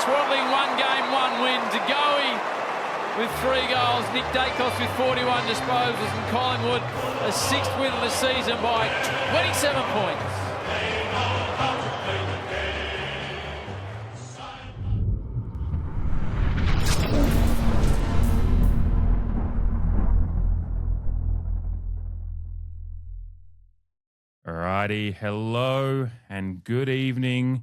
swaddling 1 game, 1 win. DeGoey with 3 goals. Nick Dacos with 41 disposals. And Collingwood a 6th win of the season by 27 points. Alrighty, hello and good evening.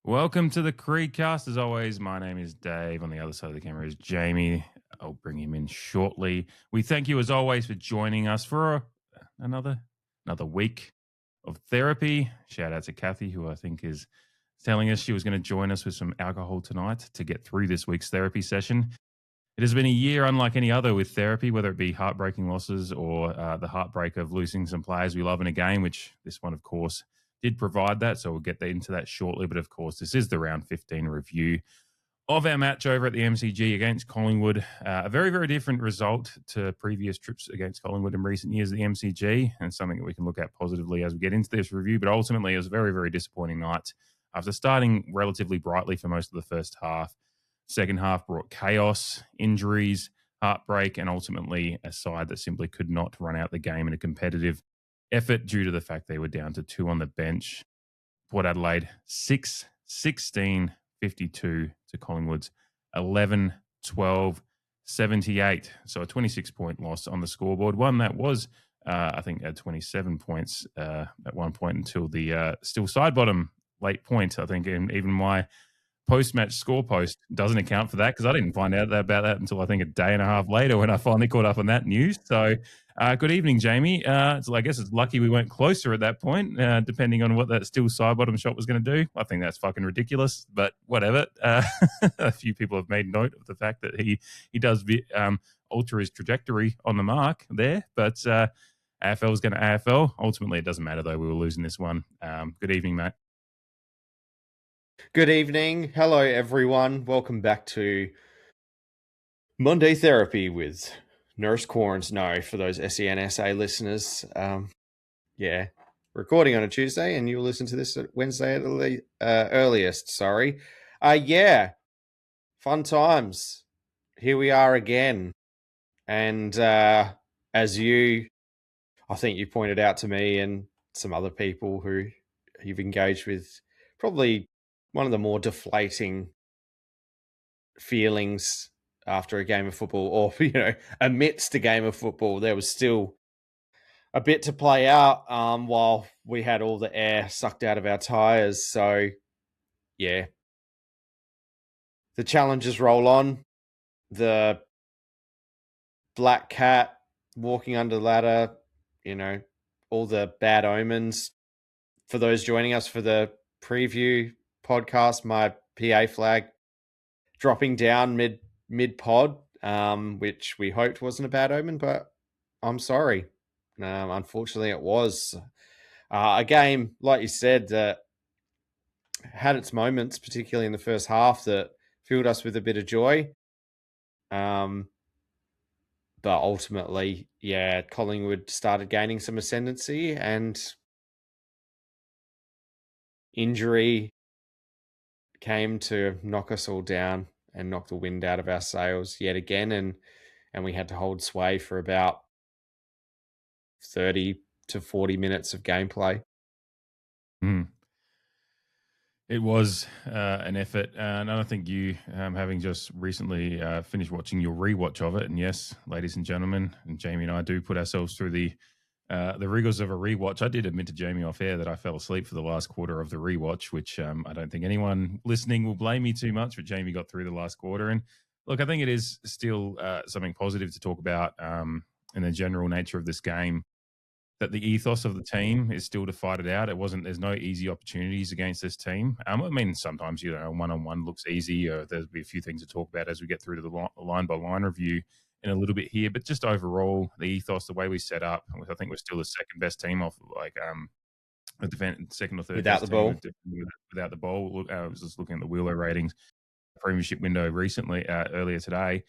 Welcome to the CREEDCAST. As always, my name is Dave. On the other side of the camera is Jamie. I'll bring him in shortly. We thank you as always for joining us for another week of therapy. Shout out to Kathy, who I think is telling us she was going to join us with some alcohol tonight to get through this week's therapy session. It has been a year unlike any other with therapy, whether it be heartbreaking losses or the heartbreak of losing some players we love in a game, which this one, of course, did provide that. So we'll get into that shortly. But, of course, this is the round 15 review of our match over at the MCG against Collingwood. A very, very different result to previous trips against Collingwood in recent years at the MCG, and something that we can look at positively as we get into this review. But ultimately, it was a very, very disappointing night. After starting relatively brightly for most of the first half, second half brought chaos, injuries, heartbreak, and ultimately a side that simply could not run out the game in a competitive effort due to the fact they were down to 2 on the bench. Port Adelaide 6-16-52 to Collingwood's 11-12-78. So a 26-point loss on the scoreboard. One that was, I think, at 27 points at one point until the still side bottom late point. I think even my post-match score post doesn't account for that because I didn't find out about that until I think a day and a half later when I finally caught up on that news. So good evening, Jamie. So I guess it's lucky we weren't closer at that point, depending on what that still side bottom shot was going to do. I think that's fucking ridiculous, but whatever. A few people have made note of the fact that he does alter his trajectory on the mark there, but AFL is going to AFL. Ultimately, it doesn't matter, though. We were losing this one. Good evening, mate. Good evening. Hello, everyone. Welcome back to Monday Therapy with Nurse Corns. No, for those SENSA listeners. Recording on a Tuesday, and you'll listen to this at Wednesday at the earliest. Sorry. Fun times. Here we are again. And as I think you pointed out to me and some other people who you've engaged with, probably one of the more deflating feelings after a game of football, or, amidst a game of football. There was still a bit to play out while we had all the air sucked out of our tires. So, yeah. The challenges roll on. The black cat walking under the ladder, all the bad omens. For those joining us for the preview podcast, my PA flag dropping down mid pod, which we hoped wasn't a bad omen, but I'm sorry. Unfortunately, it was a game, like you said, that had its moments, particularly in the first half, that filled us with a bit of joy. But ultimately, Collingwood started gaining some ascendancy, and injury came to knock us all down and knock the wind out of our sails yet again, and we had to hold sway for about 30 to 40 minutes of gameplay. It was an effort, and I think you, having just recently finished watching your rewatch of it, and yes, ladies and gentlemen, and Jamie and I do put ourselves through the rigors of a rewatch. I did admit to Jamie off air that I fell asleep for the last quarter of the rewatch, which I don't think anyone listening will blame me too much, but Jamie got through the last quarter. And look, I think it is still something positive to talk about in the general nature of this game, that the ethos of the team is still to fight it out. There's no easy opportunities against this team. I mean, sometimes, one-on-one looks easy, or there'll be a few things to talk about as we get through to the line-by-line review in a little bit here, but just overall, the ethos, the way we set up, I think we're still the second best team off, second or third without the ball. Without the ball. I was just looking at the Wheeler ratings premiership window recently, earlier today.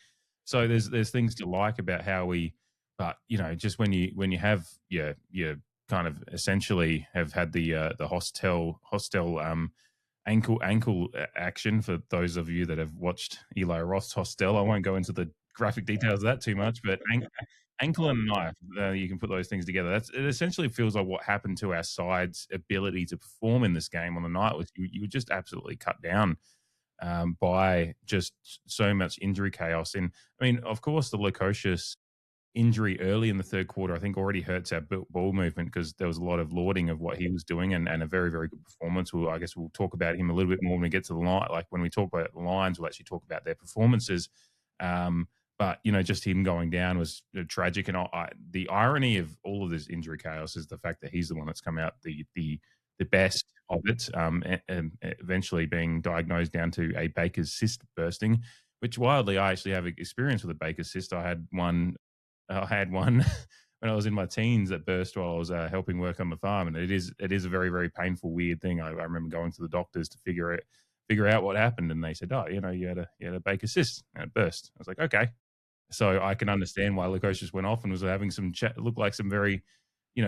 So there's things to like about how we, but just when you have your kind of essentially have had the hostile ankle action for those of you that have watched Eli Roth's Hostel. I won't go into the graphic details of that too much, but ankle and knife, you can put those things together. It essentially feels like what happened to our side's ability to perform in this game on the night was you were just absolutely cut down by just so much injury chaos. And I mean, of course, the Lukosius injury early in the third quarter, I think, already hurts our ball movement because there was a lot of lauding of what he was doing and a very, very good performance. I guess we'll talk about him a little bit more when we get to the line. Like when we talk about the Lions, we'll actually talk about their performances. But, just him going down was tragic. And the irony of all of this injury chaos is the fact that he's the one that's come out the best of it, and eventually being diagnosed down to a Baker's cyst bursting, which wildly, I actually have experience with a Baker's cyst. I had one when I was in my teens that burst while I was helping work on the farm. And it is a very, very painful, weird thing. I remember going to the doctors to figure out what happened. And they said, oh, you had a Baker's cyst and it burst. I was like, okay. So I can understand why Lukosius went off and was having some chat, looked like some very,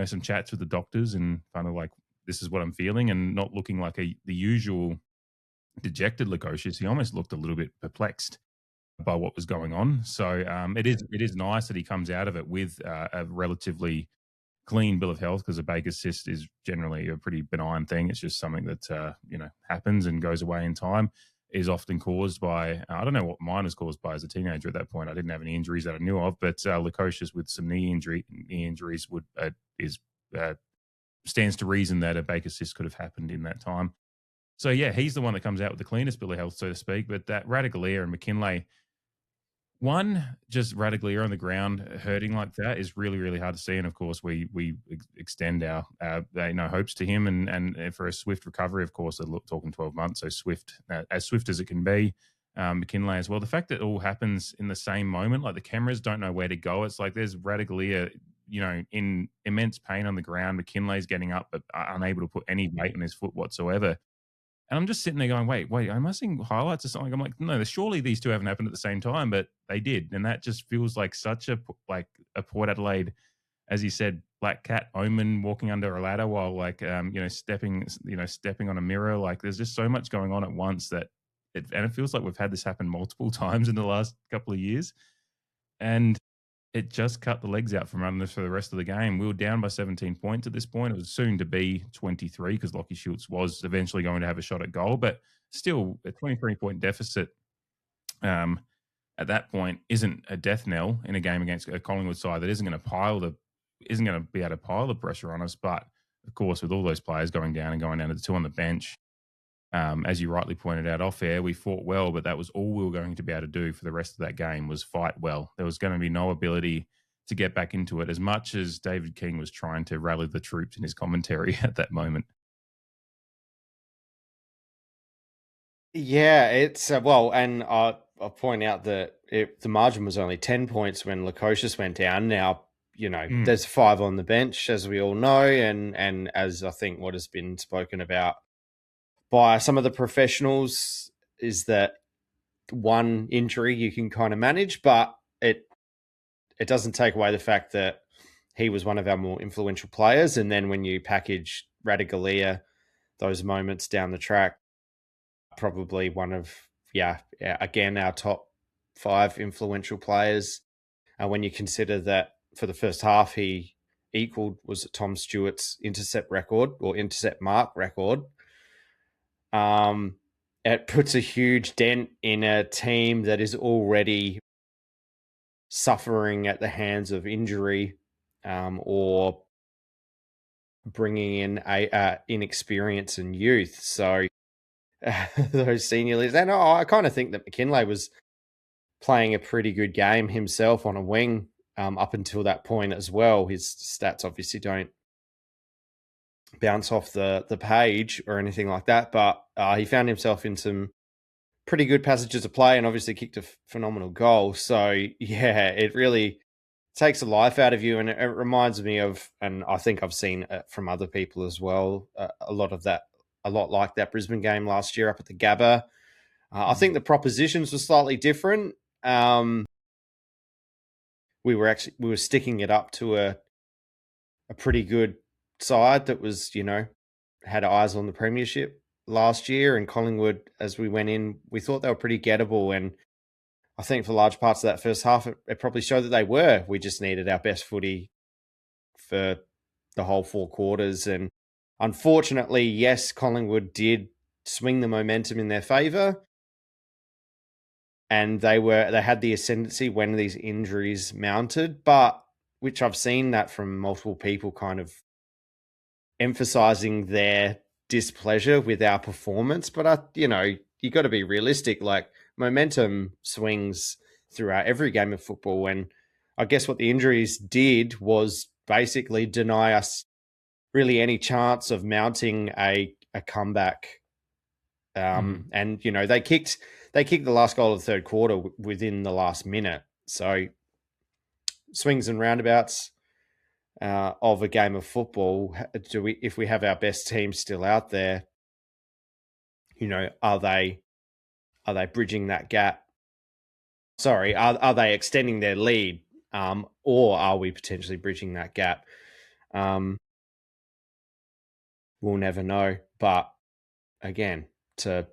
some chats with the doctors and kind of like, this is what I'm feeling, and not looking like the usual dejected Lukosius. He almost looked a little bit perplexed by what was going on. So it is nice that he comes out of it with a relatively clean bill of health, because a Baker's cyst is generally a pretty benign thing. It's just something that happens and goes away in time. Is often caused by, I don't know what mine was caused by as a teenager at that point. I didn't have any injuries that I knew of, but Lukosius with some knee injuries stands to reason that a Baker's cyst could have happened in that time. So yeah, he's the one that comes out with the cleanest bill of health, so to speak. But that Radaglia and McKinlay, just Radaglia on the ground hurting like that is really, really hard to see. And of course, we extend our hopes to him and for a swift recovery. Of course, they're talking 12 months, so as swift as it can be. McKinlay as well. The fact that it all happens in the same moment, like the cameras don't know where to go. It's like there's Radaglia, in immense pain on the ground. McKinlay's getting up but unable to put any weight on his foot whatsoever. And I'm just sitting there going, wait, am I seeing highlights or something? I'm like, no, surely these two haven't happened at the same time, but they did. And that just feels like such a Port Adelaide, as you said, black cat omen walking under a ladder while stepping on a mirror. Like there's just so much going on at once and it feels like we've had this happen multiple times in the last couple of years. And it just cut the legs out from under us for the rest of the game. We were down by 17 points at this point. It was soon to be 23 because Lockie Schultz was eventually going to have a shot at goal, but still a 23-point deficit at that point isn't a death knell in a game against a Collingwood side that isn't going to be able to pile the pressure on us. But of course, with all those players going down to the two on the bench, as you rightly pointed out off air, we fought well, but that was all we were going to be able to do for the rest of that game was fight well. There was going to be no ability to get back into it, as much as David King was trying to rally the troops in his commentary at that moment. Yeah, it's and I'll point out that the margin was only 10 points when Lukosius went down. Now, there's 5 on the bench, as we all know, and as I think what has been spoken about by some of the professionals is that one injury you can kind of manage, but it doesn't take away the fact that he was one of our more influential players. And then when you package Radaglia, those moments down the track, probably one of, again, our top 5 influential players. When you consider that for the first half, he equaled, was it Tom Stewart's intercept mark record. It puts a huge dent in a team that is already suffering at the hands of injury, or bringing in inexperience and youth. So those senior leaders, and I kind of think that McKinlay was playing a pretty good game himself on a wing up until that point as well. His stats obviously don't bounce off the page or anything like that, but he found himself in some pretty good passages of play and obviously kicked a phenomenal goal. So yeah, it really takes the life out of you, and it reminds me of, and I think I've seen from other people as well, a lot like that Brisbane game last year up at the Gabba. I think the propositions were slightly different. We were sticking it up to a pretty good side that was, had eyes on the premiership. last year, and Collingwood, as we went in, we thought they were pretty gettable. And I think for large parts of that first half, it probably showed that they were. We just needed our best footy for the whole 4 quarters. And unfortunately, yes, Collingwood did swing the momentum in their favour. And they had the ascendancy when these injuries mounted, but which I've seen that from multiple people kind of emphasizing their displeasure with our performance. But you got to be realistic. Like, momentum swings throughout every game of football, and I guess what the injuries did was basically deny us really any chance of mounting a comeback. And they kicked the last goal of the third quarter within the last minute. So swings and roundabouts of a game of football. If we have our best team still out there, are they bridging that gap? Sorry, are they extending their lead, or are we potentially bridging that gap? We'll never know. But again, to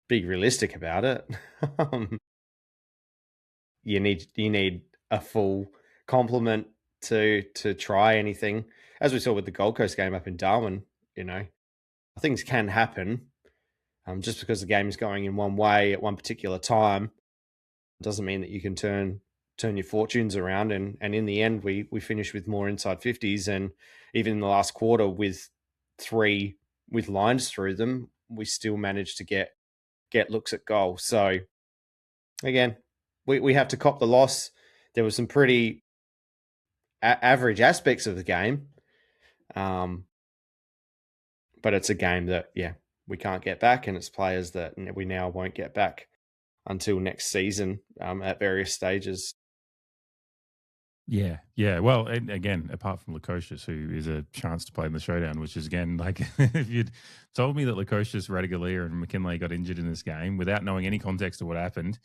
be realistic about it, you need a full complement to try anything. As we saw with the Gold Coast game up in Darwin, things can happen. Just because the game is going in one way at one particular time doesn't mean that you can turn your fortunes around. And in the end, we finished with more inside 50s, and even in the last quarter with 3 with lines through them, we still managed to get looks at goal. So again, we have to cop the loss. There were some pretty average aspects of the game, but it's a game that we can't get back, and it's players that we now won't get back until next season at various stages. Yeah. Well, and again, apart from Lukosius, who is a chance to play in the showdown, which is, again, like, if you'd told me that Lukosius, Radigalia, and McKinlay got injured in this game without knowing any context of what happened,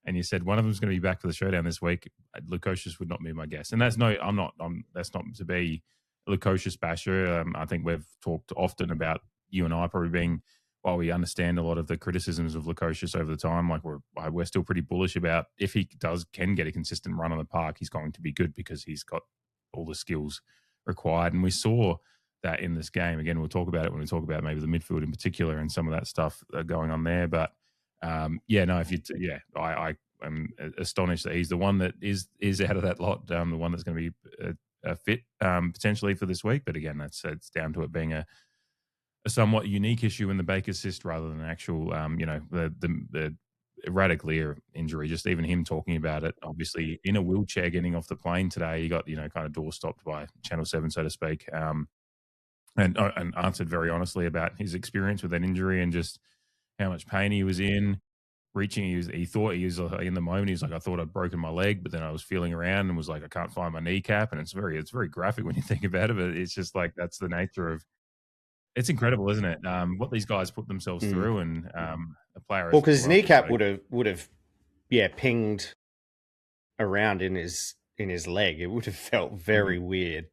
and you said one of them's going to be back for the showdown this week, Lukosius would not be my guess. And that's not to be a Lukosius basher. I think we've talked often about, you and I probably being, while we understand a lot of the criticisms of Lukosius over the time, like we're still pretty bullish about, if he can get a consistent run on the park, he's going to be good because he's got all the skills required. And we saw that in this game. Again, we'll talk about it when we talk about maybe the midfield in particular and some of that stuff going on there. But I am astonished that he's the one that is out of that lot, the one that's going to be fit potentially for this week. But again, it's down to it being a somewhat unique issue in the Baker cyst rather than an actual, the Radiclear injury. Just even him talking about it, obviously in a wheelchair getting off the plane today, he got, kind of door stopped by Channel 7, so to speak, and answered very honestly about his experience with that injury and just how much pain he was in. He thought he was in the moment. He's like, I thought I'd broken my leg, but then I was feeling around and was like, I can't find my kneecap. And it's very graphic when you think about it. But it's just like, that's the nature of. It's incredible, isn't it? What these guys put themselves through, and a player. Well, because his kneecap would have pinged around in his leg. It would have felt very weird.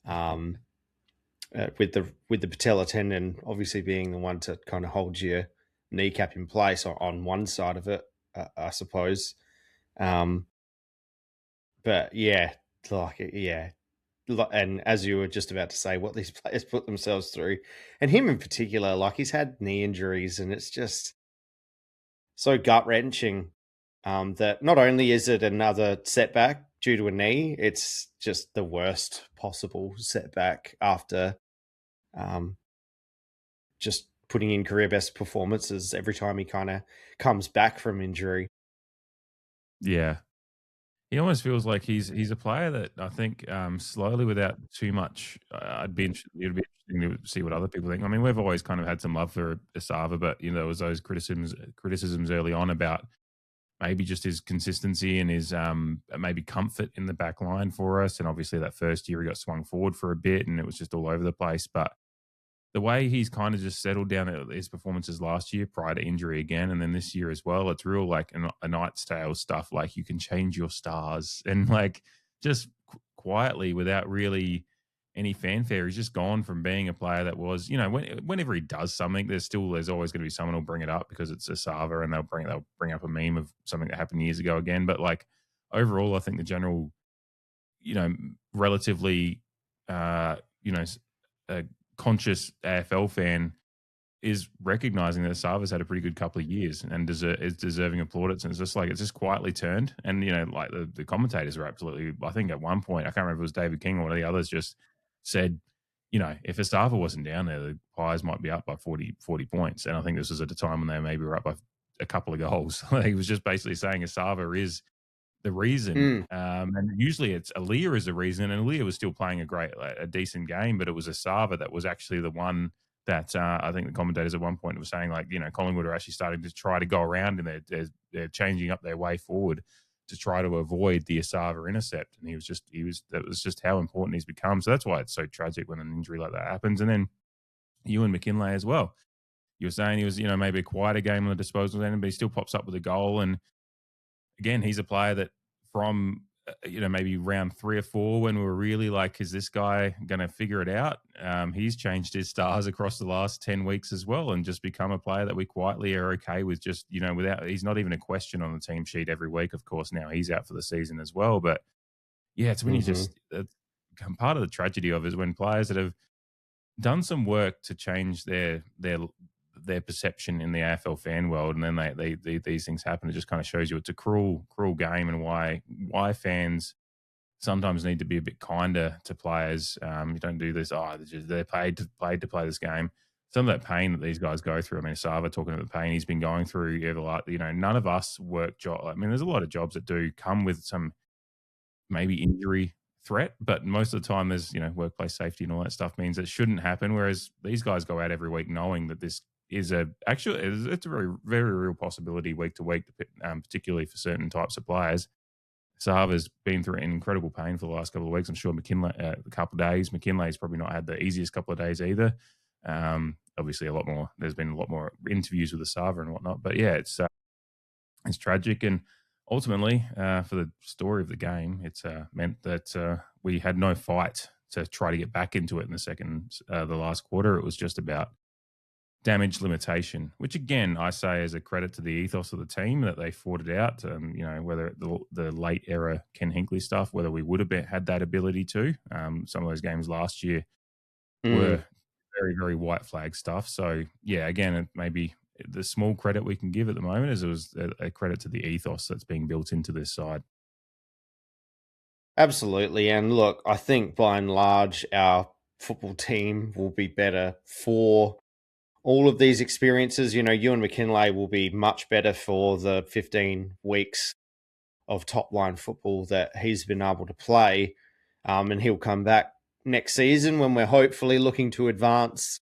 With the patella tendon obviously being the one to kind of hold your kneecap in place on one side of it, I suppose. But and as you were just about to say, what these players put themselves through, and him in particular, like, he's had knee injuries, and it's just so gut-wrenching that not only is it another setback due to a knee, it's just the worst possible setback after just putting in career best performances every time he kind of comes back from injury. Yeah. He almost feels like he's a player that I think slowly, without too much, it'd be interesting to see what other people think. I mean, we've always kind of had some love for Asava, but there was those criticisms early on about maybe just his consistency and his maybe comfort in the back line for us. And obviously that first year he got swung forward for a bit and it was just all over the place. But the way he's kind of just settled down at his performances last year prior to injury again, and then this year as well, it's real like a Knight's Tale stuff. Like, you can change your stars and like just quietly without really any fanfare. He's just gone from being a player that was, whenever he does something, there's always going to be someone who'll bring it up because it's a Sava, and they'll bring up a meme of something that happened years ago again. But like overall, I think the general, relatively, a conscious AFL fan is recognizing that Sava's had a pretty good couple of years and is deserving of plaudits. And it's just quietly turned. And, like the commentators are absolutely, I think at one point, I can't remember if it was David King or one of the others, just said, if Asava wasn't down there, the Pies might be up by 40 points. And I think this was at a time when they maybe were up by a couple of goals. He was just basically saying Asava is the reason. And usually it's Aaliyah is the reason. And Aaliyah was still playing a decent game, but it was Asava that was actually the one that I think the commentators at one point were saying, like, Collingwood are actually starting to try to go around, and they're changing up their way forward to try to avoid the Asava intercept. And that was just how important he's become. So that's why it's so tragic when an injury like that happens. And then Ewan McKinlay as well. You were saying he was, maybe a quieter game on the disposal end, but he still pops up with a goal. And again, he's a player that from maybe round 3 or 4 when we were really like, is this guy going to figure it out? He's changed his stars across the last 10 weeks as well, and just become a player that we quietly are okay with, just, without, he's not even a question on the team sheet every week. Of course, now he's out for the season as well. But yeah, it's when you just, part of the tragedy of it is when players that have done some work to change their perception in the AFL fan world, and then these things happen. It just kind of shows you it's a cruel game, and why fans sometimes need to be a bit kinder to players. You don't do this. They're paid to play this game. Some of that pain that these guys go through. I mean, Sava talking about the pain he's been going through. None of us work job. I mean, there's a lot of jobs that do come with some maybe injury threat, but most of the time there's workplace safety and all that stuff means it shouldn't happen. Whereas these guys go out every week knowing that this it's a very, very real possibility week to week, particularly for certain types of players. Sava's been through incredible pain for the last couple of weeks. I'm sure McKinlay, a couple of days. McKinlay's probably not had the easiest couple of days either. Obviously, there's been a lot more interviews with the Sava and whatnot. But yeah, it's tragic. And ultimately, for the story of the game, it's meant that we had no fight to try to get back into it in the last quarter. It was just about damage limitation, which again, I say is a credit to the ethos of the team that they fought it out. Whether the late era Ken Hinkley stuff, whether we would have had that ability to. Some of those games last year were very, very white flag stuff. So yeah, again, it maybe the small credit we can give at the moment is it was a credit to the ethos that's being built into this side. Absolutely. And look, I think by and large, our football team will be better for all of these experiences. Ewan McKinlay will be much better for the 15 weeks of top-line football that he's been able to play. And he'll come back next season when we're hopefully looking to advance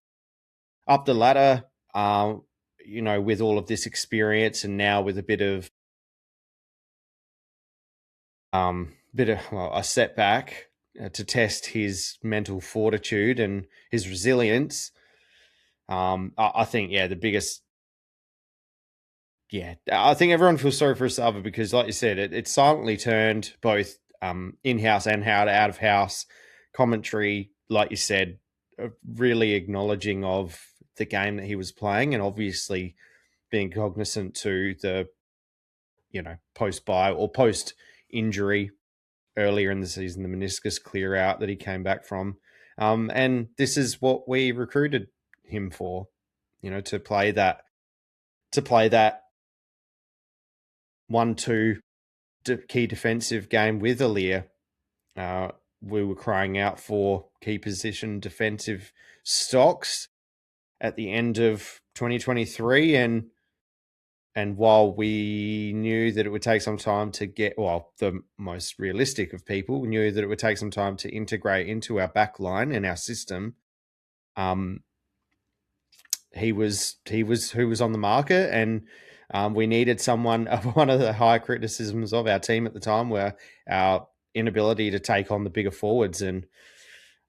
up the ladder, with all of this experience, and now with a bit of a setback to test his mental fortitude and his resilience. I think, I think everyone feels sorry for Asava because, like you said, it silently turned both in-house and out-of-house commentary, like you said, really acknowledging of the game that he was playing, and obviously being cognizant to the, post-bye or post-injury earlier in the season, the meniscus clear out that he came back from. And this is what we recruited him for, to play that 1-2 key defensive game with Aaliyah. We were crying out for key position defensive stocks at the end of 2023, and while we knew that it would take some time to the most realistic of people knew that it would take some time to integrate into our back line and our system, he was who was on the market, and we needed someone. One of the high criticisms of our team at the time were our inability to take on the bigger forwards, and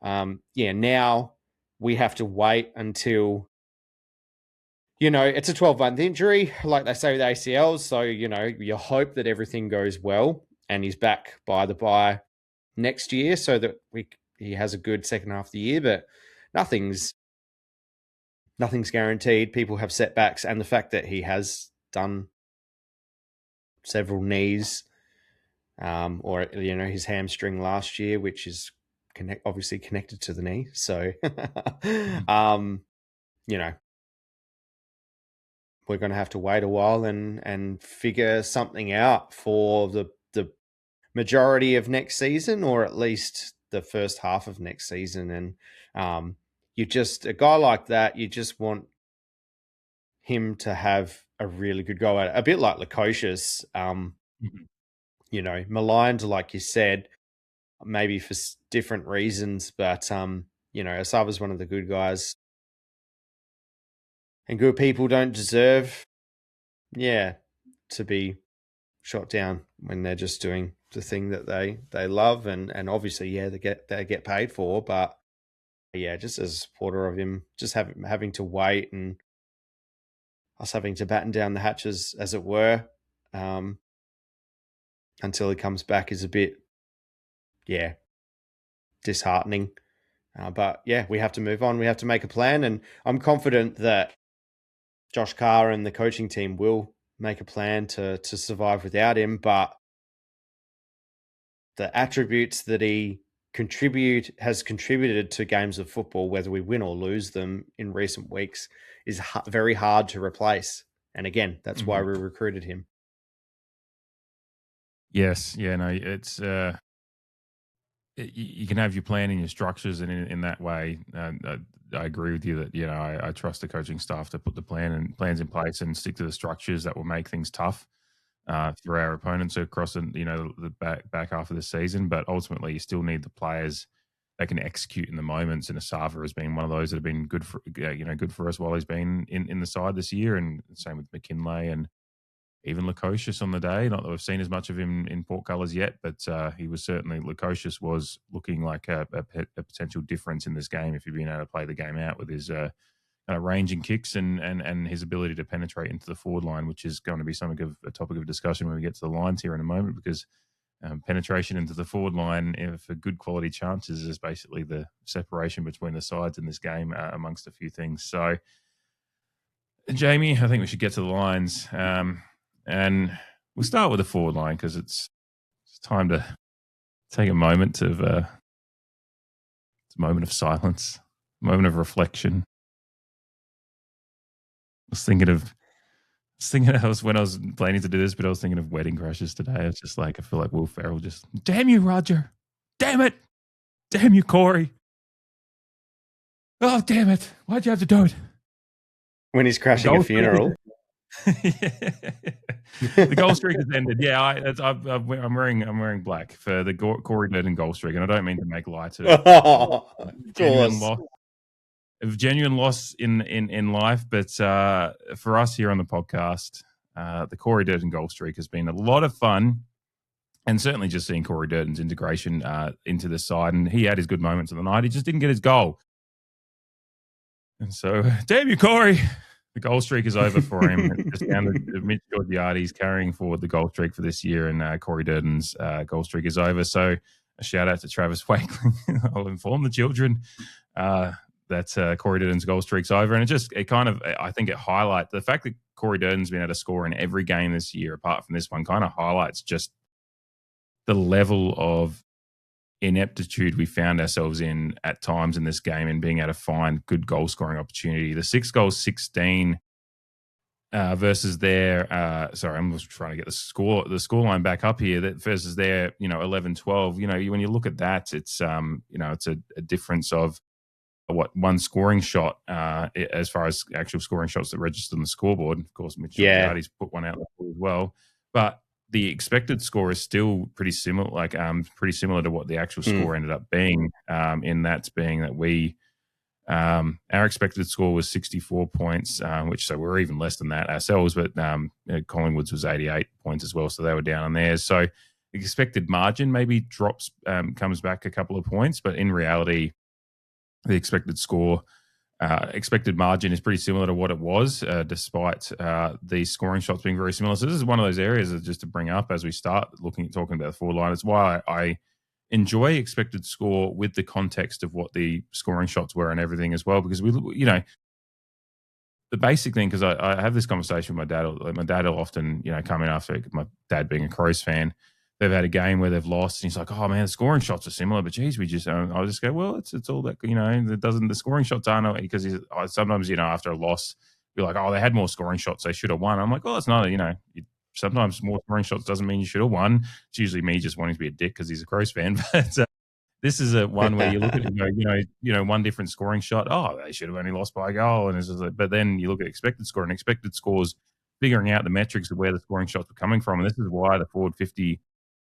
now we have to wait until it's a 12-month injury, like they say with ACLs. So you hope that everything goes well and he's back by the bye next year, so that we he has a good second half of the year, but nothing's guaranteed. People have setbacks, and the fact that he has done several knees, or his hamstring last year, which is obviously connected to the knee. So, we're going to have to wait a while and figure something out for the majority of next season, or at least the first half of next season. And a guy like that, you just want him to have a really good go at it. A bit like Lukosius, maligned, like you said, maybe for different reasons, but Asava's one of the good guys. And good people don't deserve, to be shot down when they're just doing the thing that they love, and obviously, they get paid for. But just as a supporter of him, just having to wait and us having to batten down the hatches, as it were, until he comes back is a bit, disheartening. But we have to move on. We have to make a plan, and I'm confident that Josh Carr and the coaching team will make a plan to survive without him. But the attributes that he has contributed to games of football, whether we win or lose them in recent weeks, is very hard to replace. And again, that's why we recruited him. Yes. Yeah, no, it's you can have your plan and your structures, and in that way, I agree with you that I trust the coaching staff to put the plans in place and stick to the structures that will make things tough for our opponents across the back half of the season. But ultimately, you still need the players that can execute in the moments. And Asava has been one of those that have been good for us while he's been in the side this year, and same with McKinlay and even Lukosius on the day. Not that we've seen as much of him in portcolours yet, but Lukosius was looking like a potential difference in this game if he'd been able to play the game out with his kind of range and kicks and his ability to penetrate into the forward line, which is going to be something of a topic of discussion when we get to the lines here in a moment, because penetration into the forward line for good quality chances is basically the separation between the sides in this game, amongst a few things. So, Jamie, I think we should get to the lines. And we'll start with the forward line because it's time to take a moment of silence, a moment of reflection. I was when I was planning to do this, but I was thinking of Wedding Crashers today. It's just like, I feel like Will Ferrell just, damn you, Roger. Damn it. Damn you, Corey. Oh, damn it. Why'd you have to do it? When he's crashing a funeral. The goal streak has ended. Yeah, I'm wearing black for the Corey Durdin goal streak, and I don't mean to make light of genuine loss in life, but for us here on the podcast, the Corey Durdin goal streak has been a lot of fun, and certainly just seeing Corey Durdin's integration into the side, and he had his good moments of the night. He just didn't get his goal, and so damn you, Corey. The goal streak is over for him. It's just down to Mitch Georgiades carrying forward the goal streak for this year, and Corey Durdin's goal streak is over. So a shout out to Travis Wakeling. I'll inform the children that Corey Durdin's goal streak's over. And I think it highlights the fact that Corey Durdin's been able to score in every game this year, apart from this one, kind of highlights just the level of ineptitude we found ourselves in at times in this game, and being able to find good goal scoring opportunity. The 6 goals, 16 versus their sorry, I'm just trying to get the score line back up here. That versus their 11-12. When you look at that, it's it's a difference of one scoring shot as far as actual scoring shots that registered on the scoreboard. Of course, Mitch Georgiades put one out as well, but the expected score is still pretty similar, pretty similar to what the actual score ended up being. In that being that we, our expected score was 64 points, so we're even less than that ourselves. But Collingwood's was 88 points as well, so they were down on theirs. So the expected margin maybe drops, comes back a couple of points, but in reality, the expected margin is pretty similar to what it was, despite the scoring shots being very similar. So this is one of those areas that just to bring up as we start talking about the forward line. It's why I enjoy expected score with the context of what the scoring shots were and everything as well, because the basic thing, because I have this conversation with my dad. Like, my dad will often, come in after, my dad being a Crows fan, they've had a game where they've lost, and he's like, "Oh man, the scoring shots are similar, but geez, we just." I'll just go, "Well, it's all that the scoring shots aren't," because sometimes after a loss, be like, "Oh, they had more scoring shots, they should have won." I'm like, "Oh, it's not sometimes more scoring shots doesn't mean you should have won. It's usually me just wanting to be a dick because he's a Crows fan." But this is a one where you look at it, one different scoring shot. Oh, they should have only lost by a goal, and it's just like, but then you look at expected score, and expected scores, figuring out the metrics of where the scoring shots were coming from, and this is why the forward 50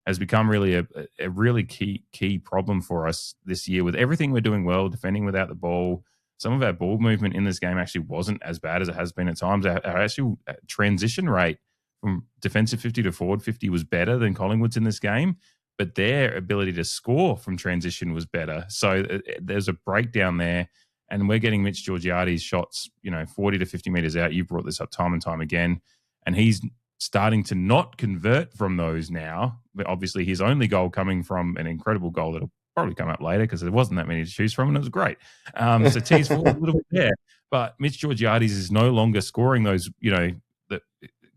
has become really a really key problem for us this year. With everything we're doing well, defending without the ball, some of our ball movement in this game actually wasn't as bad as it has been at times. Our actual transition rate from defensive 50 to forward 50 was better than Collingwood's in this game, but their ability to score from transition was better. So there's a breakdown there, and we're getting Mitch Georgiades shots, 40 to 50 meters out. You've brought this up time and time again, and he's starting to not convert from those now. But obviously his only goal coming from an incredible goal that'll probably come up later because there wasn't that many to choose from, and it was great. So tease forward a little bit there. But Mitch Georgiades is no longer scoring those, that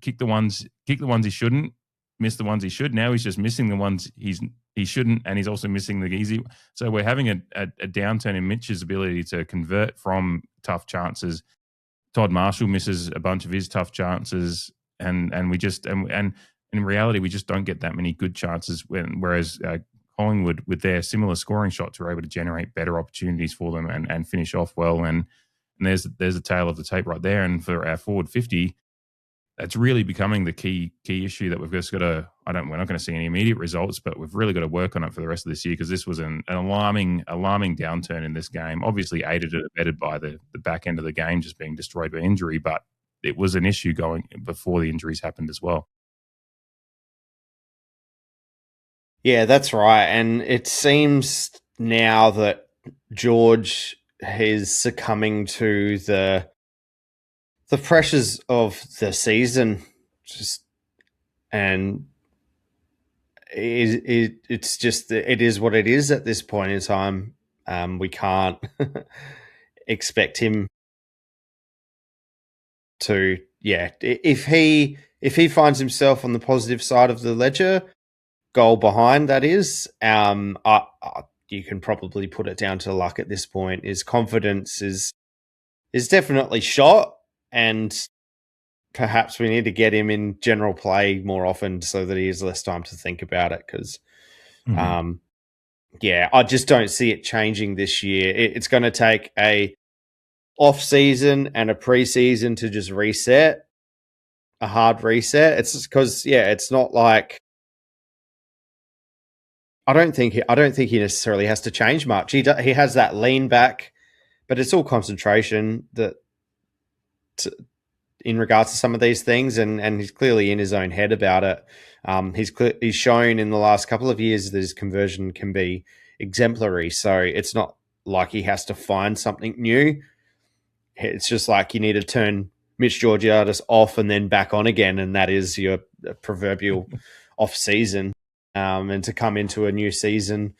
kick the ones he shouldn't, miss the ones he should. Now he's just missing the ones he shouldn't, and he's also missing the easy. So we're having a downturn in Mitch's ability to convert from tough chances. Todd Marshall misses a bunch of his tough chances, and in reality we just don't get that many good chances. Whereas Collingwood, with their similar scoring shots, are able to generate better opportunities for them and finish off well. And there's a tale of the tape right there. And for our forward 50, that's really becoming the key issue that we've just got to. We're not going to see any immediate results, but we've really got to work on it for the rest of this year, because this was an alarming downturn in this game. Obviously aided and abetted by the back end of the game just being destroyed by injury, but it was an issue going before the injuries happened as well. Yeah, that's right. And it seems now that George is succumbing to the pressures of the season, and it's just, it is what it is at this point in time. We can't expect him to, if he finds himself on the positive side of the ledger, goal behind, that is, you can probably put it down to luck at this point. His confidence is definitely shot, and perhaps we need to get him in general play more often so that he has less time to think about it, because I just don't see it changing this year. It's going to take a off season and a preseason to just reset, a hard reset. It's just because, it's not like, I don't think he necessarily has to change much. He has that lean back, but it's all concentration in regards to some of these things, and he's clearly in his own head about it. He's shown in the last couple of years that his conversion can be exemplary. So it's not like he has to find something new. It's just like you need to turn Mitch Georgiades off and then back on again, and that is your proverbial off season. And to come into a new season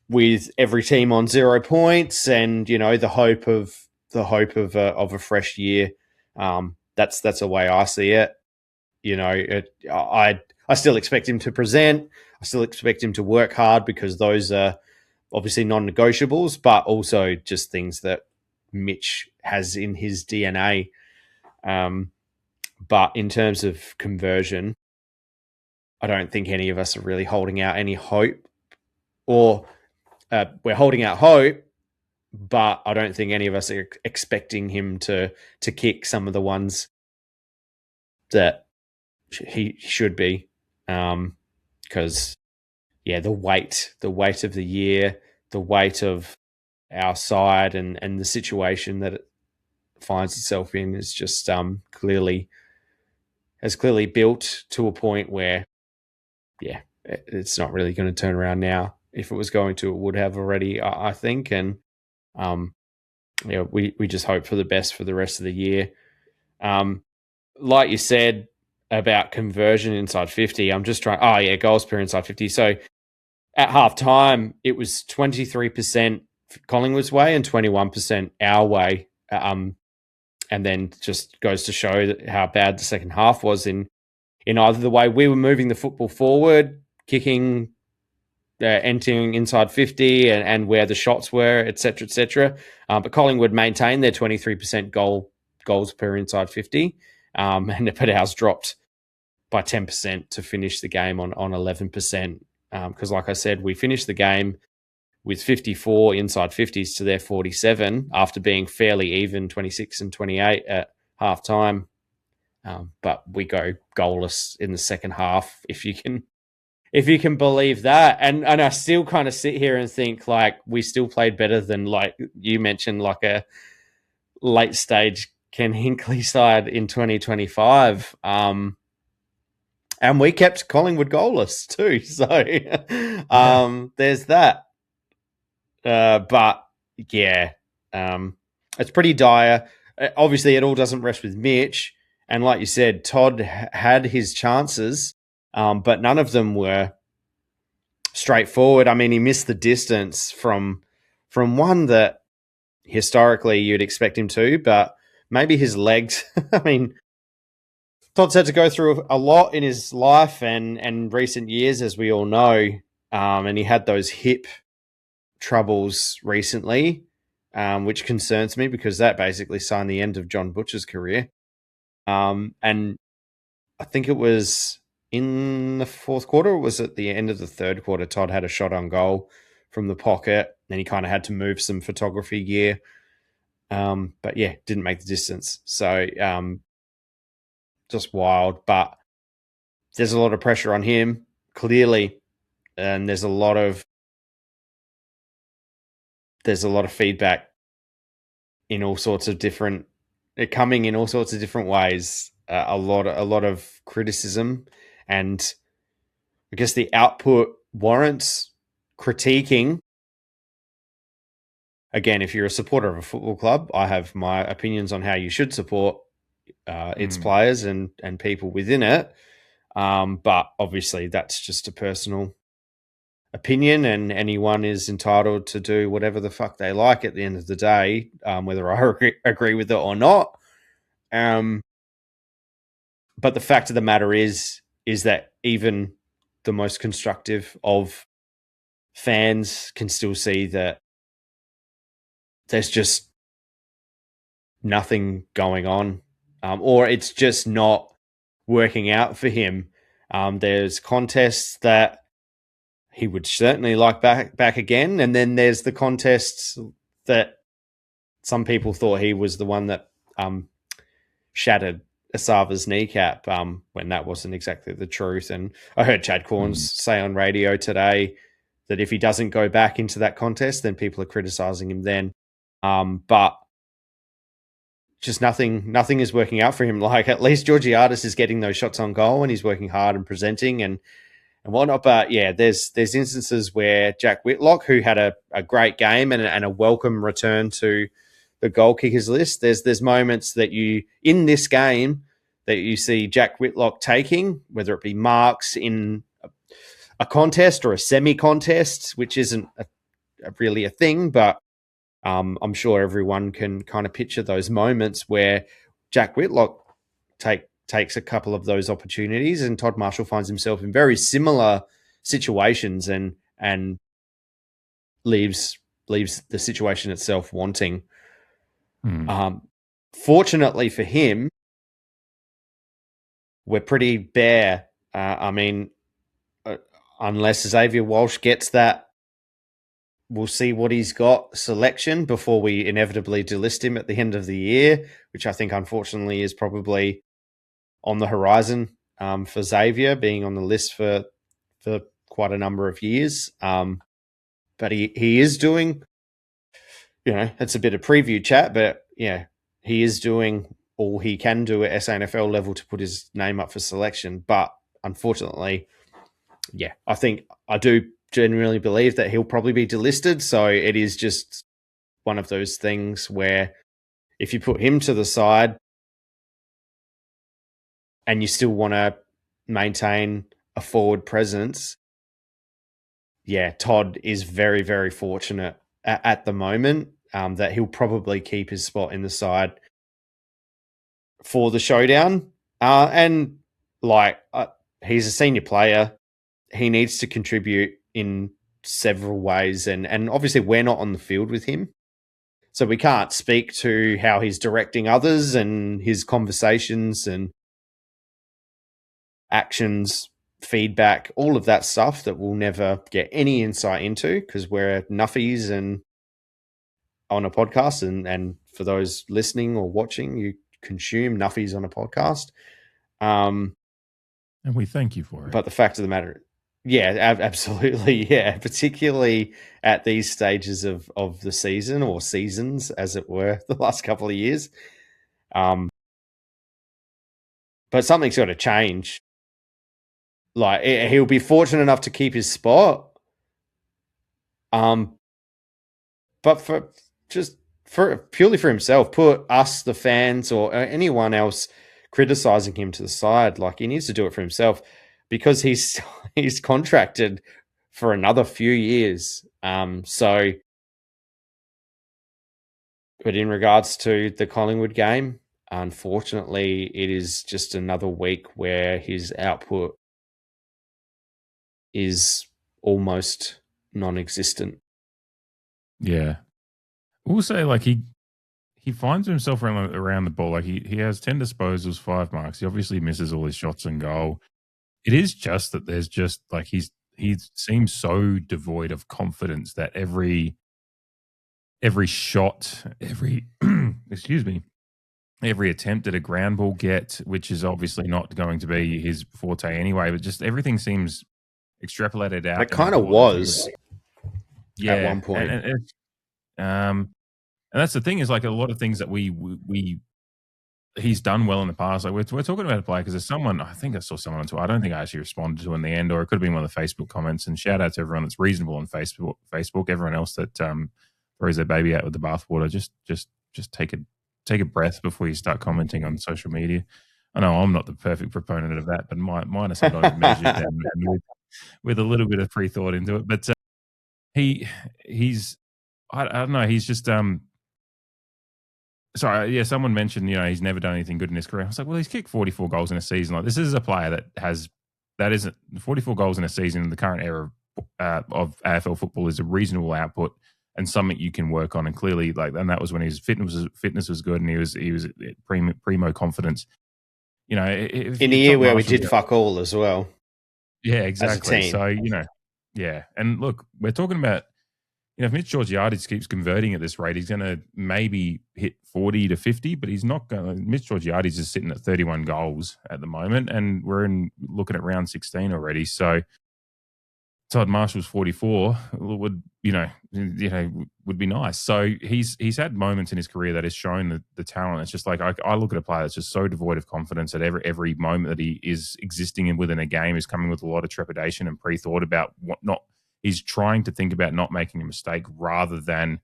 with every team on 0 points, and the hope of a fresh year. That's the way I see it. I still expect him to present. I still expect him to work hard, because those are obviously non-negotiables, but also just things that Mitch has in his DNA. But in terms of conversion, I don't think any of us are really holding out any hope, or we're holding out hope, but I don't think any of us are expecting him to kick some of the ones that he should be. Because, the weight of the year, the weight of our side, and the situation that it finds itself in is just clearly built to a point where, it's not really going to turn around now. If it was going to, it would have already, I think. And we just hope for the best for the rest of the year. Like you said about conversion inside 50, I'm just trying. Goals per inside 50. So at half time, it was 23% Collingwood's way and 21% our way. And then just goes to show that how bad the second half was in either the way. We were moving the football forward, kicking, entering inside 50 and where the shots were, etc., etc. But Collingwood maintained their 23% goals per inside 50, but ours dropped by 10% to finish the game on 11%. Because like I said, we finished the game with 54 inside 50s to their 47 after being fairly even 26 and 28 at half time. But we go goalless in the second half, if you can believe that. And I still kind of sit here and think like we still played better than, like you mentioned, like a late stage Ken Hinkley side in 2025. And we kept Collingwood goalless too. So there's that. But yeah, it's pretty dire. Obviously, it all doesn't rest with Mitch. And like you said, Todd had his chances, but none of them were straightforward. I mean, he missed the distance from one that historically you'd expect him to, but maybe his legs. I mean, Todd's had to go through a lot in his life and recent years, as we all know, and he had those hip troubles recently, which concerns me because that basically signed the end of John Butcher's career. And I think it was in the fourth quarter, or was it the end of the third quarter, Todd had a shot on goal from the pocket, and he kind of had to move some photography gear. But yeah, didn't make the distance. So just wild. But there's a lot of pressure on him, clearly, and there's a lot of feedback in all sorts of different, coming in all sorts of different ways. A lot of criticism, and I guess the output warrants critiquing. Again, if you're a supporter of a football club, I have my opinions on how you should support its players and people within it. But obviously, that's just a personal opinion, and anyone is entitled to do whatever the fuck they like at the end of the day, whether I agree with it or not. But the fact of the matter is that even the most constructive of fans can still see that there's just nothing going on, or it's just not working out for him. There's contests that he would certainly like back again, and then there's the contests that some people thought he was the one that shattered Asava's kneecap, when that wasn't exactly the truth. And I heard Chad Corns say on radio today that if he doesn't go back into that contest, then people are criticizing him then. But just nothing is working out for him. Like, at least Georgiadis is getting those shots on goal and he's working hard and presenting and whatnot. But yeah, there's instances where Jack Whitlock, who had a great game and a welcome return to the goal kickers list, there's moments that you, in this game, that you see Jack Whitlock taking, whether it be marks in a contest or a semi-contest, which isn't really a thing, but I'm sure everyone can kind of picture those moments where Jack Whitlock takes a couple of those opportunities, and Todd Marshall finds himself in very similar situations and leaves the situation itself wanting. Fortunately for him, we're pretty bare. I mean, unless Xavier Walsh gets that, we'll see what he's got selection before we inevitably delist him at the end of the year, which I think unfortunately is probably on the horizon for Xavier, being on the list for quite a number of years. But he is doing, it's a bit of preview chat, but yeah, he is doing all he can do at SANFL level to put his name up for selection. But unfortunately, yeah, I do genuinely believe that he'll probably be delisted. So it is just one of those things where if you put him to the side and you still want to maintain a forward presence, yeah, Todd is very, very fortunate at the moment that he'll probably keep his spot in the side for the showdown. And like, he's a senior player. He needs to contribute in several ways. And obviously, we're not on the field with him. So we can't speak to how he's directing others and his conversations and actions, feedback, all of that stuff that we'll never get any insight into because we're nuffies and on a podcast. And for those listening or watching, you consume nuffies on a podcast. And we thank you for it. But the fact of the matter, yeah, absolutely. Yeah, particularly at these stages of the season or seasons, as it were, the last couple of years. But something's got to change. Like, he'll be fortunate enough to keep his spot. But purely for himself, put us, the fans, or anyone else criticizing him to the side. Like, he needs to do it for himself because he's contracted for another few years. But in regards to the Collingwood game, unfortunately, it is just another week where his output is almost non-existent. Yeah. We'll say, like, he finds himself around the ball. Like, he has 10 disposals, 5 marks. He obviously misses all his shots and goal. It is just that there's just, like, he seems so devoid of confidence that every shot, excuse me, every attempt at a ground ball get, which is obviously not going to be his forte anyway, but just everything seems extrapolated out. It kind of was at one point. And that's the thing is, like, a lot of things that he's done well in the past. Like, we're talking about a player because there's someone, I think I saw someone on Twitter. I don't think I actually responded to in the end, or it could have been one of the Facebook comments. And shout out to everyone that's reasonable on Facebook. Everyone else that throws their baby out with the bathwater. Just take a breath before you start commenting on social media. I know I'm not the perfect proponent of that, but mine are sometimes measured and with a little bit of pre-thought into it. But he's I don't know. He's just sorry. Yeah, someone mentioned he's never done anything good in his career. I was like, well, he's kicked 44 goals in a season. Like, this is a player that isn't 44 goals in a season in the current era of AFL football is a reasonable output and something you can work on. And clearly, like, and that was when his fitness was good and he was primo confidence. In a year where we did fuck all as well. Yeah, exactly. So yeah. And look, we're talking about. If Mitch Georgiades keeps converting at this rate, he's going to maybe hit 40 to 50, but he's not going to. Mitch Georgiades is sitting at 31 goals at the moment, and we're looking at round 16 already. So Todd Marshall's 44 would be nice. So he's had moments in his career that has shown the talent. It's just like I look at a player that's just so devoid of confidence that every moment that he is existing within a game is coming with a lot of trepidation and pre-thought about what not. He's trying to think about not making a mistake rather than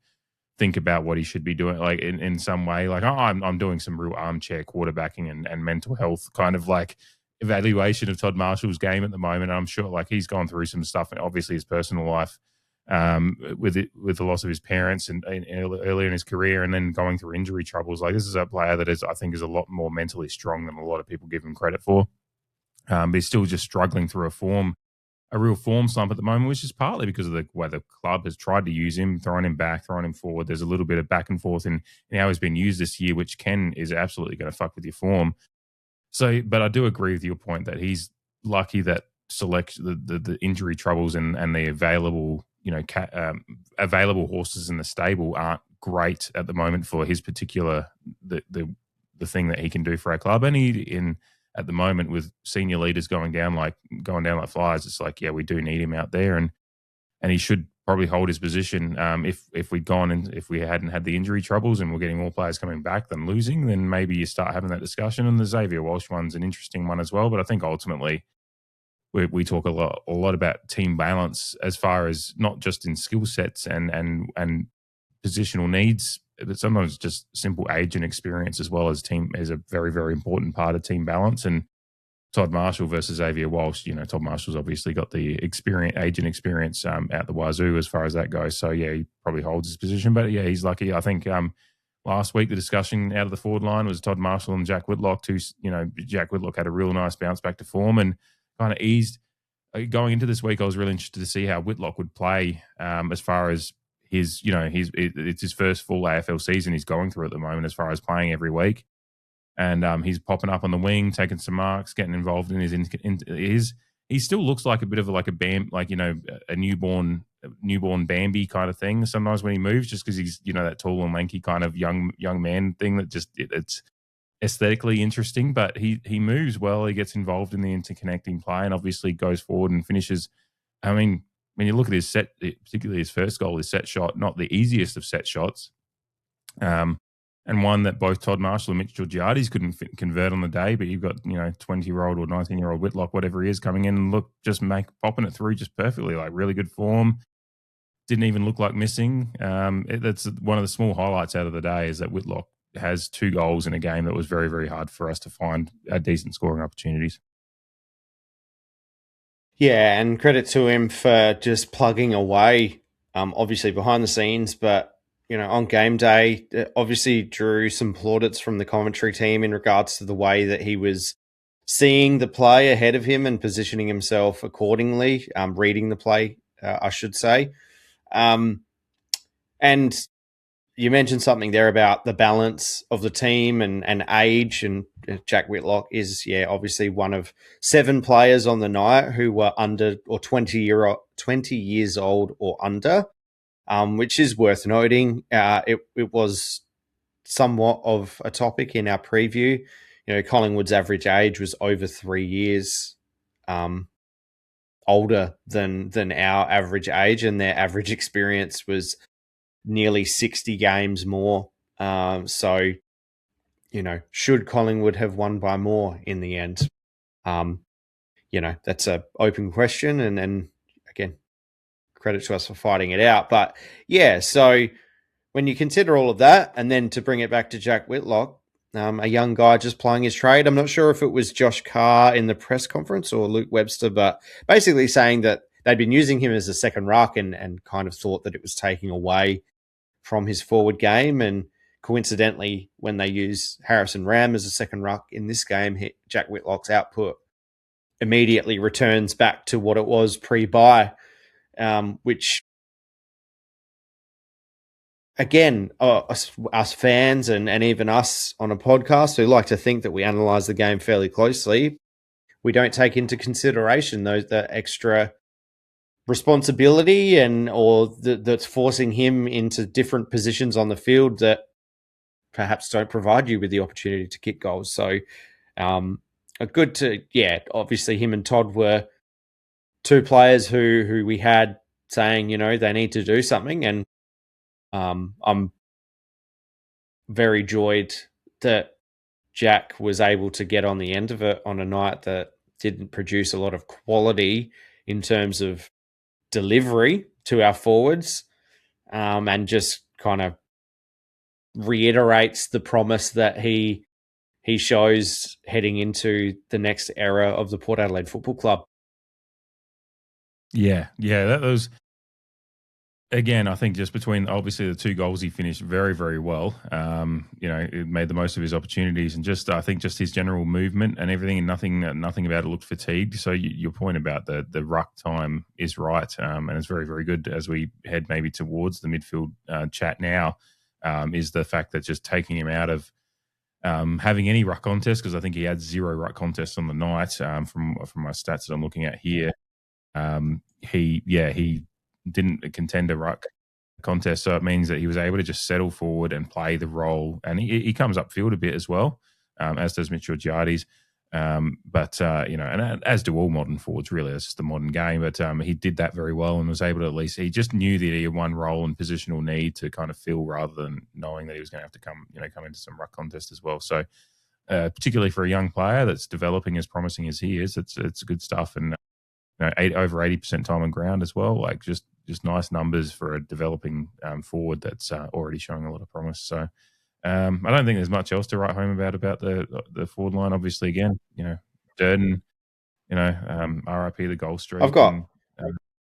think about what he should be doing, like in some way, like, I'm doing some real armchair quarterbacking and mental health kind of like evaluation of Todd Marshall's game at the moment. And I'm sure like he's gone through some stuff, and obviously his personal life with the loss of his parents and earlier in his career, and then going through injury troubles. Like, this is a player that I think is a lot more mentally strong than a lot of people give him credit for. But he's still just struggling through a real form slump at the moment, which is partly because of the way the club has tried to use him, throwing him back, throwing him forward. There's a little bit of back and forth in how he's been used this year, which is absolutely going to fuck with your form. So, but I do agree with your point that he's lucky that the injury troubles and the available, available horses in the stable aren't great at the moment for his particular, the thing that he can do for our club. And at the moment, with senior leaders going down like flies, it's like, yeah, we do need him out there, and he should probably hold his position. If we'd gone and if we hadn't had the injury troubles and we're getting more players coming back than losing, then maybe you start having that discussion. And the Xavier Walsh one's an interesting one as well. But I think ultimately we talk a lot about team balance as far as not just in skill sets and positional needs, but sometimes just simple age and experience as well as team is a very, very important part of team balance. And Todd Marshall versus Xavier Walsh. Todd Marshall's obviously got the agent experience out the wazoo as far as that goes. So, yeah, he probably holds his position. But, yeah, he's lucky. I think last week the discussion out of the forward line was Todd Marshall and Jack Whitlock. Jack Whitlock had a real nice bounce back to form and kind of eased. Going into this week, I was really interested to see how Whitlock would play as far as it's his first full AFL season he's going through at the moment as far as playing every week. And he's popping up on the wing, taking some marks, getting involved in his he still looks like a bit of a newborn Bambi kind of thing sometimes when he moves, just because he's, that tall and lanky kind of young man thing that just it's aesthetically interesting, but he moves well. He gets involved in the interconnecting play and obviously goes forward and finishes. I mean, when you look at his set, particularly his first goal, his set shot, not the easiest of set shots, and one that both Todd Marshall and Mitchell Giardi's couldn't convert on the day, but you've got, 20-year-old or 19-year-old Whitlock, whatever he is, coming in and popping it through just perfectly, like really good form. Didn't even look like missing. That's one of the small highlights out of the day, is that Whitlock has 2 goals in a game that was very, very hard for us to find decent scoring opportunities. Yeah, and credit to him for just plugging away, obviously behind the scenes, but, on game day, obviously drew some plaudits from the commentary team in regards to the way that he was seeing the play ahead of him and positioning himself accordingly, reading the play, I should say. And you mentioned something there about the balance of the team and age, and Jack Whitlock is, obviously one of 7 players on the night who were under or 20 years old or under, which is worth noting. It was somewhat of a topic in our preview. Collingwood's average age was over 3 years older than our average age, and their average experience was nearly 60 games more. So, should Collingwood have won by more in the end? That's an open question. And again, credit to us for fighting it out. But yeah, so when you consider all of that, and then to bring it back to Jack Whitlock, a young guy just playing his trade. I'm not sure if it was Josh Carr in the press conference or Luke Webster, but basically saying that they'd been using him as a second ruck and kind of thought that it was taking away from his forward game. And coincidentally, when they use Harrison Ram as a second ruck in this game, Jack Whitlock's output immediately returns back to what it was pre-bye, which, again, us fans and even us on a podcast who like to think that we analyse the game fairly closely, we don't take into consideration the extra responsibility that's forcing him into different positions on the field that perhaps don't provide you with the opportunity to kick goals. So obviously him and Todd were 2 players who we had saying, they need to do something. And I'm very joyed that Jack was able to get on the end of it on a night that didn't produce a lot of quality in terms of delivery to our forwards, and just kind of reiterates the promise that he shows heading into the next era of the Port Adelaide Football Club. Yeah, that was, again, I think just between obviously the 2 goals, he finished very, very well. It made the most of his opportunities, and I think his general movement and everything, and nothing about it looked fatigued. So your point about the ruck time is right, and it's very, very good as we head maybe towards the midfield chat now. Is the fact that just taking him out of having any ruck contest, because I think he had 0 ruck contests on the night from my stats that I'm looking at here. He didn't contend a ruck contest, so it means that he was able to just settle forward and play the role, and he comes upfield a bit as well, as does Mitchell Giardi's. And as do all modern forwards, really. It's just the modern game. But he did that very well and was able to, at least, he just knew that he had one role and positional need to kind of fill, rather than knowing that he was going to have to come into some ruck contest as well. So particularly for a young player that's developing as promising as he is, it's good stuff. And over 80% time on ground as well, like just nice numbers for a developing forward that's already showing a lot of promise. So I don't think there's much else to write home about the forward line. Obviously, again, Durdin, RIP the goal streak. I've got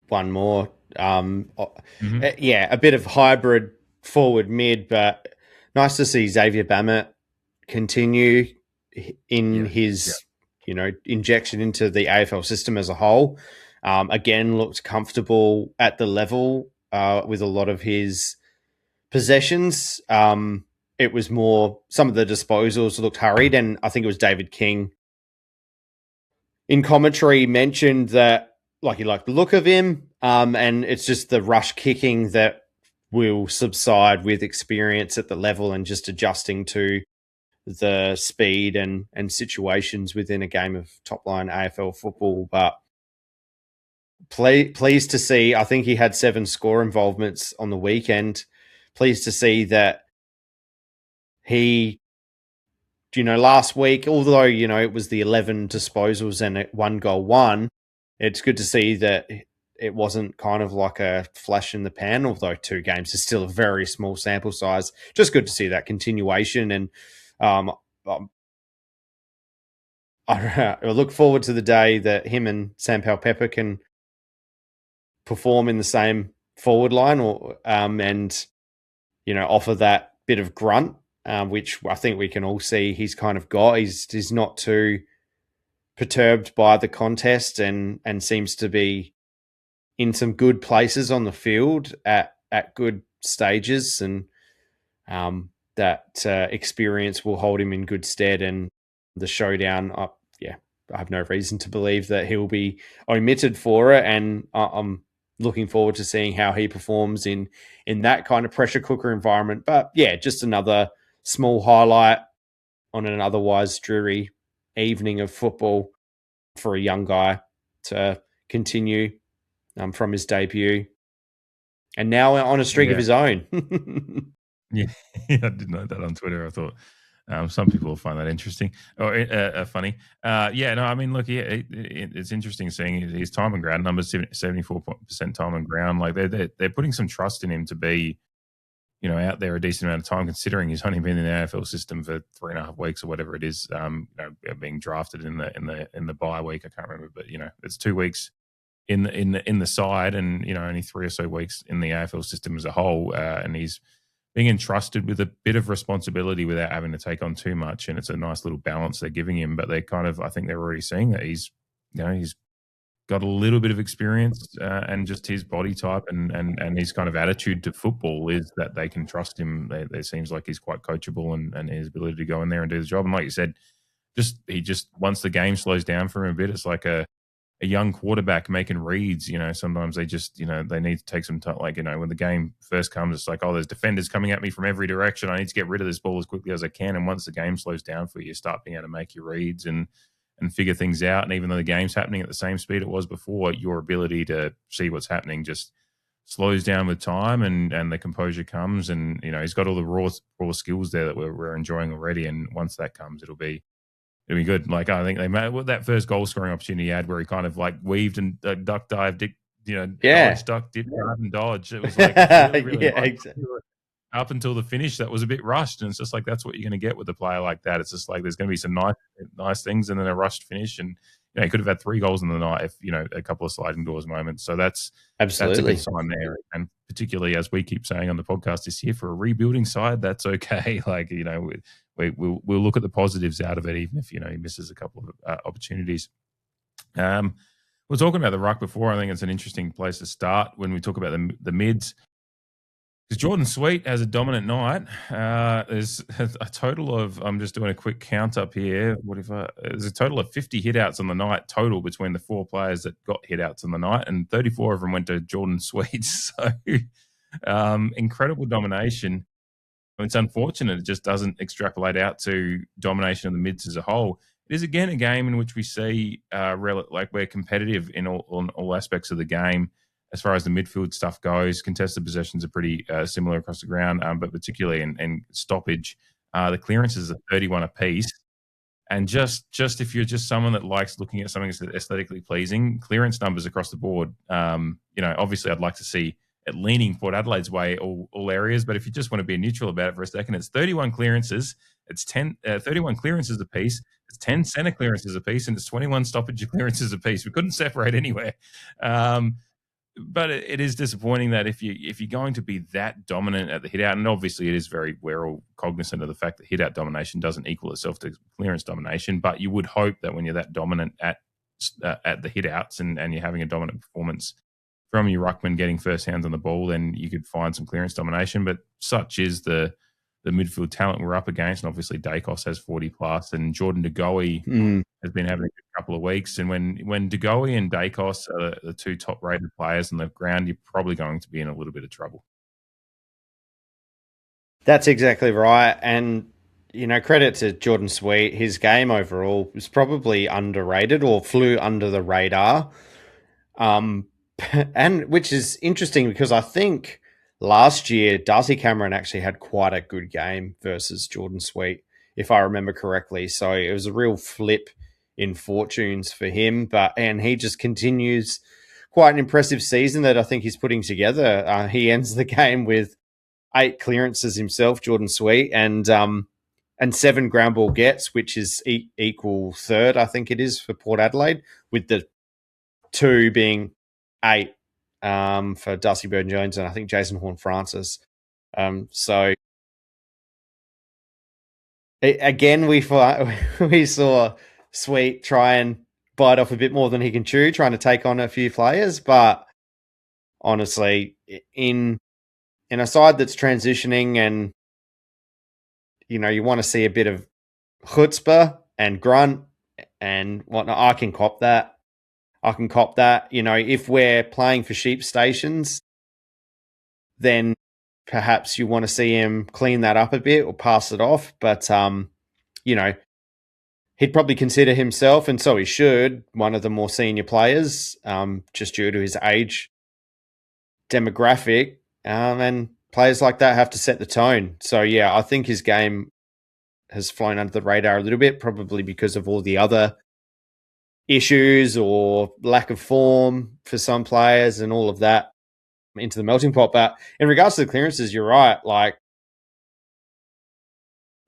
one more. Yeah, a bit of hybrid forward mid, but nice to see Xavier Bammett continue in his injection into the AFL system as a whole. Again, looked comfortable at the level with a lot of his possessions. It was more, some of the disposals looked hurried, and I think it was David King in commentary mentioned that he liked the look of him, and it's just the rush kicking that will subside with experience at the level and just adjusting to the speed and situations within a game of top-line AFL football. But pleased to see, I think he had 7 score involvements on the weekend. Pleased to see that he, last week, although, it was the 11 disposals and 1 goal won, it's good to see that it wasn't kind of like a flash in the pan, although 2 games is still a very small sample size. Just good to see that continuation. And I look forward to the day that him and Sam Powell-Pepper can perform in the same forward line and offer that bit of grunt, which I think we can all see he's kind of got. He's not too perturbed by the contest and seems to be in some good places on the field at good stages, and that experience will hold him in good stead. And the showdown, I have no reason to believe that he'll be omitted for it, and I'm looking forward to seeing how he performs in that kind of pressure cooker environment. But yeah, just another small highlight on an otherwise dreary evening of football for a young guy to continue from his debut, and now on a streak of his own. I did note that on Twitter. I thought some people will find that interesting or funny. It's interesting seeing his time on ground numbers, 74% time on ground. Like they're putting some trust in him to be, out there a decent amount of time, considering he's only been in the AFL system for 3.5 weeks or whatever it is. Being drafted in the bye week, I can't remember, but it's 2 weeks in the side, and only 3 or so weeks in the AFL system as a whole, and he's being entrusted with a bit of responsibility without having to take on too much, and it's a nice little balance they're giving him. But they I think they're already seeing that he's got a little bit of experience, and just his body type and his kind of attitude to football is that they can trust him. It seems like he's quite coachable, and his ability to go in there and do the job. And like you said, he once the game slows down for him a bit, it's like a young quarterback making reads. Sometimes they just, they need to take some time. Like, when the game first comes, it's like, oh, there's defenders coming at me from every direction. I need to get rid of this ball as quickly as I can. And once the game slows down for you, start being able to make your reads and figure things out. And even though the game's happening at the same speed it was before, your ability to see what's happening just slows down with time, and the composure comes. And, he's got all the raw skills there that we're enjoying already. And once that comes, it'll be good. Like, I think they made that first goal scoring opportunity he had, where he kind of like weaved and duck dived, dodge, duck, dip, dive, and dodge. It was like really exactly. Up until the finish, that was a bit rushed, and it's just like that's what you're going to get with a player like that. It's just like there's going to be some nice things, and then a rushed finish, and he could have had 3 goals in the night if a couple of sliding doors moments. So that's absolutely a good sign there, and particularly as we keep saying on the podcast this year, for a rebuilding side, that's okay. Like we'll look at the positives out of it, even if he misses a couple of opportunities. We're talking about the ruck before. I think it's an interesting place to start when we talk about the mids. Because Jordan Sweet has a dominant night. There's a total of, I'm just doing a quick count up here. There's a total of 50 hitouts on the night total between the 4 players that got hitouts on the night, and 34 of them went to Jordan Sweet. So incredible domination. It's unfortunate it just doesn't extrapolate out to domination of the mids as a whole. It is, again, a game in which we see we're competitive in all aspects of the game. As far as the midfield stuff goes, contested possessions are pretty similar across the ground, but particularly in stoppage. The clearances are 31 apiece. And just if you're just someone that likes looking at something that's aesthetically pleasing, clearance numbers across the board, obviously I'd like to see it leaning Port Adelaide's way all areas. But if you just want to be neutral about it for a second, it's 31 clearances It's 31 clearances apiece. It's 10 centre clearances apiece, and it's 21 stoppage clearances apiece. We couldn't separate anywhere. But it is disappointing that if you're going to be that dominant at the hit out, and obviously we're all cognizant of the fact that hit out domination doesn't equal itself to clearance domination, but you would hope that when you're that dominant at the hit outs and you're having a dominant performance from your ruckman getting first hands on the ball, then you could find some clearance domination. But such is the midfield talent we're up against, and obviously Dacos has 40 plus, and Jordan De Goey has been having a good couple of weeks. And when De Goey and Dacos are the two top rated players on the ground, you're probably going to be in a little bit of trouble. That's exactly right. And, credit to Jordan Sweet. His game overall was probably underrated or flew under the radar. And which is interesting because I think last year, Darcy Cameron actually had quite a good game versus Jordan Sweet, if I remember correctly. So it was a real flip in fortunes for him. And he just continues quite an impressive season that I think he's putting together. He ends the game with 8 clearances himself, Jordan Sweet, and 7 ground ball gets, which is equal third, I think it is, for Port Adelaide, with the 2 being 8. For Darcy Burton-Jones and I think Jason Horne-Francis. So again, we saw Sweet try and bite off a bit more than he can chew, trying to take on a few players. But honestly, in a side that's transitioning and, you want to see a bit of chutzpah and grunt and whatnot, I can cop that. If we're playing for sheep stations, then perhaps you want to see him clean that up a bit or pass it off. But, he'd probably consider himself, and so he should, one of the more senior players, just due to his age demographic. And players like that have to set the tone. So, yeah, I think his game has flown under the radar a little bit, probably because of all the other issues or lack of form for some players and all of that into the melting pot. But in regards to the clearances, you're right. Like,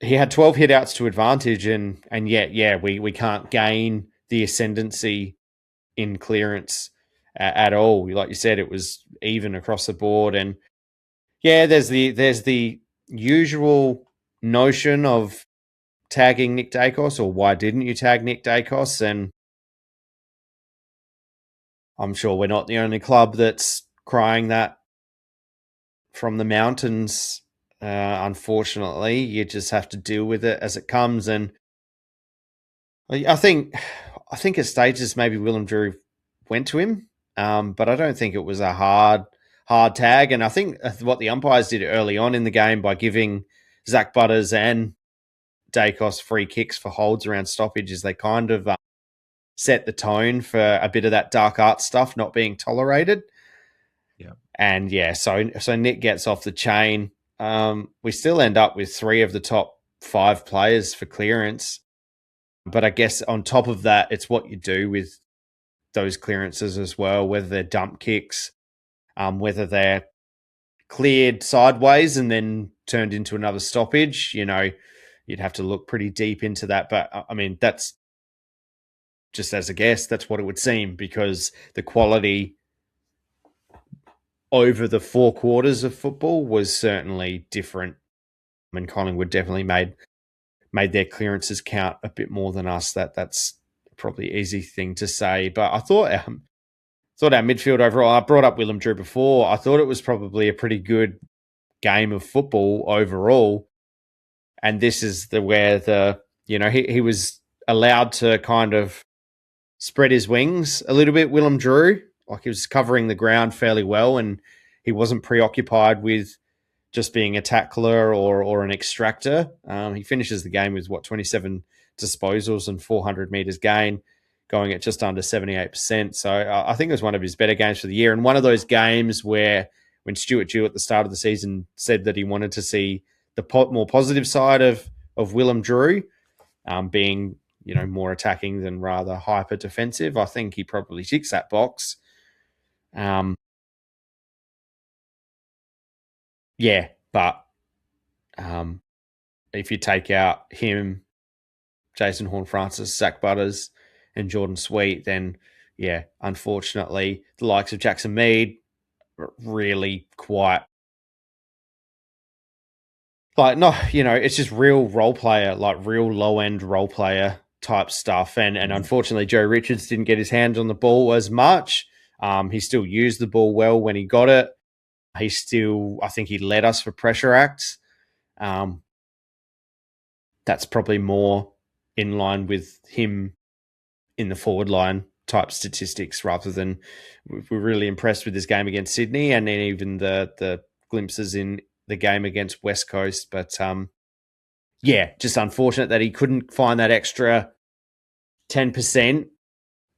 he had 12 hit outs to advantage, and yet, we can't gain the ascendancy in clearance at all. Like you said, it was even across the board. And yeah, there's the usual notion of tagging Nick Dacos, or why didn't you tag Nick Dacos? And I'm sure we're not the only club that's crying that from the mountains. Unfortunately, you just have to deal with it as it comes. And I think at stages maybe Willem Drew went to him, but I don't think it was a hard tag. And I think what the umpires did early on in the game by giving Zach Butters and Dacos free kicks for holds around stoppage is they kind of set the tone for a bit of that dark art stuff not being tolerated. Yeah. And yeah, so Nick gets off the chain. We still end up with 3 of the top 5 players for clearance. But I guess on top of that, it's what you do with those clearances as well, whether they're dump kicks, whether they're cleared sideways and then turned into another stoppage. You'd have to look pretty deep into that. But I mean, that's just as a guess, that's what it would seem, because the quality over the 4 quarters of football was certainly different. I mean, Collingwood definitely made their clearances count a bit more than us. That's probably an easy thing to say. But I thought our midfield overall, I brought up Willem Drew before, I thought it was probably a pretty good game of football overall. And this is where he was allowed to kind of spread his wings a little bit, Willem Drew. Like, he was covering the ground fairly well, and he wasn't preoccupied with just being a tackler or an extractor. He finishes the game with 27 disposals and 400 meters gain, going at just under 78%. So I think it was one of his better games for the year, and one of those games where when Stuart Dew at the start of the season said that he wanted to see the more positive side of Willem Drew, being more attacking than rather hyper defensive. I think he probably ticks that box. Yeah, but if you take out him, Jason Horne-Francis, Zach Butters, and Jordan Sweet, then yeah, unfortunately, the likes of Jackson Mead really quite it's just real role player, like real low end role player type stuff. And unfortunately, Joe Richards didn't get his hands on the ball as much. He still used the ball well when he got it. I think he led us for pressure acts. That's probably more in line with him in the forward line type statistics rather than we're really impressed with his game against Sydney and then even the glimpses in the game against West Coast. But just unfortunate that he couldn't find that extra 10%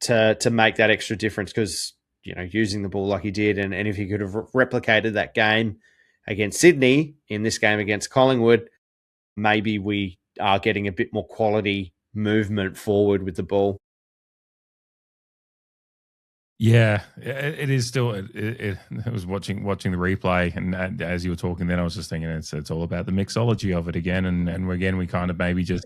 to make that extra difference because, using the ball like he did and if he could have replicated that game against Sydney in this game against Collingwood, maybe we are getting a bit more quality movement forward with the ball. Yeah, it is still. I was watching the replay, and as you were talking, then I was just thinking it's all about the mixology of it again, and again we kind of maybe just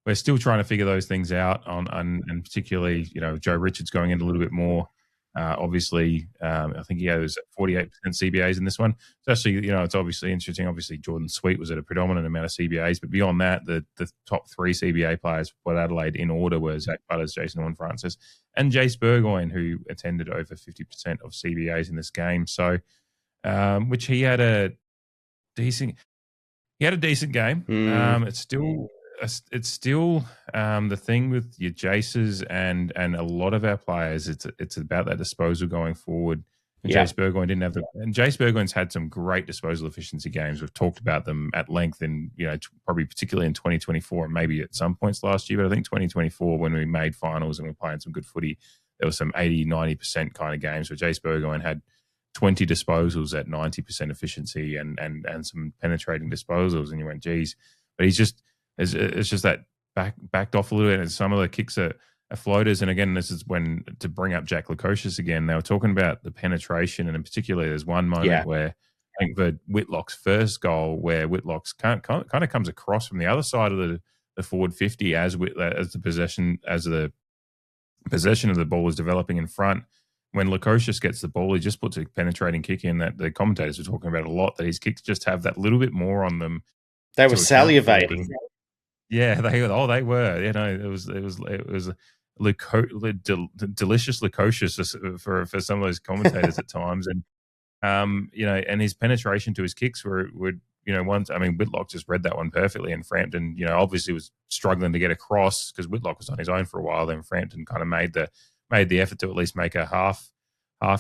we're still trying to figure those things out and particularly Joe Richards going in a little bit more. Obviously, I think he has 48% CBAs in this one. So actually, it's obviously interesting. Obviously, Jordan Sweet was at a predominant amount of CBAs, but beyond that, the top three CBA players for Adelaide in order were Zach Butters, Jason Horne-Francis, and Jace Burgoyne, who attended over 50% of CBAs in this game. So, which he had a decent game. It's still the thing with your Jaces and a lot of our players. It's about that disposal going forward. And Jace Burgoyne didn't have and Jace Burgoyne's had some great disposal efficiency games. We've talked about them at length in probably particularly in 2024 and maybe at some points last year. But I think 2024 when we made finals and we're playing some good footy, there was some 80-90% kind of games where Jace Burgoyne had 20 disposals at 90% efficiency and some penetrating disposals, and you went, geez. But he's just it's just that backed off a little bit, and some of the kicks are floaters. And again, this is when to bring up Jack Lukosius again. They were talking about the penetration, and in particular, there's one moment where I think for Whitlock's first goal, where Whitlock's kind of comes across from the other side of the forward 50 as the possession of the ball is developing in front. When Lukosius gets the ball, he just puts a penetrating kick in that the commentators were talking about a lot. That his kicks just have that little bit more on them. They were salivating. Yeah, they were. It was delicious Lukosius for some of those commentators at times, and and his penetration to his kicks were once. I mean, Whitlock just read that one perfectly, and Frampton, obviously was struggling to get across because Whitlock was on his own for a while. Then Frampton kind of made the effort to at least make a half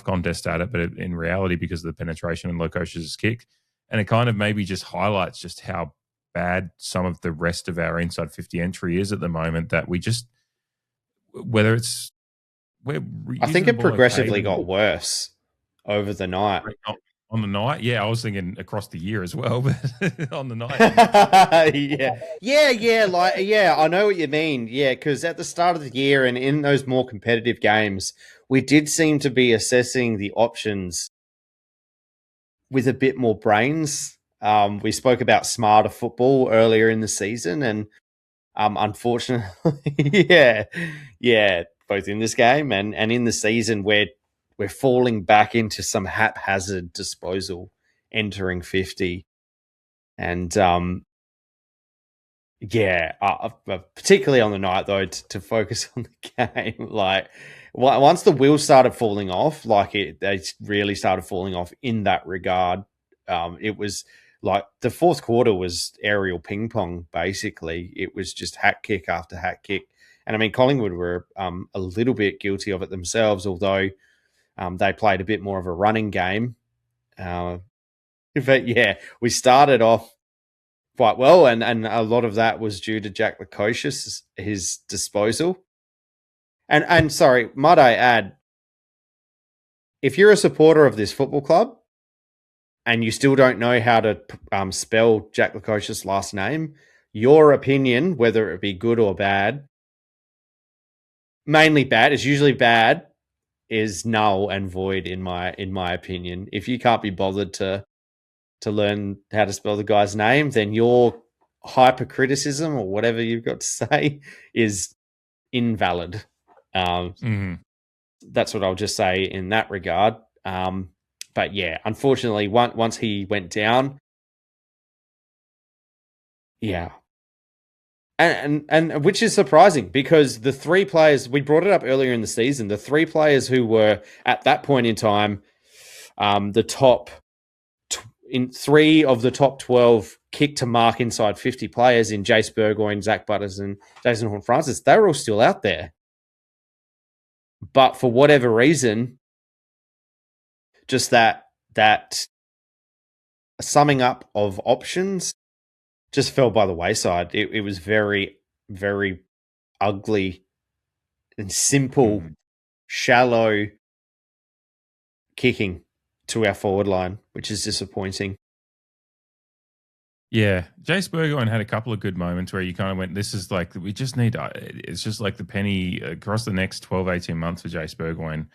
contest at it, but in reality, because of the penetration and Lukosius' kick, and it kind of maybe just highlights just how bad some of the rest of our inside 50 entry is at the moment, that we just I think it progressively got worse over the night. On the night, yeah, I was thinking across the year as well, but on the night, I know what you mean. Yeah, because at the start of the year and in those more competitive games, we did seem to be assessing the options with a bit more brains. We spoke about smarter football earlier in the season, and unfortunately, both in this game and in the season, we're falling back into some haphazard disposal entering 50. And particularly on the night, though, to focus on the game, like once the wheels started falling off, they really started falling off in that regard. It was like the fourth quarter was aerial ping pong, basically. It was just hat kick after hat kick. And I mean, Collingwood were a little bit guilty of it themselves, although they played a bit more of a running game. But yeah, we started off quite well, and a lot of that was due to Jack Lukosius, his disposal. And sorry, might I add, if you're a supporter of this football club and you still don't know how to spell Jack Lukosius' last name, your opinion, whether it be good or bad, mainly bad, it's usually bad, is null and void in my opinion. If you can't be bothered to learn how to spell the guy's name, then you're hypercriticism or whatever you've got to say is invalid. That's what I'll just say in that regard. But yeah, unfortunately, once he went down, yeah. And which is surprising because the three players, we brought it up earlier in the season, the three players who were at that point in time, the top in 3 of the top 12 kick to mark inside 50 players in Jace Burgoyne, Zach Butters, and Jason Horne-Francis, they were all still out there. But for whatever reason, just that summing up of options just fell by the wayside. It was very, very ugly and simple, shallow kicking to our forward line, which is disappointing. Yeah, Jace Burgoyne had a couple of good moments where you kind of went, this is like, we just need, it's just like the penny across the next 12, 18 months for Jace Burgoyne.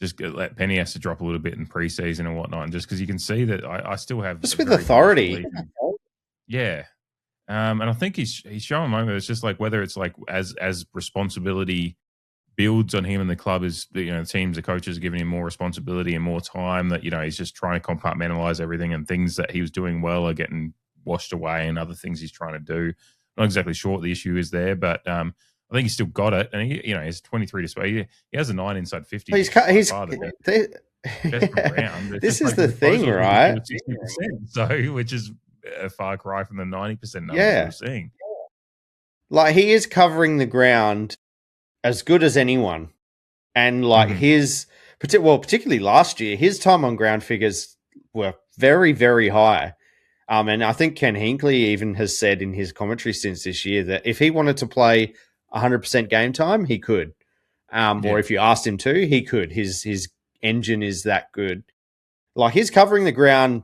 Just let Penny has to drop a little bit in preseason and whatnot. And just because you can see that I still have. Just with authority. Yeah. And I think he's showing a moment. It's just like whether it's like as responsibility builds on him and the club is, the teams, the coaches are giving him more responsibility and more time that, he's just trying to compartmentalize everything and things that he was doing well are getting washed away and other things he's trying to do. Not exactly sure what the issue is there, but I think he's still got it. And he's 23 to spray. He has a 9 inside 50. This is the thing, right? 60%, so which is a far cry from the 90% numbers we're seeing. Like he is covering the ground as good as anyone. And like particularly last year, his time on ground figures were very, very high. And I think Ken Hinckley even has said in his commentary since this year that if he wanted to play 100% game time, he could. Or if you asked him to, he could. His engine is that good. Like he's covering the ground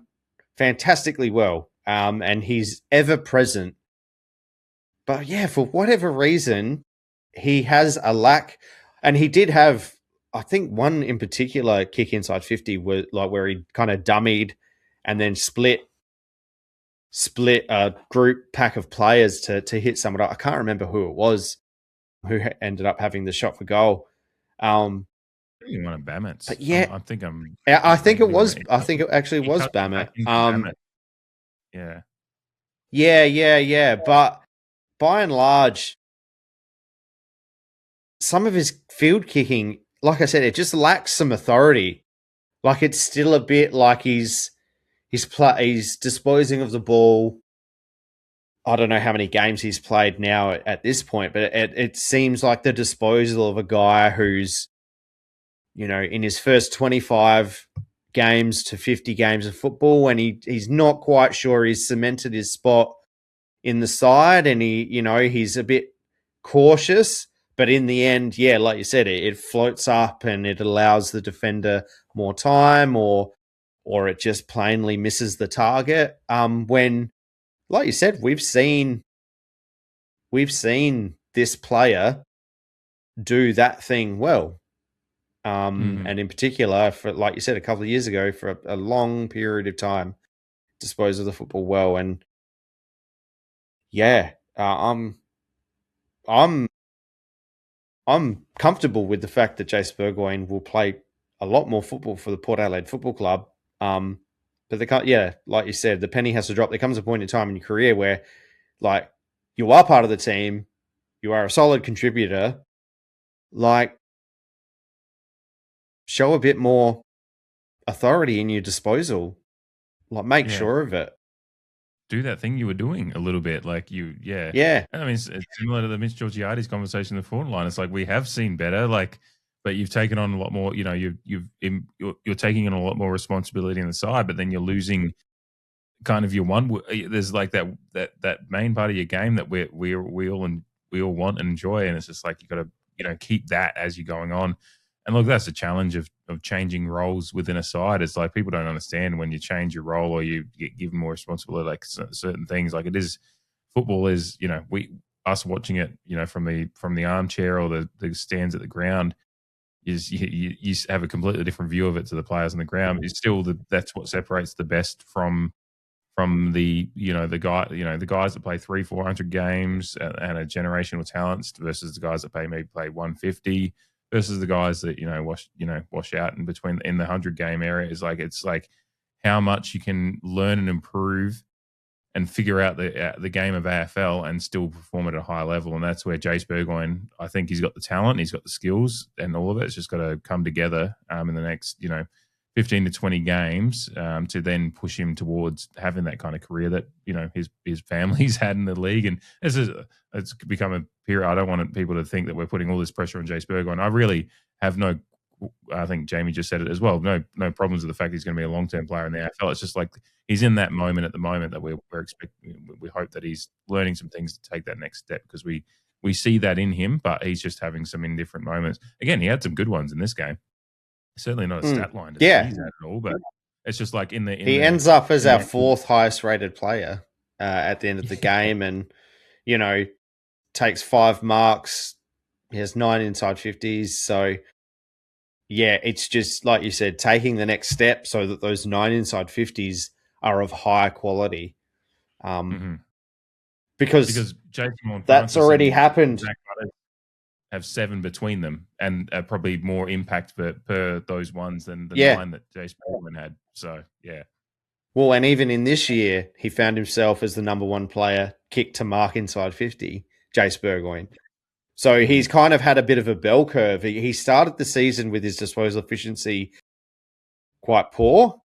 fantastically well. And he's ever present. But yeah, for whatever reason, he has a lack. And he did have, I think, one in particular kick inside 50 where he kind of dummied and then split a group pack of players to hit someone. I can't remember who it was who ended up having the shot for goal. One of Bamet's. But yeah, I think it actually was Bamet. Yeah. But by and large, some of his field kicking, like I said, it just lacks some authority. Like it's still a bit like he's disposing of the ball. I don't know how many games he's played now at this point, but it seems like the disposal of a guy who's, in his first 25 games to 50 games of football, and he's not quite sure he's cemented his spot in the side, and he's a bit cautious, but in the end, yeah, like you said, it floats up and it allows the defender more time, or it just plainly misses the target. When, like you said, we've seen this player do that thing well. And in particular, for, like you said, a couple of years ago, for a long period of time, dispose of the football well. And yeah, I'm comfortable with the fact that Jace Burgoyne will play a lot more football for the Port Adelaide Football Club. But they can't, like you said, the penny has to drop. There comes a point in time in your career where, like, you are part of the team, you are a solid contributor, like, show a bit more authority in your disposal. Like, make sure of it. Do that thing you were doing a little bit, like yeah. I mean, it's similar to the Mitch Georgiades conversation in the forward line. It's like we have seen better, like, but you've taken on a lot more. You're taking on a lot more responsibility on the side, but then you're losing kind of your one. There's like that main part of your game that we all want and enjoy, and it's just like you got to keep that as you're going on. And look, that's a challenge of changing roles within a side. It's like people don't understand when you change your role or you get given more responsibility, like certain things. Like it is, football is, us watching it, from the armchair or the stands at the ground, is you have a completely different view of it to the players on the ground. It's still that's what separates the best from from the guys that play 300-400 games and are generational talents versus the guys that maybe play 150 versus the guys that wash out in between in the 100-game area. It's like how much you can learn and improve and figure out the game of AFL and still perform at a high level. And that's where Jace Burgoyne, I think he's got the talent, he's got the skills, and all of it. It's just got to come together in the next 15 to 20 games to then push him towards having that kind of career that his family's had in the league. And it's become a period. I don't want people to think that we're putting all this pressure on Jace Burgoyne. I really have I think Jamie just said it as well. No problems with the fact he's going to be a long-term player in the AFL. It's just like he's in that moment at the moment that we're expecting. We hope that he's learning some things to take that next step, because we see that in him, but he's just having some indifferent moments. Again, he had some good ones in this game. Certainly not a stat line to sneeze at at all, but it's just like he ends up as our fourth highest rated player at the end of the game, and takes 5 marks. He has 9 inside 50s, so. Yeah, it's just, like you said, taking the next step so that those 9 inside 50s are of high quality. Because Jason that's already happened. Have 7 between them and probably more impact per those ones than the 9 that Jace Burgoyne had. So, yeah. Well, and even in this year, he found himself as the number 1 player kicked to mark inside 50, Jace Burgoyne. So he's kind of had a bit of a bell curve. He started the season with his disposal efficiency quite poor.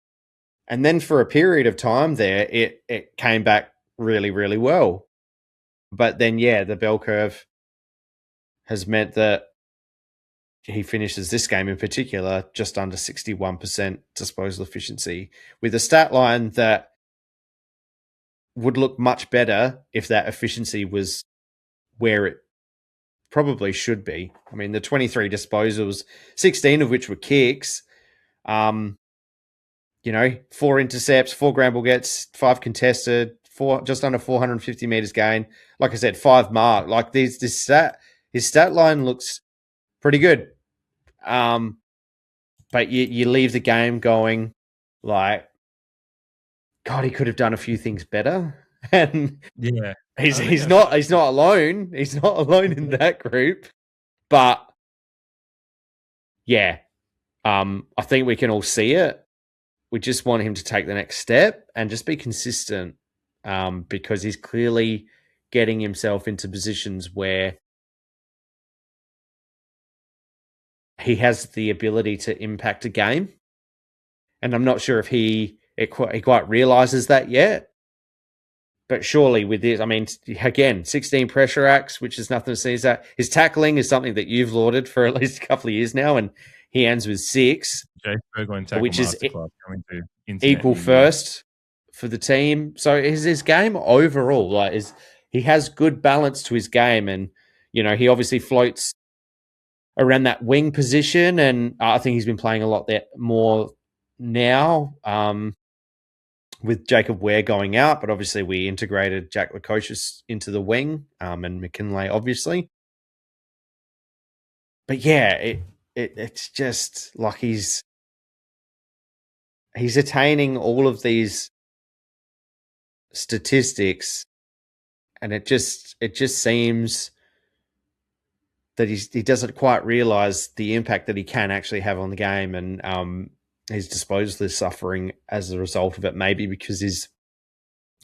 And then for a period of time there, it came back really, really well. But then, the bell curve has meant that he finishes this game in particular just under 61% disposal efficiency, with a stat line that would look much better if that efficiency was where it probably should be. I mean, the 23 disposals, 16 of which were kicks, 4 intercepts, 4 Gramble gets, 5 contested, just under 450 meters gain. Like I said, 5 mark. Like his stat line looks pretty good. But you leave the game going like, God, he could have done a few things better. And he's not alone. He's not alone in that group. But I think we can all see it. We just want him to take the next step and just be consistent, because he's clearly getting himself into positions where he has the ability to impact a game. And I'm not sure if he quite realizes that yet. But surely with this, I mean, again, 16 pressure acts, which is nothing to sneeze at. His tackling is something that you've lauded for at least a couple of years now, and he ends with 6, which is equal first for the team. So his game overall, he has good balance to his game, and he obviously floats around that wing position, and I think he's been playing a lot there more now. With Jacob Ware going out, but obviously we integrated Jack Lukosius into the wing, and McKinlay, obviously. But it's just like he's attaining all of these statistics, and it just seems that he doesn't quite realize the impact that he can actually have on the game, and his disposal is suffering as a result of it, maybe because his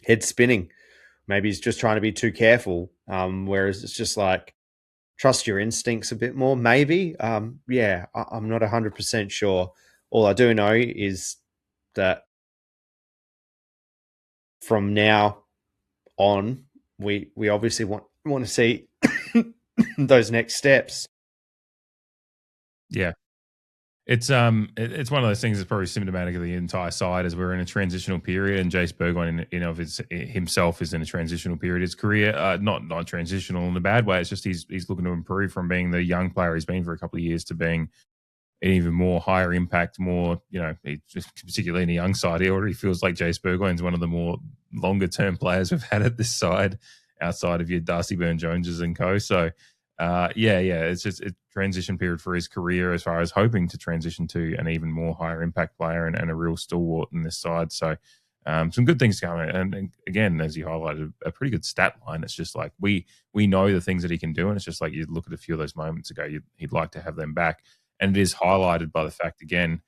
head's spinning. Maybe he's just trying to be too careful, whereas it's just like, trust your instincts a bit more, maybe. I'm not 100% sure. All I do know is that from now on, we obviously want to see those next steps. Yeah. It's one of those things that's probably symptomatic of the entire side, as we're in a transitional period, and Jace Burgoyne himself is in a transitional period. His career, not transitional in a bad way. It's just he's looking to improve from being the young player he's been for a couple of years to being an even more higher impact, more particularly in the young side. He already feels like Jace Burgoyne's one of the more longer term players we've had at this side, outside of your Darcy Byrne-Joneses and co. So. It's just a transition period for his career, as far as hoping to transition to an even more higher impact player and a real stalwart in this side. So, Some good things coming. And again, as you highlighted, a pretty good stat line. It's just like we know the things that he can do, and it's just like you look at a few of those moments ago, he'd like to have them back. And it is highlighted by the fact, again,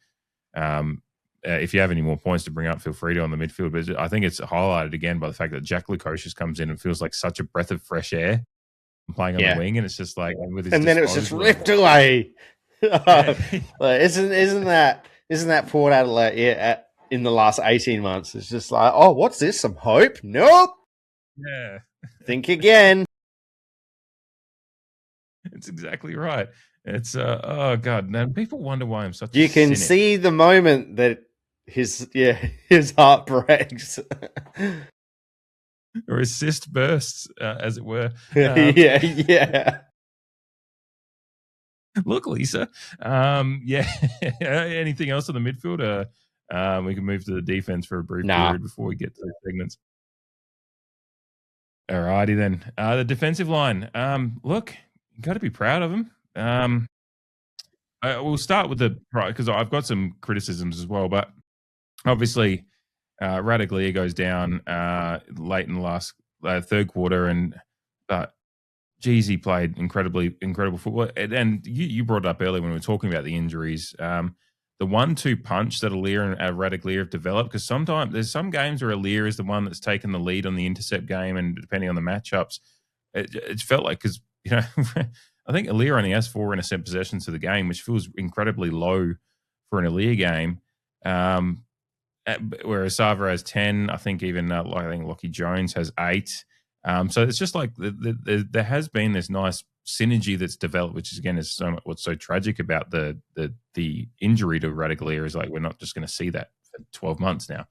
if you have any more points to bring up, feel free to on the midfield. But I think it's highlighted again by the fact that Jack Lukosius comes in and feels like such a breath of fresh air playing on the wing, and it's just like with his and then it was just ripped away. Like, isn't that Port Adelaide in the last 18 months? It's just like, oh, what's this? Some hope? Nope. Yeah. Think again. It's exactly right. It's oh god, man. People wonder why I'm such. You a can cynic. see the moment that his heart breaks. Or his cyst bursts, as it were. Yeah. Look, Lisa. Yeah. Anything else on the midfield? We can move to the defense for a brief period before we get to the segments. Alrighty then. The defensive line. Look, you got to be proud of them. We'll start with because I've got some criticisms as well, but obviously. Radaglia goes down late in the last third quarter, and geez, he played incredible football. And you brought it up earlier when we were talking about the injuries. The 1-2 punch that Alir and Radaglia have developed, because sometimes there's some games where Alir is the one that's taken the lead on the intercept game, and depending on the matchups, it felt like, because I think Alir only has 4 intercept possessions to the game, which feels incredibly low for an Alir game. Whereas Sava has 10, I think even Lockie Jones has 8. So it's just like there has been this nice synergy that's developed, which is again is what's so tragic about the injury to Radaglia is like we're not just going to see that for 12 months now.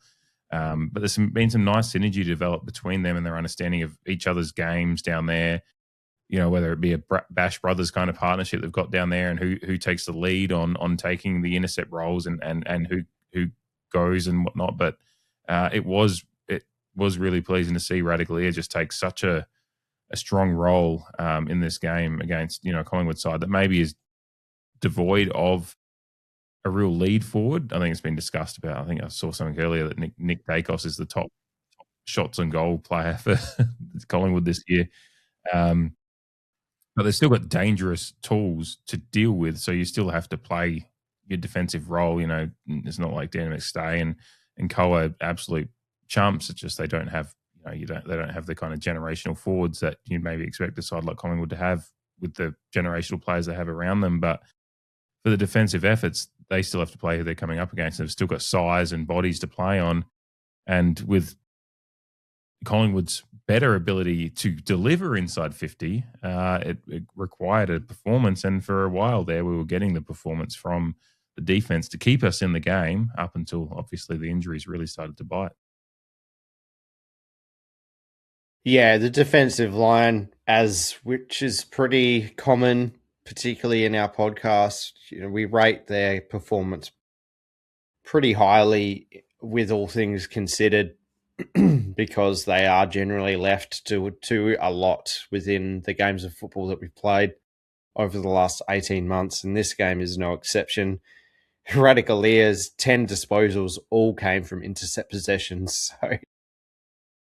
But there's been some nice synergy developed between them and their understanding of each other's games down there. You know, whether it be a Bash Brothers kind of partnership they've got down there, and who takes the lead on taking the intercept roles and who goes and whatnot, but it was really pleasing to see Radaglia just take such a strong role in this game against Collingwood side that maybe is devoid of a real lead forward. I think it's been discussed about. I think I saw something earlier that Nick Dacos is the top shots on goal player for Collingwood this year, but they've still got dangerous tools to deal with, so you still have to play your defensive role. It's not like Dan McStay and Koa absolute chumps. It's just they don't have they don't have the kind of generational forwards that you'd maybe expect a side like Collingwood to have with the generational players they have around them. But for the defensive efforts, they still have to play who they're coming up against. They've still got size and bodies to play on, and with Collingwood's better ability to deliver inside 50, it required a performance, and for a while there we were getting the performance from the defense to keep us in the game up until obviously the injuries really started to bite. Yeah, the defensive line, which is pretty common, particularly in our podcast. We rate their performance pretty highly with all things considered because they are generally left to a lot within the games of football that we've played over the last 18 months, and this game is no exception. Radagalia's 10 disposals all came from intercept possessions, so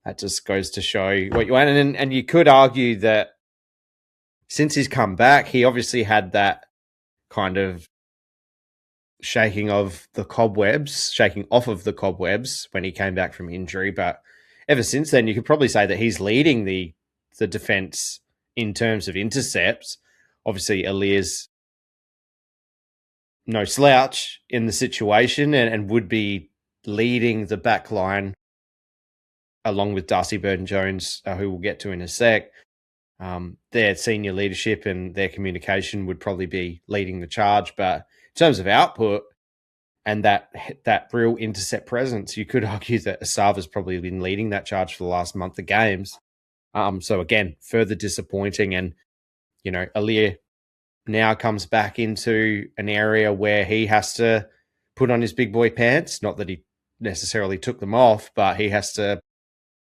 that just goes to show what you want. And you could argue that since he's come back, he obviously had that kind of shaking off of the cobwebs when he came back from injury. But ever since then, you could probably say that he's leading the defense in terms of intercepts. Obviously, Alir's no slouch in the situation and would be leading the back line along with Darcy Burton-Jones, who we'll get to in a sec. Their senior leadership and their communication would probably be leading the charge. But in terms of output and that real intercept presence, you could argue that Asava's probably been leading that charge for the last month of games. So again, further disappointing. And, Alir now comes back into an area where he has to put on his big boy pants. Not that he necessarily took them off, but he has to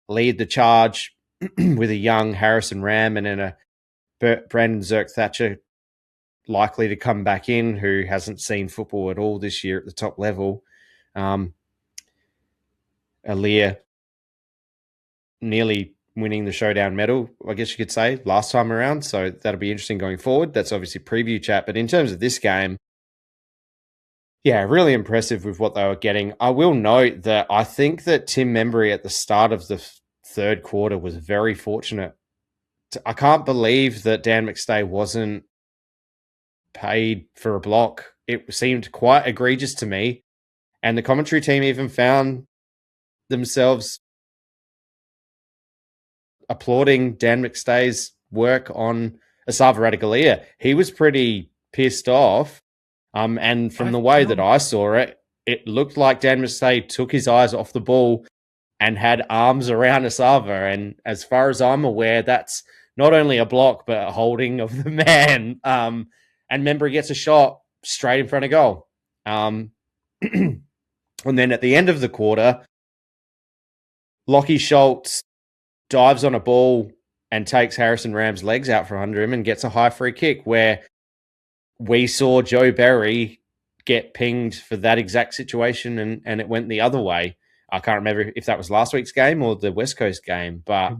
lead the charge with a young Harrison Ram and then a Brandon Zerk-Thatcher likely to come back in, who hasn't seen football at all this year at the top level. Aaliyah nearly winning the showdown medal, I guess you could say, last time around. So that'll be interesting going forward. That's obviously preview chat. But in terms of this game, yeah, really impressive with what they were getting. I will note that I think that Tim Membry at the start of the third quarter was very fortunate. I can't believe that Dan McStay wasn't paid for a block. It seemed quite egregious to me. And the commentary team even found themselves applauding Dan McStay's work on Asava Radicalizia. He was pretty pissed off. And from the way that I saw it, it looked like Dan McStay took his eyes off the ball and had arms around Asava. And as far as I'm aware, that's not only a block, but a holding of the man. And Membry gets a shot straight in front of goal. And then at the end of the quarter, Lachie Schultz dives on a ball and takes Harrison Ram's legs out from under him and gets a high free kick, where we saw Joe Berry get pinged for that exact situation, and it went the other way. I can't remember if that was last week's game or the West Coast game, but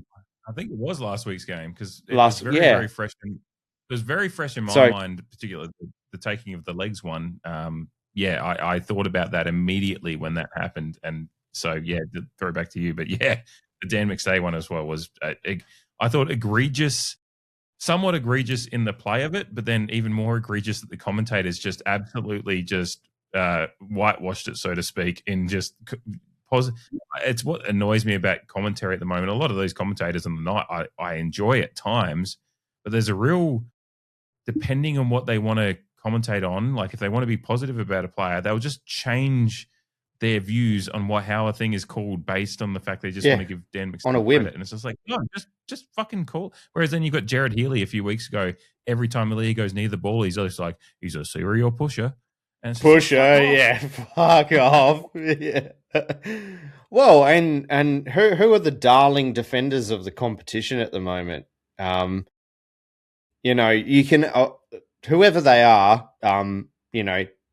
I think it was last week's game, because it was very fresh. It was very fresh in my mind, particularly the taking of the legs one. I thought about that immediately when that happened, and so throw back to you. But the Dan McStay one as well was, I thought, egregious. Somewhat egregious in the play of it, but then even more egregious that the commentators just absolutely just whitewashed it, so to speak, in just positive. It's what annoys me about commentary at the moment. A lot of these commentators on the night I enjoy at times, but there's a real, depending on what they want to commentate on, like if they want to be positive about a player, they'll just change their views on how a thing is called based on the fact they just want to give Dan McStay on a whim. Credit. And it's just like, no, just fucking cool. Whereas then you've got Jared Healy a few weeks ago. Every time Aaliyah goes near the ball, he's just like, he's a serial pusher. And it's pusher, fuck off. Yeah. Well, and who are the darling defenders of the competition at the moment? You can, whoever they are,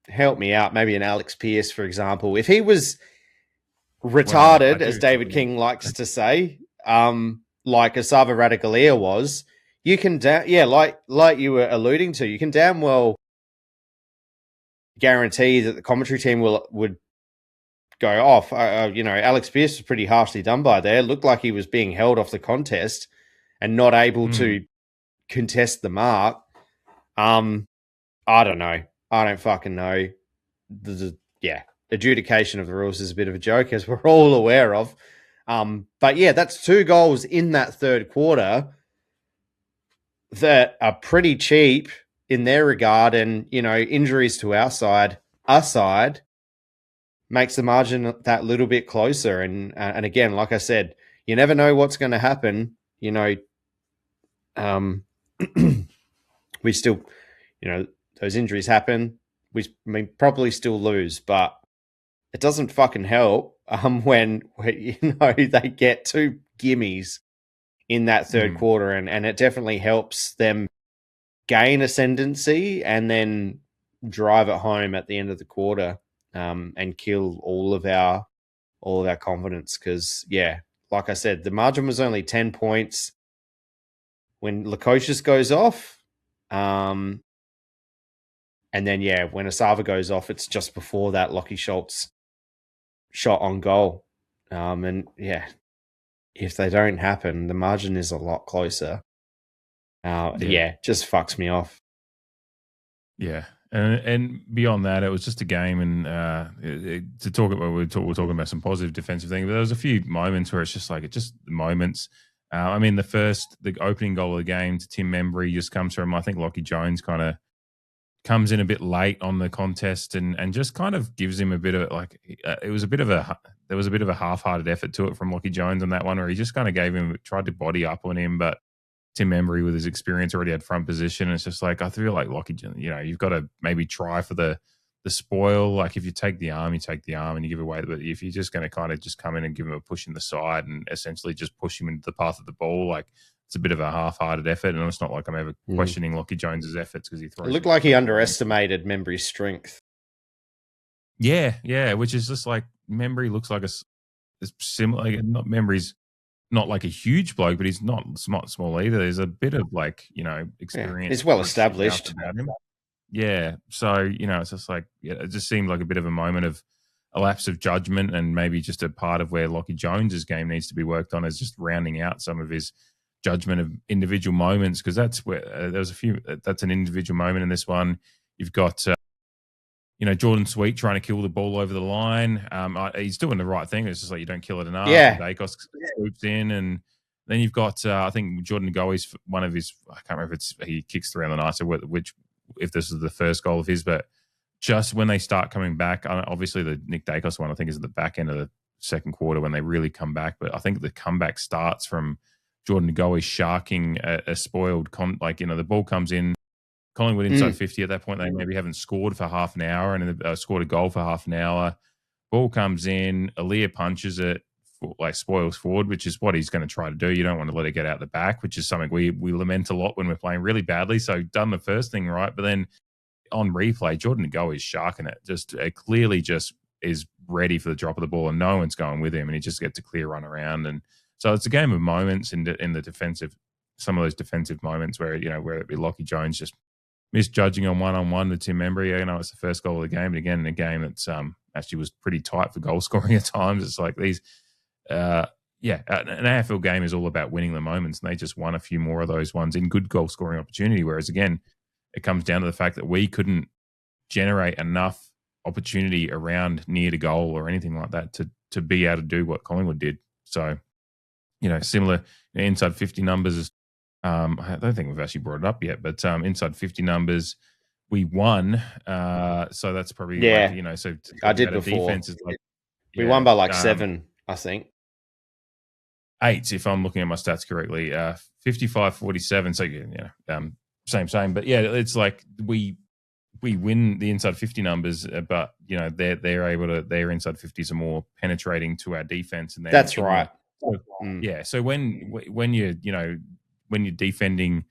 help me out. Maybe an Alex Pearce, for example. If he was retarded, as David King likes to say, like Asava Radicalizia was, you can, like you were alluding to, you can damn well guarantee that the commentary team would go off. Alex Pearce was pretty harshly done by there. It looked like he was being held off the contest and not able to contest the mark. I don't know. I don't fucking know. Adjudication of the rules is a bit of a joke, as we're all aware of. But that's 2 goals in that third quarter that are pretty cheap in their regard, and injuries to our side makes the margin that little bit closer. And again, like I said, you never know what's going to happen. We still, those injuries happen. We may probably still lose, but it doesn't fucking help when they get 2 gimmies in that third quarter, and it definitely helps them gain ascendancy and then drive it home at the end of the quarter, and kill all of our confidence. Because like I said, the margin was only 10 points when Lukosius goes off. And then, when Asava goes off, it's just before that Lachie Schultz shot on goal. If they don't happen, the margin is a lot closer. Just fucks me off. Yeah. And beyond that, it was just a game. And to talk about, we're talking about some positive defensive things, but there was a few moments where it's just like, moments. The opening goal of the game to Tim Membry just comes from, I think Lachie Jones kind of comes in a bit late on the contest and just kind of gives him a bit of there was a bit of a half-hearted effort to it from Lachie Jones on that one, where he just kind of tried to body up on him, but Tim Membry with his experience already had front position. And it's just like, I feel like Lachie, you've got to maybe try for the spoil. Like if you take the arm, you take the arm and you give away. But if you're just going to kind of just come in and give him a push in the side and essentially just push him into the path of the ball, like it's a bit of a half-hearted effort. And it's not like I'm ever questioning Lachie Jones's efforts, because he throws. It looked like he underestimated Membry's strength. Yeah, which is just like Membry looks like it's similar. Like, not memories. Not like a huge bloke, but he's not small either. There's a bit of like, experience. He's well established about him. Yeah. So, it's just like, it just seemed like a bit of a moment of a lapse of judgment, and maybe just a part of where Lockie Jones's game needs to be worked on, is just rounding out some of his judgment of individual moments. Cause that's where there was that's an individual moment in this one. You've got, Jordan Sweet trying to kill the ball over the line. He's doing the right thing. It's just like you don't kill it enough. Yeah. Dacos swoops in, and then you've got I think Jordan Goey's one of his. I can't remember if he kicks three on the night, so if this is the first goal of his, but just when they start coming back, obviously the Nick Dacos one I think is at the back end of the second quarter when they really come back. But I think the comeback starts from Jordan Goey sharking a spoiled the ball comes in. Collingwood inside 50 at that point. They maybe haven't scored for half an hour and scored a goal for half an hour. Ball comes in. Aaliyah punches it, spoils forward, which is what he's going to try to do. You don't want to let it get out the back, which is something we lament a lot when we're playing really badly. So done the first thing right, but then on replay, Jordan Go is sharking it. Just clearly just is ready for the drop of the ball, and no one's going with him, and he just gets a clear run around. And so it's a game of moments in the defensive, some of those defensive moments where where it be Lockie Jones just misjudging on one-on-one to Tim Embry. It's the first goal of the game, but again, in a game that's actually was pretty tight for goal scoring at times. It's like these, an AFL game is all about winning the moments, and they just won a few more of those ones in good goal scoring opportunity. Whereas again, it comes down to the fact that we couldn't generate enough opportunity around near to goal or anything like that to be able to do what Collingwood did. So, similar inside 50 numbers. I don't think we've actually brought it up yet, but inside 50 numbers, we won. So that's probably so I did before. Defense is we won by 7, I think. 8, if I'm looking at my stats correctly. 55-47. So same. But yeah, it's like we win the inside 50 numbers, but their inside 50s are more penetrating to our defense, and that's right. Yeah. So when you're defending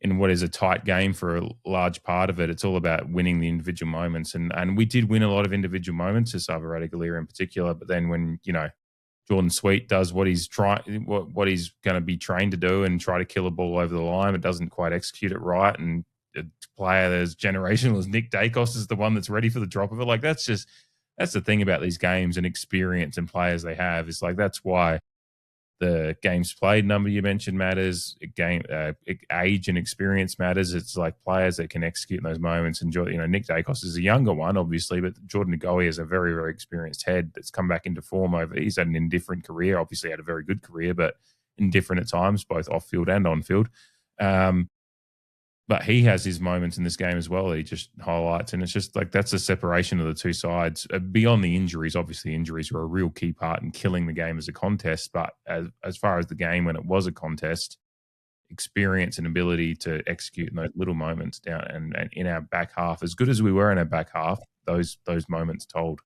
in what is a tight game for a large part of it, it's all about winning the individual moments. And we did win a lot of individual moments, Sava Radaglia in particular. But then when, Jordan Sweet does what he's what he's going to be trained to do and try to kill a ball over the line, it doesn't quite execute it right. And a player as generational as Nick Dacos is the one that's ready for the drop of it. Like that's the thing about these games and experience and players they have. Is like that's why the games played number you mentioned matters. Age and experience matters. It's like players that can execute in those moments. And Nick Dacos is a younger one, obviously, but Jordan Goey is a very, very experienced head that's come back into form he's had an indifferent career. Obviously, had a very good career, but indifferent at times, both off field and on field. But he has his moments in this game as well that he just highlights. And it's just like that's a separation of the two sides. Beyond the injuries, obviously injuries were a real key part in killing the game as a contest. But as far as the game when it was a contest, experience and ability to execute in those little moments down and in our back half, as good as we were in our back half, those moments told.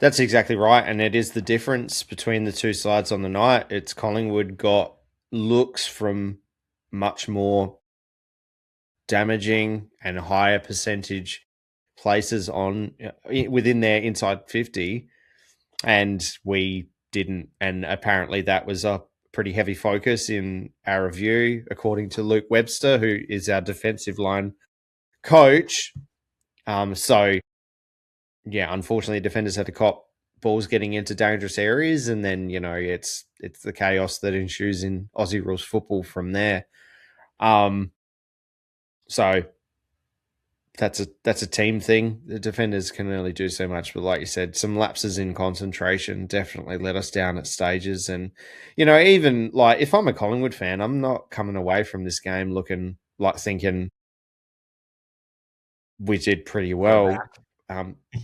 That's exactly right. And it is the difference between the two sides on the night. It's Collingwood got looks from much more damaging and higher percentage places within their inside 50, and we didn't. And apparently that was a pretty heavy focus in our review, according to Luke Webster, who is our defensive line coach. Unfortunately, defenders had to cop balls getting into dangerous areas, and then it's the chaos that ensues in Aussie rules football from there. So that's a team thing. The defenders can only do so much, but like you said, some lapses in concentration definitely let us down at stages. And even like if I'm a Collingwood fan, I'm not coming away from this game looking like thinking we did pretty well.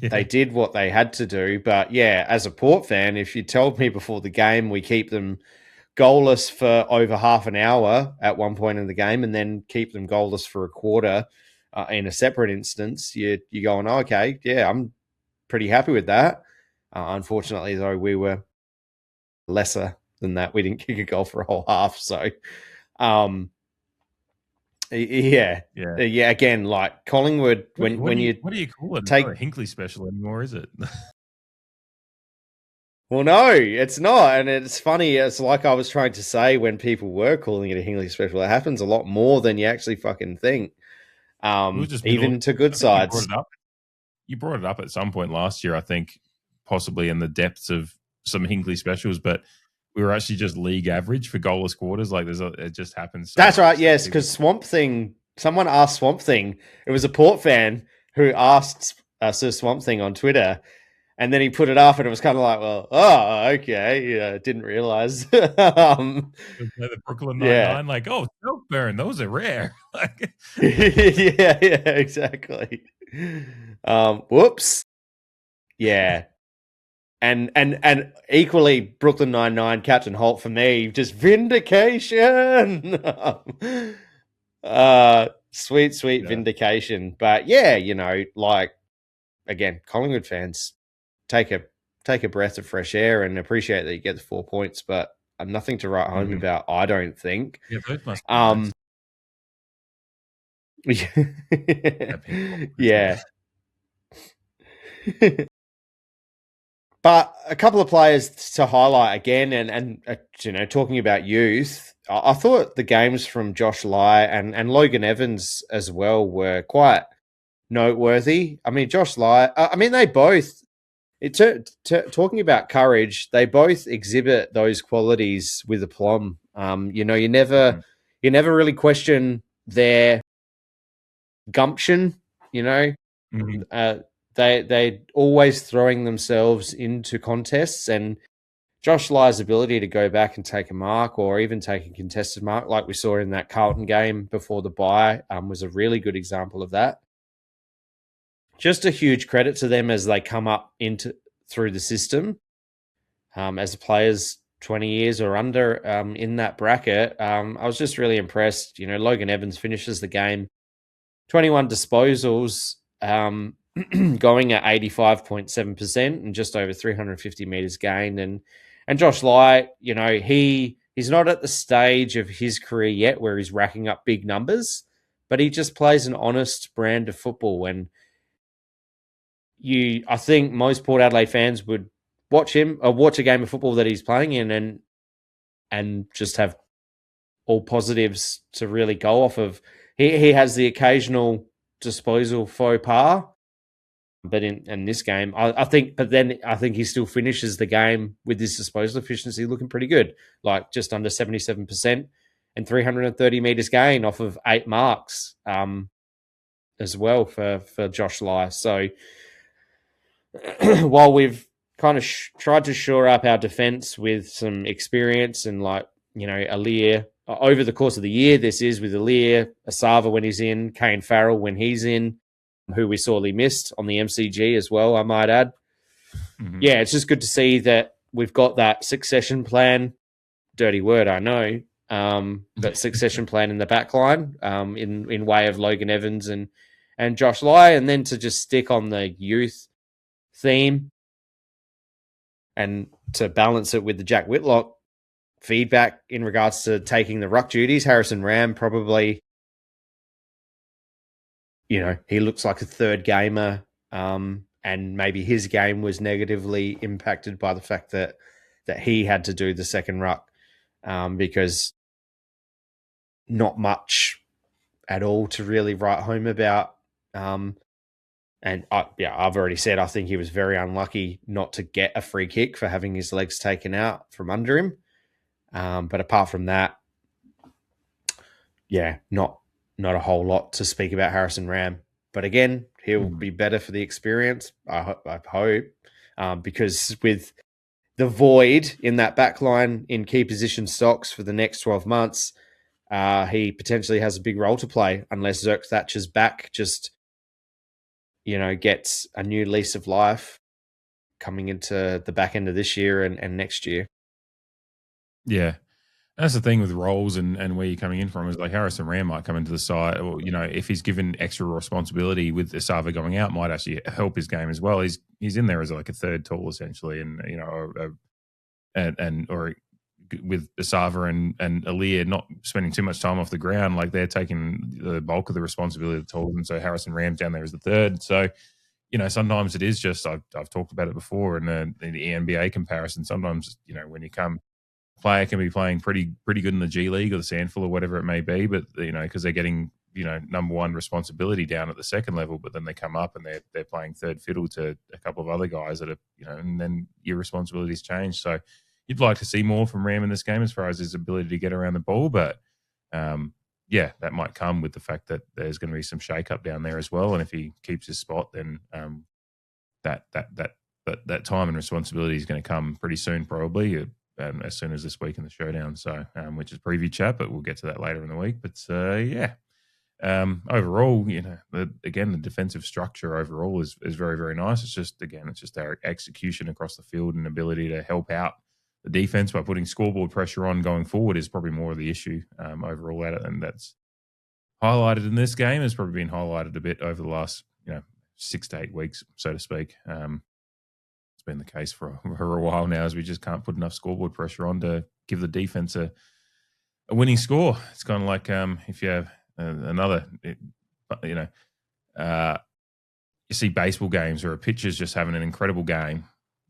They did what they had to do, but as a Port fan, if you told me before the game we keep them goalless for over half an hour at one point in the game and then keep them goalless for a quarter in a separate instance, you're going, okay, I'm pretty happy with that. Unfortunately, though, we were lesser than that. We didn't kick a goal for a whole half. So, again, like Collingwood, what do you call it? Take, not a Hinkley special anymore, is it? Well, no, it's not. And it's funny. It's like I was trying to say when people were calling it a Hingley special. It happens a lot more than you actually fucking think. It was just Even to good I think sides. You brought it up at some point last year, I think, possibly in the depths of some Hinkley specials, but we were actually just league average for goalless quarters. Like it just happens. That's right. Yes, because Swamp Thing. Someone asked Swamp Thing. It was a Port fan who asked Sir Swamp Thing on Twitter, and then he put it up, and it was kind of like, well, oh, okay, yeah, didn't realize. The Brooklyn Nine-Nine, like, oh, Silk Burn, those are rare. yeah, exactly. Whoops. Yeah. And equally, Brooklyn Nine-Nine, Captain Holt for me, just vindication. Sweet vindication. But yeah, like, again, Collingwood fans, take a breath of fresh air and appreciate that you get the 4 points, but nothing to write home about, I don't think. Yeah, those must be yeah. But a couple of players to highlight again, and talking about youth, I thought the games from Josh Lai and Logan Evans as well were quite noteworthy. I mean, Josh Lai, they both, talking about courage, they both exhibit those qualities with aplomb. You never really question their gumption, They always throwing themselves into contests, and Josh Lai's ability to go back and take a mark or even take a contested mark, like we saw in that Carlton game before the bye, was a really good example of that. Just a huge credit to them as they come up through the system. As players 20 years or under in that bracket, I was just really impressed. Logan Evans finishes the game, 21 disposals, going at 85.7% and just over 350 meters gained. And Josh Lai, he's not at the stage of his career yet where he's racking up big numbers, but he just plays an honest brand of football. And I think most Port Adelaide fans would watch a game of football that he's playing in and just have all positives to really go off of. He has the occasional disposal faux pas, but in this game, I think he still finishes the game with his disposal efficiency looking pretty good, like just under 77% and 330 meters gain off of 8 marks as well for Josh Lai. So while we've kind of tried to shore up our defense with some experience and Aliir over the course of the year, this is with Aliir, Asava when he's in, Kane Farrell when he's in, who we sorely missed on the MCG as well, I might add. Mm-hmm. Yeah, it's just good to see that we've got that succession plan. Dirty word, I know. But succession plan in the back line in way of Logan Evans and Josh Lai, and then to just stick on the youth theme and to balance it with the Jack Whitlock feedback in regards to taking the ruck duties. Harrison Ram probably, he looks like a third gamer, and maybe his game was negatively impacted by the fact that he had to do the second ruck because not much at all to really write home about. And I've already said I think he was very unlucky not to get a free kick for having his legs taken out from under him. But apart from that, not a whole lot to speak about Harrison Ram. But again, he'll be better for the experience, I hope, because with the void in that back line in key position stocks for the next 12 months, he potentially has a big role to play unless Zerk Thatcher's back just, gets a new lease of life coming into the back end of this year and next year. Yeah. That's the thing with roles and where you're coming in from is like Harrison Ram might come into the side, or, if he's given extra responsibility with Asava going out, might actually help his game as well. He's in there as like a third tall essentially, and or with Asava and Aliir not spending too much time off the ground, like they're taking the bulk of the responsibility of the tools, and so Harrison Ram down there as the third. So sometimes it is just, I've talked about it before in the NBA comparison. Sometimes, when you come, player can be playing pretty good in the G League or the Sandful or whatever it may be, but because they're getting number one responsibility down at the second level, but then they come up and they're playing third fiddle to a couple of other guys that are and then your responsibilities change. So you'd like to see more from Ram in this game as far as his ability to get around the ball, but that might come with the fact that there's going to be some shake up down there as well, and if he keeps his spot, then that time and responsibility is going to come pretty soon, probably. As soon as this week in the showdown, so which is preview chat, but we'll get to that later in the week. But overall, the defensive structure overall is very, very nice. It's just our execution across the field and ability to help out the defense by putting scoreboard pressure on going forward is probably more of the issue overall at it, and that's highlighted in this game. Has probably been highlighted a bit over the last 6 to 8 weeks, so to speak. Been the case for a while now, as we just can't put enough scoreboard pressure on to give the defense a winning score. It's kind of like if you have you see baseball games where a pitcher's just having an incredible game,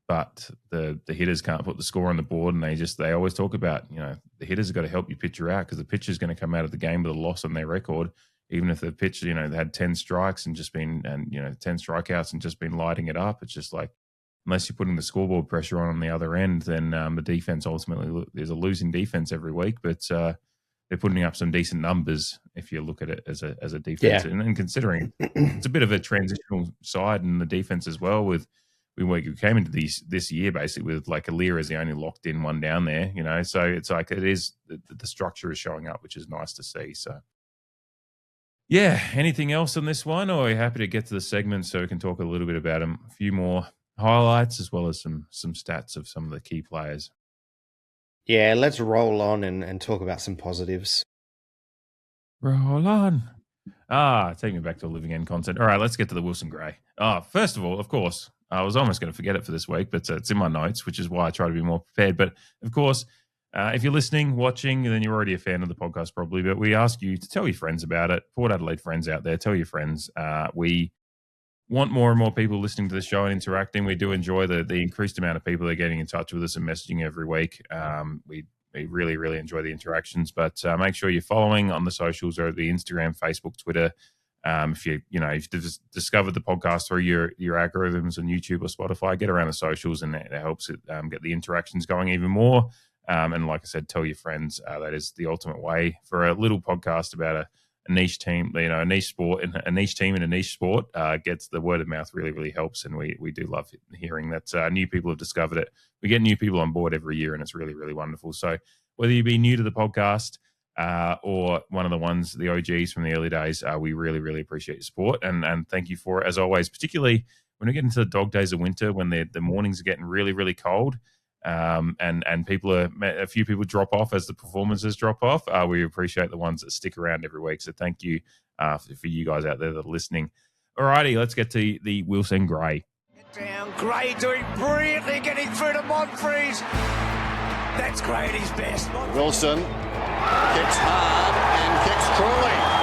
but the hitters can't put the score on the board, and they always talk about the hitters have got to help your pitcher out, because the pitcher's going to come out of the game with a loss on their record, even if the pitcher they had 10 strikes and 10 strikeouts and just been lighting it up. It's just like, unless you're putting the scoreboard pressure on the other end, then the defense ultimately, there's a losing defense every week, but they're putting up some decent numbers if you look at it as a defense. Yeah. And considering it's a bit of a transitional side in the defense as well, we came into this year basically with like Alir as the only locked in one down there, so it's like the structure is showing up, which is nice to see. So yeah, anything else on this one, or are you happy to get to the segment so we can talk a little bit about them? A few more highlights as well as some stats of some of the key players. Yeah, let's roll on and talk about some positives. Roll on. Take me back to living end content. All right, let's get to the Wilson Gray. First of all, of course, I was almost going to forget it for this week, but it's in my notes, which is why I try to be more prepared. But of course, if you're listening, watching, then you're already a fan of the podcast probably, but we ask you to tell your friends about it. Port Adelaide friends out there, tell your friends. We want more and more people listening to the show and interacting. We do enjoy the increased amount of people that are getting in touch with us and messaging every week. We really, really enjoy the interactions, but make sure you're following on the socials or the Instagram, Facebook, Twitter. If you've discovered the podcast through your algorithms on YouTube or Spotify, get around the socials, and it helps it get the interactions going even more. And like I said, tell your friends. That is the ultimate way for a little podcast about a niche team, a niche sport, and a niche team in a niche sport. Gets the word of mouth really, really helps, and we do love hearing that new people have discovered it. We get new people on board every year, and it's really, really wonderful. So whether you be new to the podcast or one of the OGs from the early days, we really, really appreciate your support, and thank you for it as always, particularly when we get into the dog days of winter, when the mornings are getting really, really cold. And a few people drop off as the performances drop off. We appreciate the ones that stick around every week. So thank you for you guys out there that are listening. Alrighty, let's get to the Wilson Gray. Down, Gray doing brilliantly, getting through to Monfries. That's Gray at his best. Wilson kicks hard and kicks truly.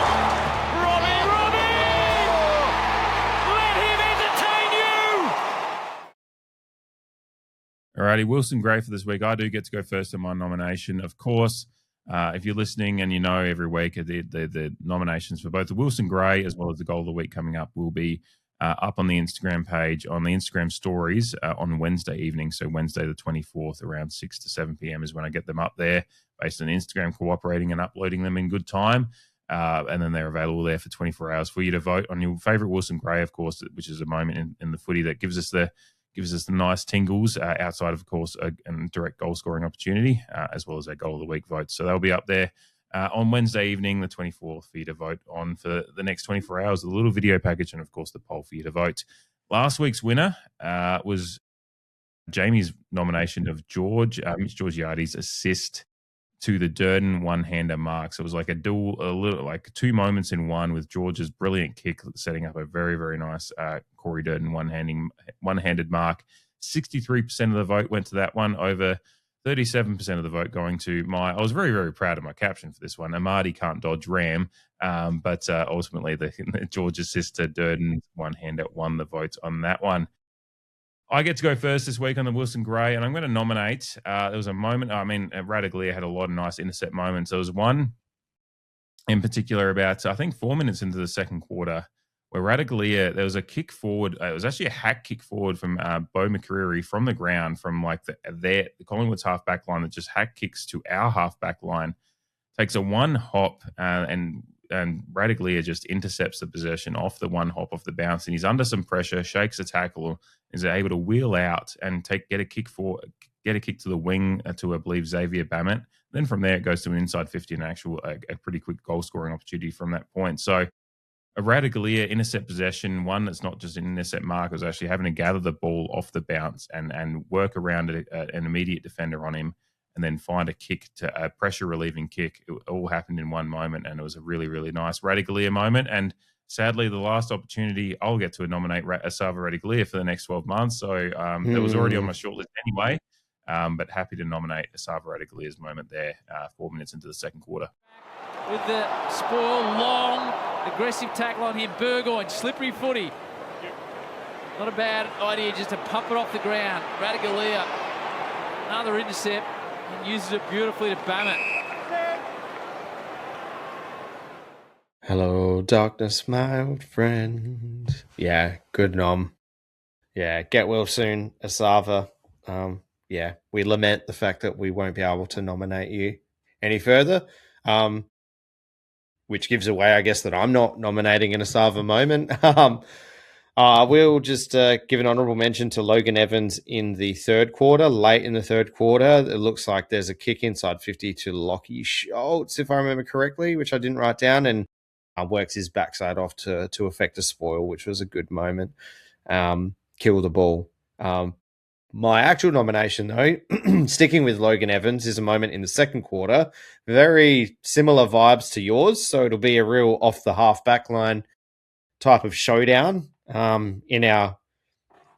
Alrighty, Wilson Gray for this week. I do get to go first in my nomination. Of course, if you're listening and every week the nominations for both the Wilson Gray as well as the Goal of the Week coming up will be up on the Instagram page, on the Instagram stories on Wednesday evening. So Wednesday the 24th around 6 to 7 p.m. is when I get them up there based on Instagram cooperating and uploading them in good time. And then they're available there for 24 hours for you to vote on your favourite Wilson Gray, of course, which is a moment in the footy that gives us the nice tingles outside of course, a direct goal scoring opportunity, as well as a Goal of the Week vote. So they'll be up there on Wednesday evening, the 24th, for you to vote on for the next 24 hours, the little video package, and of course the poll for you to vote. Last week's winner was Jamie's nomination of Mitch Georgiades' assist to the Durdin one-hander mark. So it was like like two moments in one, with George's brilliant kick setting up a very, very nice Corey Durdin one-handed mark. 63% of the vote went to that one over 37% of the vote going to I was very, very proud of my caption for this one. Amadi can't dodge Ram. But ultimately, George's sister, Durdin, one-hander, won the votes on that one. I get to go first this week on the Wilson Grey, and I'm going to nominate. There was a moment, Radaglia had a lot of nice intercept moments. There was one in particular about, I think, 4 minutes into the second quarter, where Radaglia, there was a kick forward. It was actually a hack kick forward from Bo McCreary from the ground, from like the Collingwood's half-back line that just hack kicks to our half-back line. Takes a one hop and Radaglia just intercepts the possession off the one hop off the bounce, and he's under some pressure, shakes a tackle, is able to wheel out and get a kick to the wing to, I believe, Xavier Bammett. Then from there, it goes to an inside 50 and a pretty quick goal scoring opportunity from that point. So a Radaglia intercept possession, one that's not just an intercept mark, was actually having to gather the ball off the bounce and work around an immediate defender on him, and then find a pressure relieving kick. It all happened in one moment, and it was a really, really nice Radaglia moment. And sadly, the last opportunity, I'll get to nominate Asava Radaglia for the next 12 months. So that was already on my shortlist anyway, but happy to nominate Asava Radaglia's moment there 4 minutes into the second quarter. With the spoil, long, aggressive tackle on him. Burgoyne, slippery footy. Not a bad idea just to pump it off the ground. Radaglia, another intercept, and uses it beautifully to Bammett. Hello, darkness, my old friend. Yeah, good nom. Yeah, get well soon, Asava. We lament the fact that we won't be able to nominate you any further. Which gives away, I guess, that I'm not nominating an Asava moment. We'll just give an honourable mention to Logan Evans in the third quarter. Late in the third quarter, it looks like there's a kick inside 50 to Lockie Schultz, if I remember correctly, which I didn't write down, and works his backside off to effect a spoil, which was a good moment. Kill the ball. My actual nomination, though, sticking with Logan Evans, is a moment in the second quarter. Very similar vibes to yours, so it'll be a real off-the-half-back line type of showdown in our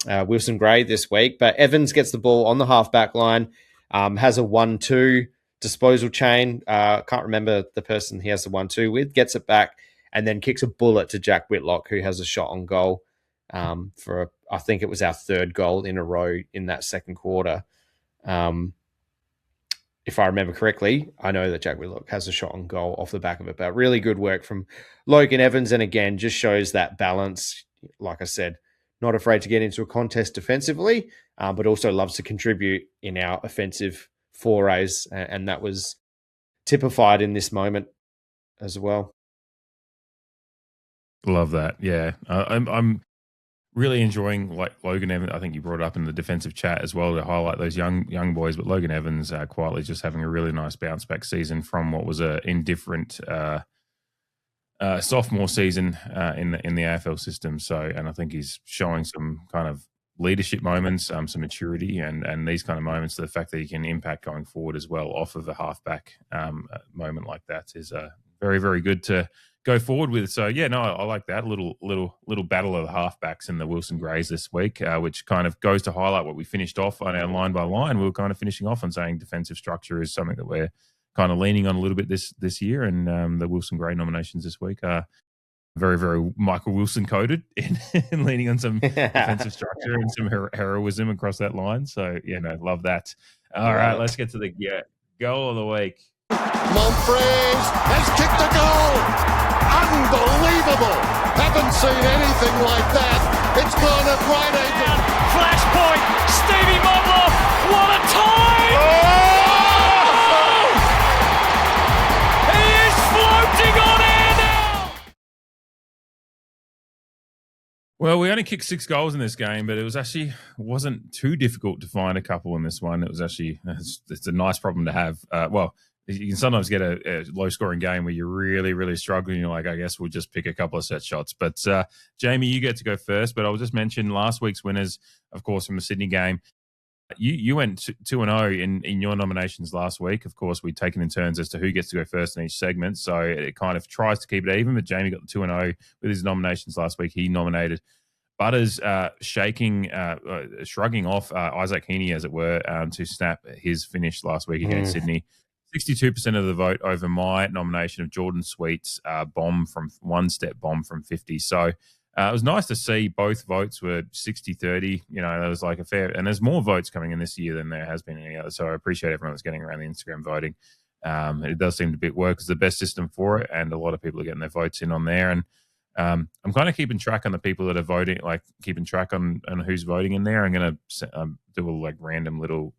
Wilson Grey this week. But Evans gets the ball on the half-back line, has a 1-2 disposal chain. Can't remember the person he has the 1-2 with, gets it back, and then kicks a bullet to Jack Whitlock, who has a shot on goal for I think it was our third goal in a row in that second quarter. If I remember correctly, I know that Jack Whitlock has a shot on goal off the back of it, but really good work from Logan Evans. And again, just shows that balance. Like I said, not afraid to get into a contest defensively, but also loves to contribute in our offensive forays. And that was typified in this moment as well. Love that. Yeah. I'm really enjoying like Logan Evans. I think you brought it up in the defensive chat as well to highlight those young boys, but Logan Evans quietly just having a really nice bounce back season from what was a indifferent sophomore season in the AFL system. So, and I think he's showing some kind of leadership moments, some maturity, and these kind of moments. The fact that he can impact going forward as well off of a halfback moment like that is very, very good to go forward with. So yeah, no, I like that little battle of the halfbacks in the Wilson Greys this week, which kind of goes to highlight what we finished off on our line by line. We were kind of finishing off on saying defensive structure is something that we're kind of leaning on a little bit this year, and the Wilson Grey nominations this week are very, very Michael Wilson coded in leaning on some defensive structure and some heroism across that line. So yeah, no, love that. All right, let's get to the goal of the week. Monfries has kicked a goal. Unbelievable. Haven't seen anything like that. It's gone at right angle. Flashpoint, Stevie Motlop, what a time! Oh! He is floating on air now! Well, we only kicked 6 goals in this game, but it wasn't too difficult to find a couple in this one. It was actually, it's a nice problem to have. You can sometimes get a low-scoring game where you're really, really struggling. You're like, I guess we'll just pick a couple of set shots. But, Jamie, you get to go first. But I'll just mention last week's winners, of course, from the Sydney game. You went 2-0 in your nominations last week. Of course, we'd taken in turns as to who gets to go first in each segment. So it kind of tries to keep it even. But Jamie got the 2-0 with his nominations last week. He nominated Butters shrugging off Isaac Heaney, as it were, to snap his finish last week against Sydney. 62% of the vote over my nomination of Jordan Sweet's one-step bomb from 50. So it was nice to see both votes were 60-30. You know, there was like a fair, and there's more votes coming in this year than there has been any other. So I appreciate everyone that's getting around the Instagram voting. It does seem to work as the best system for it, and a lot of people are getting their votes in on there. And I'm kind of keeping track on the people that are voting, like keeping track on who's voting in there. I'm going to do a like random little.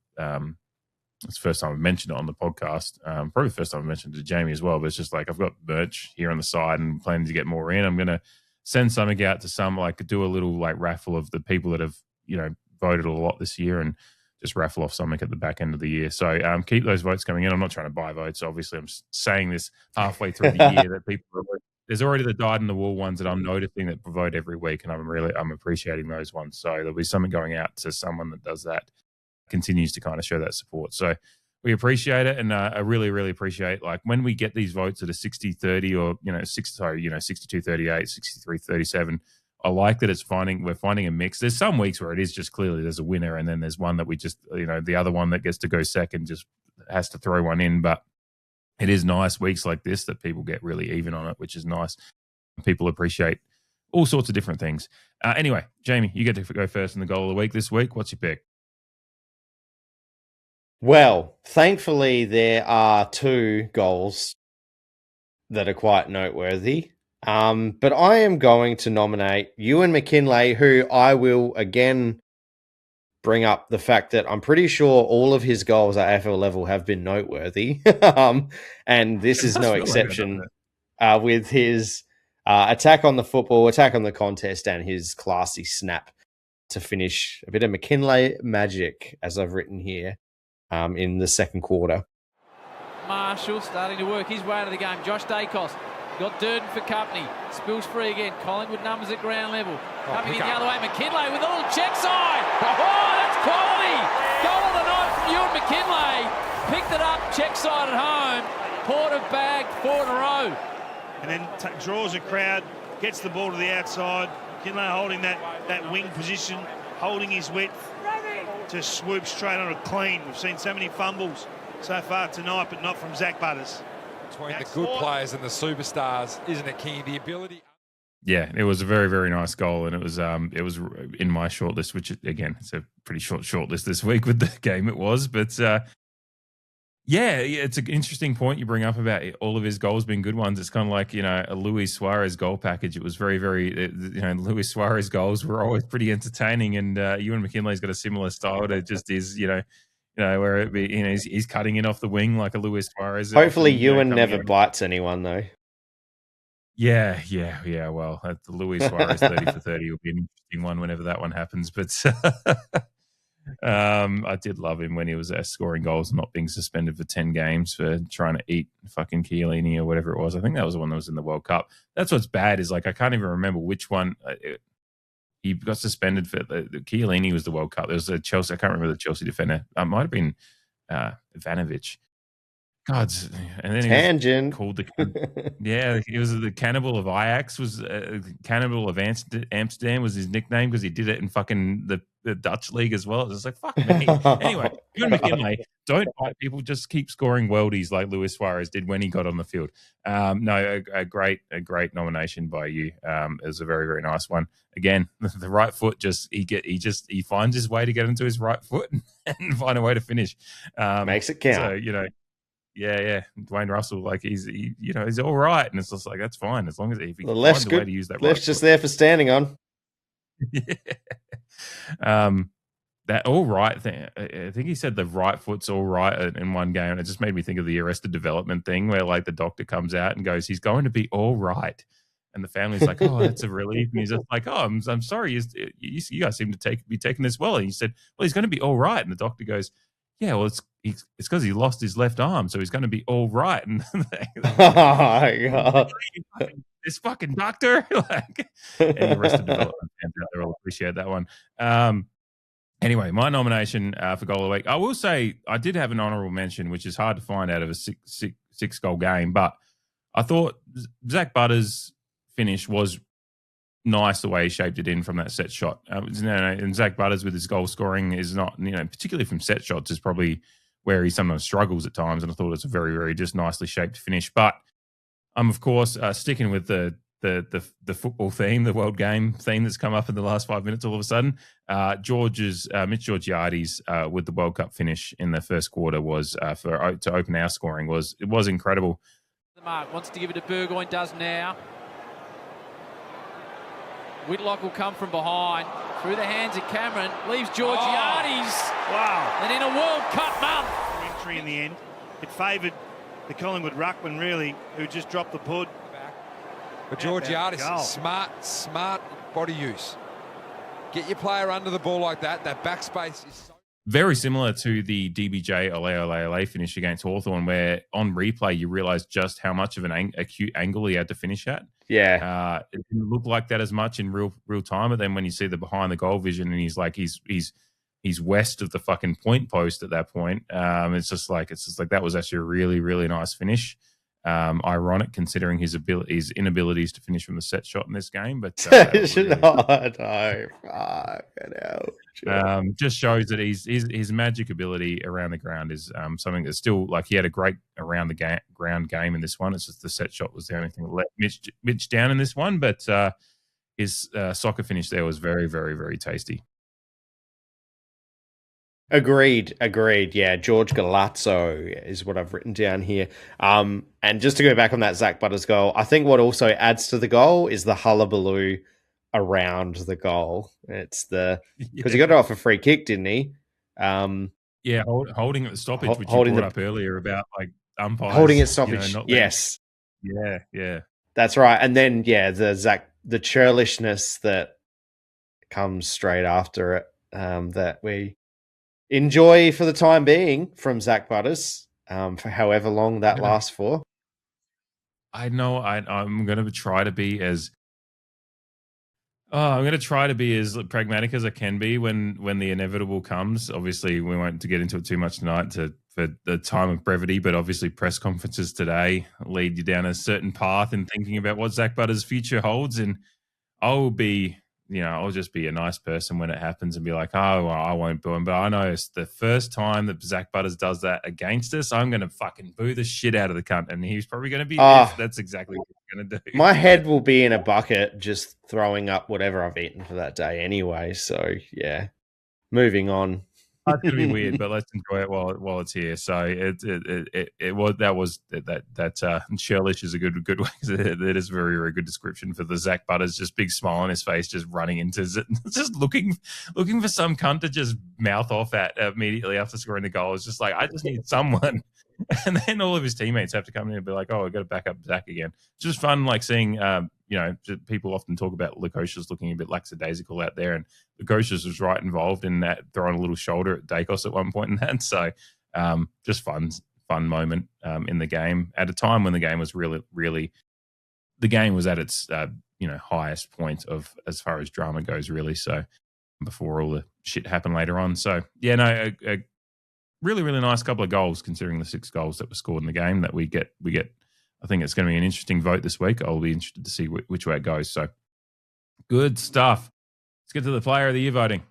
It's the first time I've mentioned it on the podcast. Probably the first time I've mentioned it to Jamie as well. But it's just like I've got merch here on the side and planning to get more in. I'm going to send something out to some, like do a little like raffle of the people that have voted a lot this year, and just raffle off something at the back end of the year. So keep those votes coming in. I'm not trying to buy votes. Obviously, I'm saying this halfway through the year that people are. There's already the dyed-in-the-wool ones that I'm noticing that vote every week, and I'm appreciating those ones. So there'll be something going out to someone that does that, continues to kind of show that support. So we appreciate it, and I really, really appreciate like when we get these votes that are 60-30 or 62-38, 63-37. I like that we're finding a mix. There's some weeks where it is just clearly there's a winner, and then there's one that we just the other one that gets to go second just has to throw one in, but. It is nice weeks like this that people get really even on it, which is nice. People appreciate all sorts of different things. Anyway, Jamie, you get to go first in the goal of the week this week. What's your pick? Well, thankfully, there are two goals that are quite noteworthy. But I am going to nominate Ewan McKinlay, who I will again bring up the fact that I'm pretty sure all of his goals at AFL level have been noteworthy. And this is no exception with his attack on the football, attack on the contest, and his classy snap to finish. A bit of McKinlay magic, as I've written here, in the second quarter. Marshall starting to work his way into the game. Josh Dacos got Durdin for company. Spills free again. Collingwood numbers at ground level. Coming in the other way. McKinlay with a little check side. Oh, that's quality. Goal of the night from Ewan McKinlay. Picked it up, check side at home. Porter bagged 4 in a row. And then draws a crowd, gets the ball to the outside. McKinlay holding that wing position, holding his width to swoop straight on a clean. We've seen so many fumbles so far tonight, but not from Zach Butters. Between the good players and the superstars, isn't it, King? The ability. Yeah, it was a very, very nice goal, and it was in my shortlist, which again, it's a pretty short shortlist this week with the game it was, but yeah, it's an interesting point you bring up about all of his goals being good ones. It's kind of like a Luis Suarez goal package. It was very, very Luis Suarez goals were always pretty entertaining, and Ewan McKinlay's got a similar style to just his where it be, he's cutting in off the wing like a Luis Suarez. Hopefully, Ewan never bites anyone though. Yeah. Well, the Luis Suarez 30 for 30 will be an interesting one whenever that one happens. But I did love him when he was scoring goals and not being suspended for 10 games for trying to eat fucking Chiellini or whatever it was. I think that was the one that was in the World Cup. That's what's bad is like I can't even remember which one. He got suspended for the Chiellini was the World Cup. There was a Chelsea. I can't remember the Chelsea defender. It might have been Ivanovic. God, and then Tangent. He was called he was the Cannibal of Ajax. Was Cannibal of Amsterdam was his nickname because he did it in fucking the Dutch league as well. It was like fuck me. Anyway, Ewan McKinlay, don't fight people. Just keep scoring worldies like Luis Suarez did when he got on the field. No, a great nomination by you. It was a very, very nice one. Again, the right foot he finds his way to get into his right foot and find a way to finish. Makes it count. So Yeah. Dwayne Russell, like he's all right, and it's just like that's fine as long as if he finds a way to use that. Left's just there for standing on. Yeah. That all right thing. I think he said the right foot's all right in one game, and it just made me think of the Arrested Development thing where like the doctor comes out and goes, "He's going to be all right," and the family's like, "Oh, that's a relief," and he's just like, "Oh, I'm sorry, you guys seem to be taking this well," and he said, "Well, he's going to be all right," and the doctor goes, "Yeah, well, it's because he lost his left arm, so he's going to be all right." And this fucking doctor, like, and the rest of the development fans out there will appreciate that one. Anyway, my nomination for goal of the week, I will say I did have an honourable mention, which is hard to find out of a six goal game, but I thought Zach Butters' finish was nice the way he shaped it in from that set shot. And Zach Butters with his goal scoring is not, particularly from set shots, is probably where he sometimes struggles at times. And I thought it's a very, very just nicely shaped finish. But I'm, of course, sticking with the football theme, the world game theme that's come up in the last 5 minutes all of a sudden. Mitch Georgiades with the World Cup finish in the first quarter was to open our scoring was incredible. The mark wants to give it to Burgoyne, does now. Whitlock will come from behind through the hands of Cameron, leaves Georgiades. Wow. And in a World Cup month. Entry in the end. It favoured the Collingwood ruckman, really, who just dropped the pud. But Georgiades, smart body use. Get your player under the ball like that. That backspace is so... Very similar to the DBJ Ole finish against Hawthorn, where on replay you realise just how much of an acute angle he had to finish at. Yeah. It didn't look like that as much in real time, but then when you see the behind the goal vision and he's west of the fucking point post at that point, it's just like that was actually a really, really nice finish. Ironic considering his inabilities to finish from the set shot in this game, but just shows that his magic ability around the ground is something that's still, like, he had a great around the ground game in this one. It's just the set shot was the only thing that let Mitch down in this one, but his soccer finish there was very, very, very tasty. Agreed. Yeah, George Galazzo is what I've written down here. And just to go back on that Zach Butters goal, I think what also adds to the goal is the hullabaloo around the goal. It's because he got it off a free kick, didn't he? Holding at the stoppage, which you brought up earlier about like umpires holding at stoppage. Yes, yeah, that's right. And then the churlishness that comes straight after it, that we enjoy for the time being from Zach Butters, for however long that lasts for. I know I'm going to try to be as pragmatic as I can be when the inevitable comes. Obviously, we won't to get into it too much tonight for the time of brevity, but obviously press conferences today lead you down a certain path in thinking about what Zach Butters' future holds, and I'll just be a nice person when it happens and be like, oh, well, I won't boo him. But I know it's the first time that Zach Butters does that against us, I'm going to fucking boo the shit out of the cunt. And he's probably going to be, that's exactly what he's going to do. My head will be in a bucket just throwing up whatever I've eaten for that day anyway. So, yeah, moving on. It's going to be weird, but let's enjoy it while it's here. So churlish is a good way. That is a very, very good description for the Zach Butters, just big smile on his face, just running into, just looking for some cunt to just mouth off at immediately after scoring the goal. It's just like, I just need someone. And then all of his teammates have to come in and be like, oh, we've got to back up Zach again. It's just fun, like seeing, people often talk about Lukosius looking a bit lackadaisical out there, and Lukosius was right involved in that, throwing a little shoulder at Dacos at one point in that. So just fun moment in the game at a time when the game was really, really, the game was at its, highest point of as far as drama goes, really. So before all the shit happened later on. So, a really, really nice couple of goals considering the 6 goals that were scored in the game that we get. I think it's going to be an interesting vote this week. I'll be interested to see which way it goes. So good stuff. Let's get to the Player of the Year voting.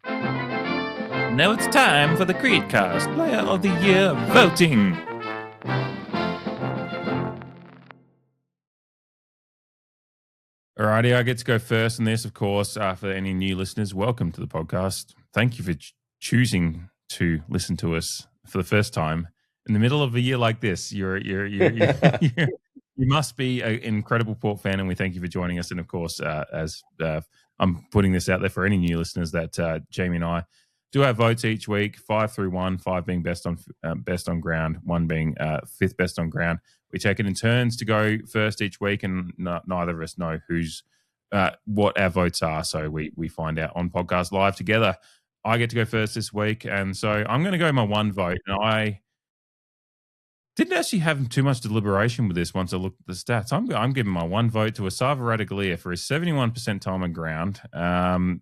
Now it's time for the CREEDCAST Player of the Year voting. Alrighty, I get to go first on this, of course. For any new listeners, welcome to the podcast. Thank you for choosing to listen to us for the first time in the middle of a year like this. You must be an incredible Port fan, and we thank you for joining us. And of course, as I'm putting this out there for any new listeners, that Jamie and I do have votes each week, 5 through 1, 5 being best on ground, 1 being fifth best on ground. We take it in turns to go first each week, and neither of us know what our votes are. So we find out on podcast live together. I get to go first this week, and so I'm going to go my 1 vote. And I didn't actually have too much deliberation with this once I looked at the stats. I'm giving my 1 vote to Asava Radaglia for his 71% time on ground, and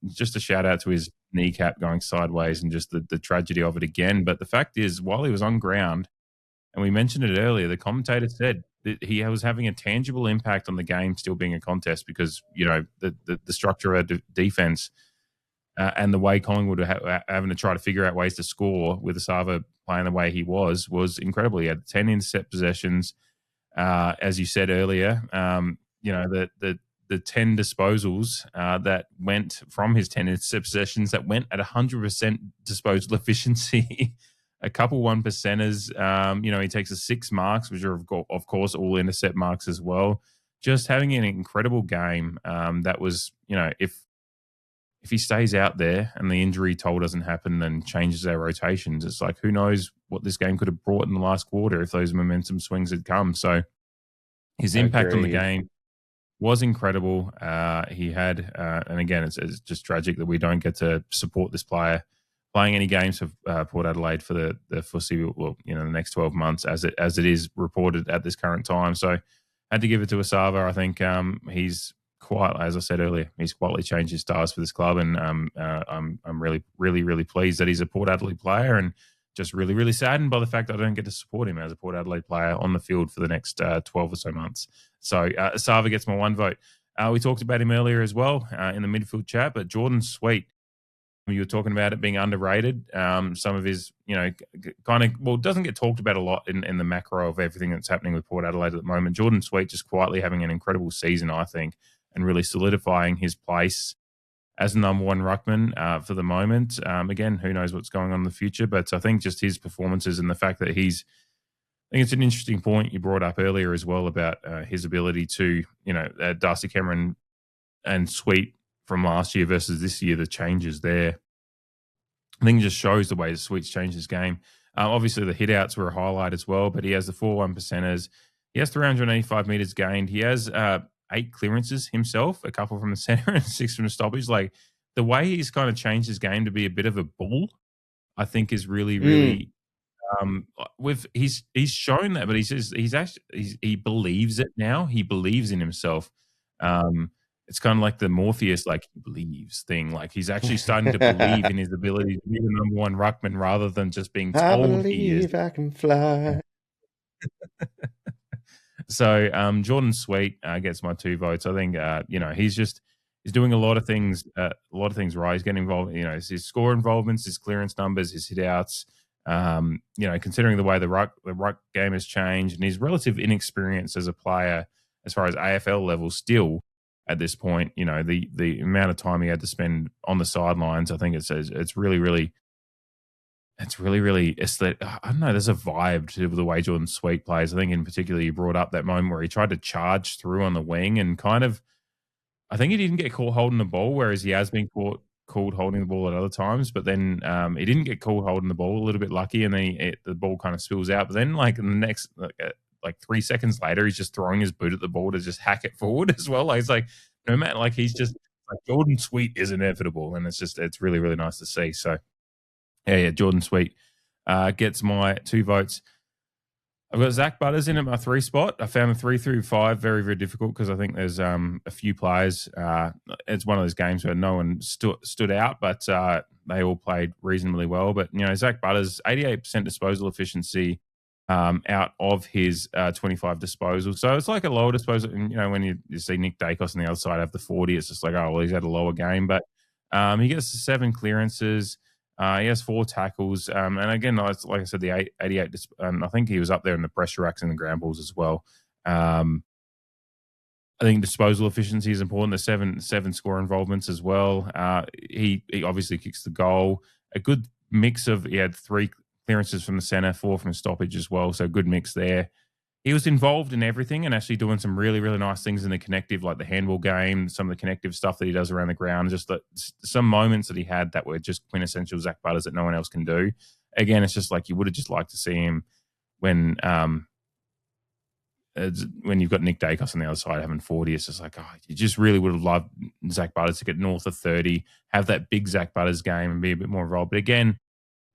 just a shout out to his kneecap going sideways and just the tragedy of it again. But the fact is, while he was on ground, And we mentioned it earlier. The commentator said that he was having a tangible impact on the game still being a contest because, the structure of defense and the way Collingwood were having to try to figure out ways to score with Asava playing the way he was incredible. He had 10 intercept possessions, as you said earlier. The 10 disposals that went from his 10 intercept possessions that went at 100% disposal efficiency. A couple 1%ers. He takes the 6 marks, which are, of course, all intercept marks as well. Just having an incredible game that was, if he stays out there and the injury toll doesn't happen and changes our rotations, it's like, who knows what this game could have brought in the last quarter if those momentum swings had come. So his impact on the game was incredible. He had, and again, it's just tragic that we don't get to support this player playing any games for Port Adelaide for the foreseeable, the next 12 months, as it is reported at this current time. So had to give it to Asava. I think he's quite, as I said earlier, he's quietly changed his stars for this club, and I'm really, really, really pleased that he's a Port Adelaide player, and just really, really saddened by the fact that I don't get to support him as a Port Adelaide player on the field for the next 12 or so months. So Asava gets my 1 vote. We talked about him earlier as well in the midfield chat, but Jordan Sweet, you were talking about it being underrated. Some of his, doesn't get talked about a lot in the macro of everything that's happening with Port Adelaide at the moment. Jordan Sweet just quietly having an incredible season, I think, and really solidifying his place as the number 1 ruckman for the moment. Again, who knows what's going on in the future, but I think just his performances and the fact that I think it's an interesting point you brought up earlier as well about his ability to, Darcy Cameron and Sweet from last year versus this year, the changes there. I think it just shows the way the Sweet's changed his game. Obviously, the hit-outs were a highlight as well, but he has the 4 1%ers. He has 385 metres gained. He has 8 clearances himself, a couple from the centre and 6 from the stoppage. Like, the way he's kind of changed his game to be a bit of a bull, I think is really, really he's shown that, but he believes it now. He believes in himself. It's kind of like the Morpheus, like, he believes thing. Like, he's actually starting to believe in his ability to be the number 1 ruckman rather than just being told he is. I can fly. So Jordan Sweet gets my 2 votes. I think he's doing a lot of things right. He's getting involved. His score involvements, his clearance numbers, his hit outs. Considering the way the ruck game has changed and his relative inexperience as a player as far as AFL level still at this point, the amount of time he had to spend on the sidelines, I think it's really, really. It's really, really, I don't know, there's a vibe to the way Jordan Sweet plays. I think in particular you brought up that moment where he tried to charge through on the wing and kind of, I think he didn't get caught holding the ball, whereas he has been called holding the ball at other times, but then he didn't get called holding the ball, a little bit lucky, and then the ball kind of spills out. But then in the next, 3 seconds later, he's just throwing his boot at the ball to just hack it forward as well. Like, it's like, no matter, like, he's just, like, Jordan Sweet is inevitable, and it's really, really nice to see. So, yeah, Jordan Sweet gets my 2 votes. I've got Zach Butters in at my 3 spot. I found the 3 through 5 very, very difficult because I think there's a few players. It's one of those games where no one stood out, but they all played reasonably well. But, Zach Butters, 88% disposal efficiency out of his 25 disposal. So it's like a lower disposal. And, when you see Nick Dacos on the other side have the 40, it's just like, oh, well, he's had a lower game. But he gets 7 clearances. He has 4 tackles. And again, like I said, the 88, I think he was up there in the pressure racks and the ground balls as well. I think disposal efficiency is important. The 7 score involvements as well. He obviously kicks the goal. A good mix of, he had 3 clearances from the centre, 4 from stoppage as well. So good mix there. He was involved in everything and actually doing some really, really nice things in the connective, like the handball game, some of the connective stuff that he does around the ground, just some moments that he had that were just quintessential Zach Butters that no one else can do. Again, it's just like you would have just liked to see him when you've got Nick Dacos on the other side having 40. It's just like, oh, you just really would have loved Zach Butters to get north of 30, have that big Zach Butters game and be a bit more involved. But again,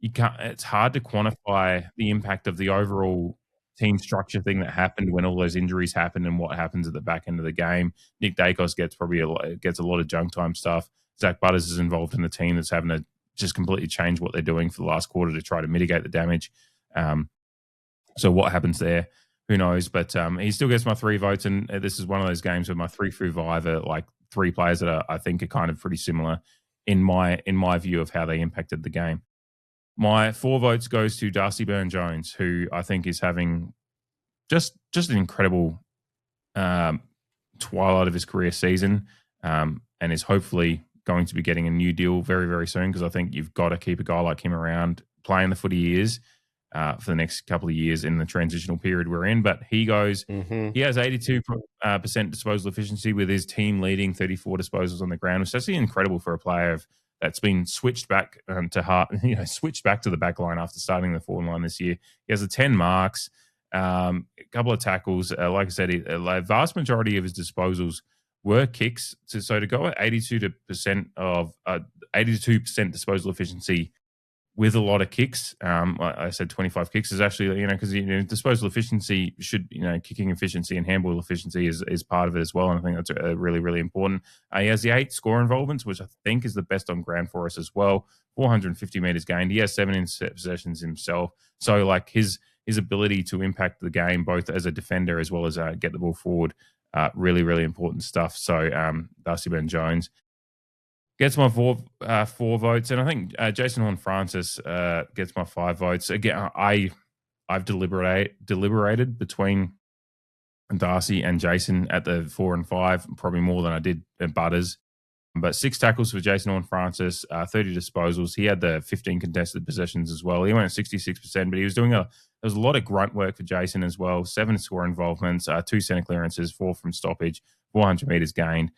it's hard to quantify the impact of the overall team structure thing that happened when all those injuries happened and what happens at the back end of the game. Nick Dacos gets a lot of junk time stuff. Zach Butters is involved in the team that's having to just completely change what they're doing for the last quarter to try to mitigate the damage. So what happens there? Who knows? But he still gets my 3 votes, and this is one of those games where my 3-5 are like 3 players that I think are kind of pretty similar in my view of how they impacted the game. My 4 votes goes to Darcy Byrne-Jones, who I think is having just an incredible twilight of his career season, and is hopefully going to be getting a new deal very, very soon, because I think you've got to keep a guy like him around playing the footy he is for the next couple of years in the transitional period we're in. But he goes, he has 82% disposal efficiency with his team leading 34 disposals on the ground, which is actually incredible for a player that's been switched back switched back to the back line after starting the forward line this year. He has 10 marks, a couple of tackles. Like I said, a vast majority of his disposals were kicks. So to go at 82% disposal efficiency with a lot of kicks, I said 25 kicks is actually, because disposal efficiency should, kicking efficiency and handball efficiency is part of it as well. And I think that's really, really important. He has the 8 score involvements, which I think is the best on ground for us as well. 450 meters gained. He has 7 intercept possessions himself. So like his ability to impact the game, both as a defender as well as get the ball forward, really, really important stuff. So Darcy Byrne-Jones gets my 4 votes, and I think Jason Horne-Francis gets my 5 votes. Again, I've deliberated between Darcy and Jason at the 4 and 5, probably more than I did at Butters. But 6 tackles for Jason Horne-Francis, 30 disposals. He had the 15 contested possessions as well. He went at 66%, but he was doing there was a lot of grunt work for Jason as well. 7 score involvements, 2 centre clearances, 4 from stoppage, 400 meters gained.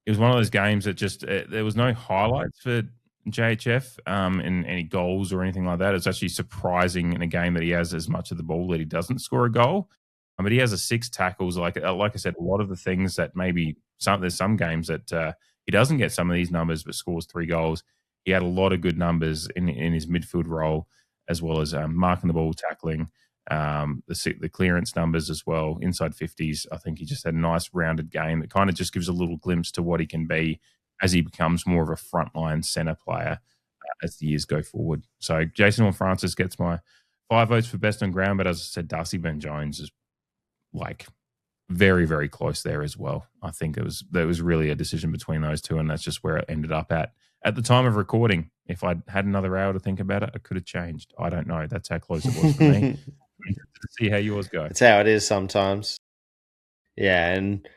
It was one of those games that just there was no highlights for JHF in any goals or anything like that. It's actually surprising in a game that he has as much of the ball that he doesn't score a goal. But he has 6 tackles. Like I said, a lot of the things that maybe there's some games that he doesn't get some of these numbers but scores 3 goals. He had a lot of good numbers in his midfield role, as well as marking the ball, tackling, the clearance numbers as well, inside 50s. I think he just had a nice rounded game that kind of just gives a little glimpse to what he can be as he becomes more of a frontline centre player as the years go forward. So Jason Horne-Francis gets my 5 votes for best on ground, but as I said, Darcy Byrne-Jones is like very, very close there as well. I think there was really a decision between those two, and that's just where it ended up at the time of recording. If I'd had another hour to think about it, I could have changed. I don't know. That's how close it was for me. To see how yours go. It's how it is sometimes. Yeah, and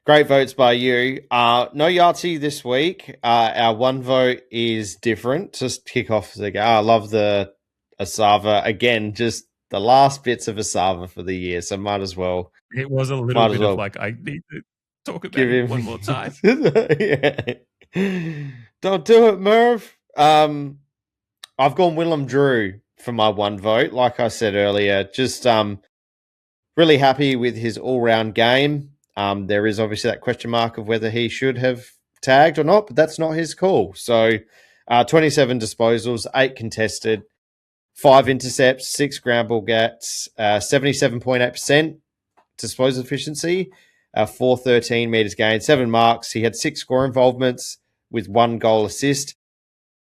great votes by you. No Yahtzee this week. Our 1 vote is different. Just kick off the game. I love the Asava. Again, just the last bits of Asava for the year, so might as well. It was a little bit of like, I need to talk about it one more time. Yeah. Don't do it, Merv. I've gone Willem Drew for my 1 vote. Like I said earlier, just really happy with his all-round game. There is obviously that question mark of whether he should have tagged or not, but that's not his call. So 27 disposals, 8 contested, 5 intercepts, 6 ground ball gets, 77.8% disposal efficiency, 413 meters gained, 7 marks. He had 6 score involvements with 1 goal assist,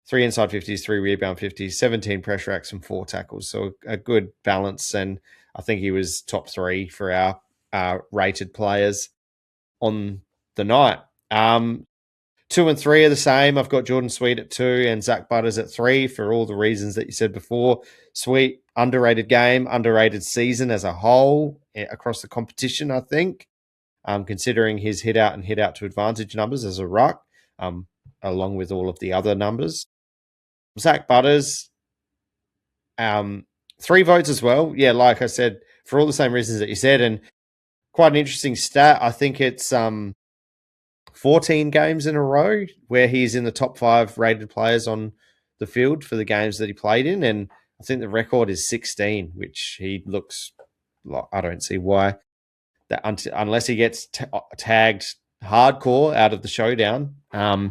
3 inside 50s, 3 rebound 50s, 17 pressure acts and 4 tackles. So a good balance. And I think he was top 3 for our rated players on the night. 2 and 3 are the same. I've got Jordan Sweet at 2 and Zach Butters at 3 for all the reasons that you said before. Sweet, underrated game, underrated season as a whole across the competition, I think, considering his hit out and hit out to advantage numbers as a ruck, along with all of the other numbers. Zach Butters, 3 votes as well. Yeah, like I said, for all the same reasons that you said, and quite an interesting stat. I think it's 14 games in a row where he's in the top 5 rated players on the field for the games that he played in, and I think the record is 16, which he looks like, I don't see why that unless he gets tagged hardcore out of the showdown. I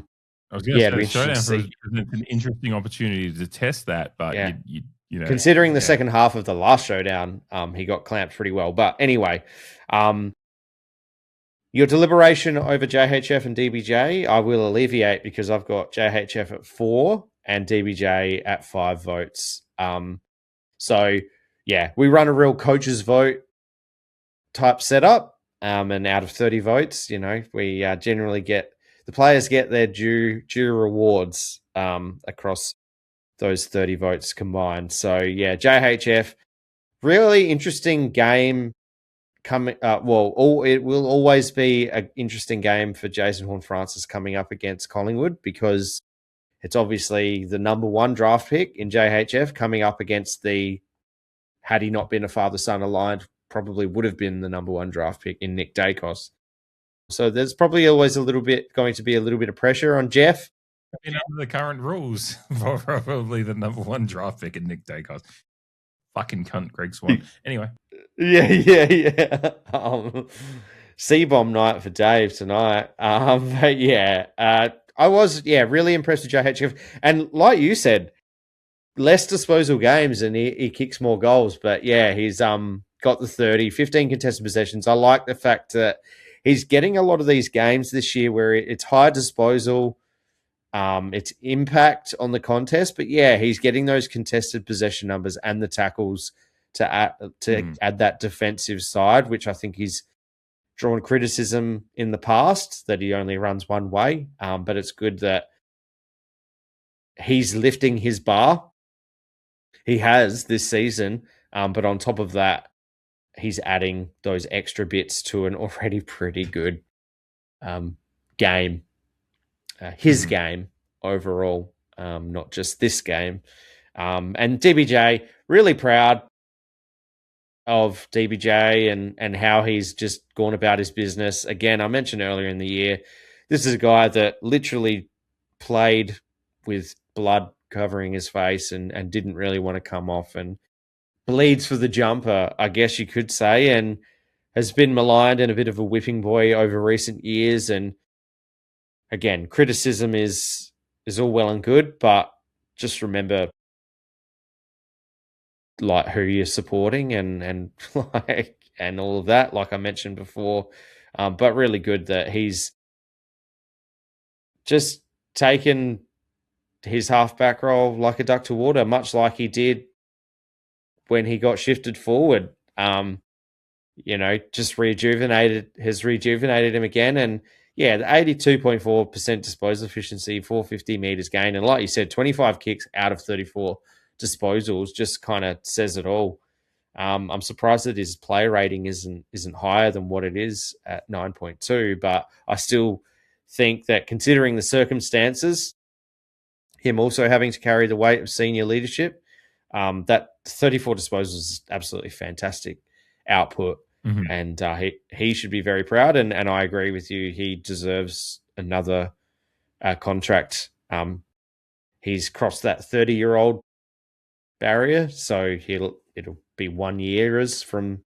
was going to say showdown it's an interesting opportunity to test that, but yeah. you know, considering the second half of the last showdown, he got clamped pretty well. But anyway, your deliberation over JHF and DBJ, I will alleviate because I've got JHF at 4 and DBJ at 5 votes. So yeah, we run a real coach's vote type setup. And out of 30 votes, we generally get the players get their due rewards across those 30 votes combined. So yeah, JHF, really interesting game coming. It will always be an interesting game for Jason Horne-Francis coming up against Collingwood, because it's obviously the number one draft pick in JHF coming up against had he not been a father-son aligned, probably would have been the number one draft pick in Nick Dacos. So there's probably always going to be a little bit of pressure on Jeff. Under the current rules, probably the number one draft pick in Nick Dacos. Fucking cunt, Greg Swan. Anyway. Yeah. C-bomb night for Dave tonight. But yeah, I was really impressed with JHF. And like you said, less disposal games and he kicks more goals. But yeah, he's got the 30, 15 contested possessions. I like the fact that he's getting a lot of these games this year where it's high disposal, it's impact on the contest. But yeah, he's getting those contested possession numbers and the tackles to add that defensive side, which I think he's drawn criticism in the past that he only runs one way. But it's good that he's lifting his bar. He has this season, but on top of that, he's adding those extra bits to an already pretty good game. His game overall, not just this game. And DBJ, really proud of DBJ and how he's just gone about his business. Again, I mentioned earlier in the year, this is a guy that literally played with blood covering his face and didn't really want to come off, and bleeds for the jumper, I guess you could say, and has been maligned and a bit of a whipping boy over recent years. And again, criticism is all well and good, but just remember like who you're supporting and like and all of that, like I mentioned before. But really good that he's just taken his halfback role like a duck to water, much like he did when he got shifted forward. Just rejuvenated him again. And yeah, the 82.4% disposal efficiency, 450 meters gain. And like you said, 25 kicks out of 34 disposals just kind of says it all. I'm surprised that his play rating isn't higher than what it is at 9.2, but I still think that considering the circumstances, him also having to carry the weight of senior leadership, that 34 disposals is absolutely fantastic output. Mm-hmm. And he should be very proud. And I agree with you. He deserves another contract. He's crossed that 30-year-old barrier, so it'll be 1 year from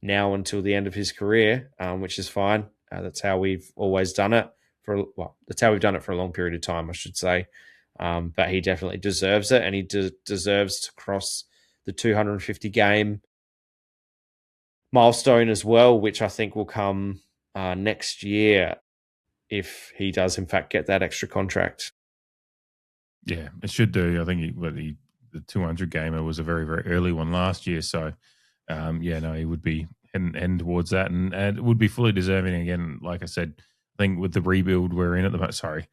now until the end of his career, which is fine. That's how we've always done it that's how we've done it for a long period of time, I should say. But he definitely deserves it, and he deserves to cross the 250 game milestone as well, which I think will come next year if he does in fact get that extra contract. Yeah, it should do. I think the 200 gamer was a very, very early one last year. So, he would be heading towards that, and it would be fully deserving. Again, like I said, I think with the rebuild we're in at the moment. Sorry,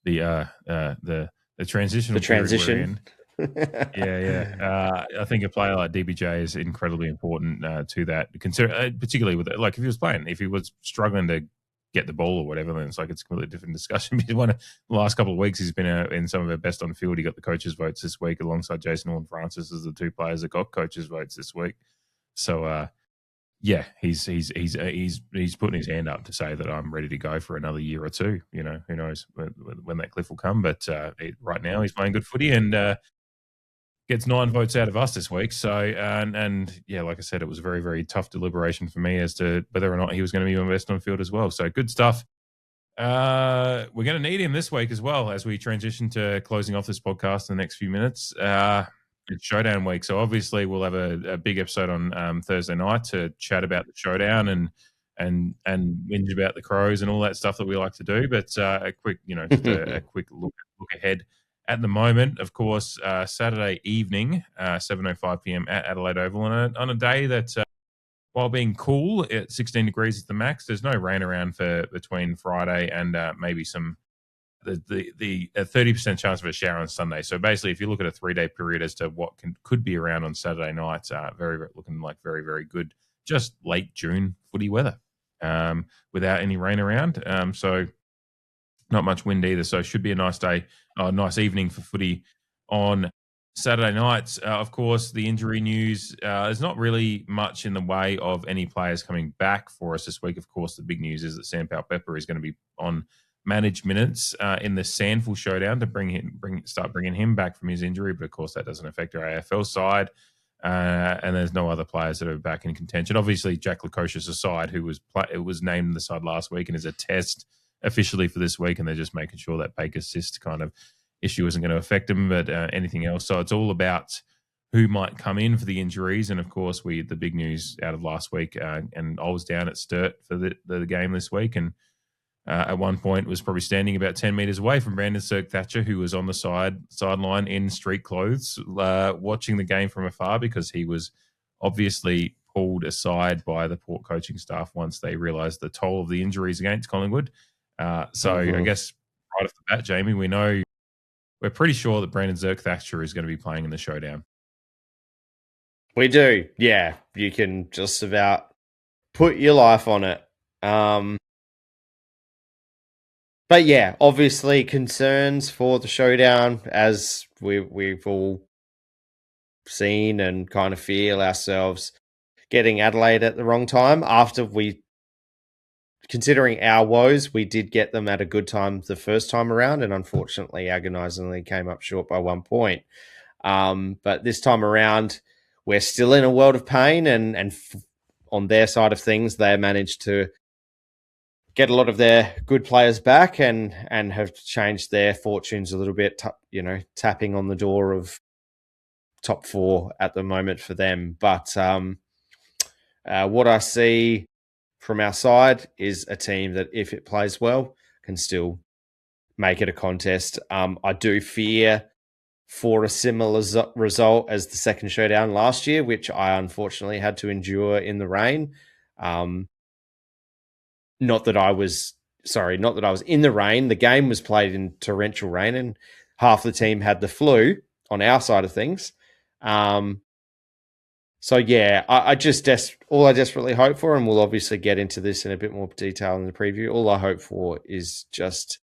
the transition. The transition. I think a player like DBJ is incredibly important to that. Particularly with if he was struggling to get the ball or whatever, then it's a completely different discussion. The last couple of weeks, he's been in some of our best on field. He got the coaches' votes this week alongside Jason Horne-Francis as the two players that got coaches' votes this week. So, he's putting his hand up to say that I'm ready to go for another year or two. Who knows when that cliff will come, but right now he's playing good footy and gets 9 votes out of us this week. So, like I said, it was a very, very tough deliberation for me as to whether or not he was going to be my best on field as well. So good stuff. We're going to need him this week as well as we transition to closing off this podcast in the next few minutes. It's Showdown week, so obviously we'll have a big episode on Thursday night to chat about the Showdown and whinge about the Crows and all that stuff that we like to do. But a quick, just a quick look ahead at the moment, of course, Saturday evening, 7:05 p.m. at Adelaide Oval, on a day that, while being cool at 16 degrees at the max, there's no rain around for between Friday and maybe some the 30% chance of a shower on Sunday. So basically, if you look at a 3-day period as to what could be around on Saturday nights, looking like very, very good, just late June footy weather without any rain around. So not much wind either. So it should be a nice day, nice evening for footy on Saturday nights. Of course, the injury news, there's not really much in the way of any players coming back for us this week. Of course, the big news is that Sam Powell-Pepper is going to be on managed minutes in the Sandful Showdown to start bringing him back from his injury. But of course, that doesn't affect our AFL side. And there's no other players that are back in contention. Obviously, Jack Lukosius aside, who was named in the side last week and is a test officially for this week, and they're just making sure that Baker's cyst kind of issue isn't going to affect him, but anything else. So it's all about who might come in for the injuries. And of course, the big news out of last week, and I was down at Sturt for the game this week, and at one point was probably standing about 10 metres away from Brandon Thatcher, who was on the sideline in street clothes, watching the game from afar, because he was obviously pulled aside by the Port coaching staff once they realised the toll of the injuries against Collingwood. I guess right off the bat, Jamie, we're pretty sure that Brandon Thatcher is going to be playing in the Showdown. We do. Yeah, you can just about put your life on it. But yeah, obviously concerns for the Showdown, as we've all seen and kind of feel ourselves getting Adelaide at the wrong time. After considering our woes, we did get them at a good time the first time around, and unfortunately, agonizingly came up short by 1 point. But this time around, we're still in a world of pain, and on their side of things, they managed to get a lot of their good players back and have changed their fortunes a little bit, tapping on the door of top 4 at the moment for them. But what I see from our side is a team that, if it plays well, can still make it a contest. I do fear for a similar result as the second Showdown last year, which I unfortunately had to endure in the rain. Not that I was in the rain. The game was played in torrential rain, and half the team had the flu on our side of things. So yeah, all I desperately hope for, and we'll obviously get into this in a bit more detail in the preview, all I hope for is just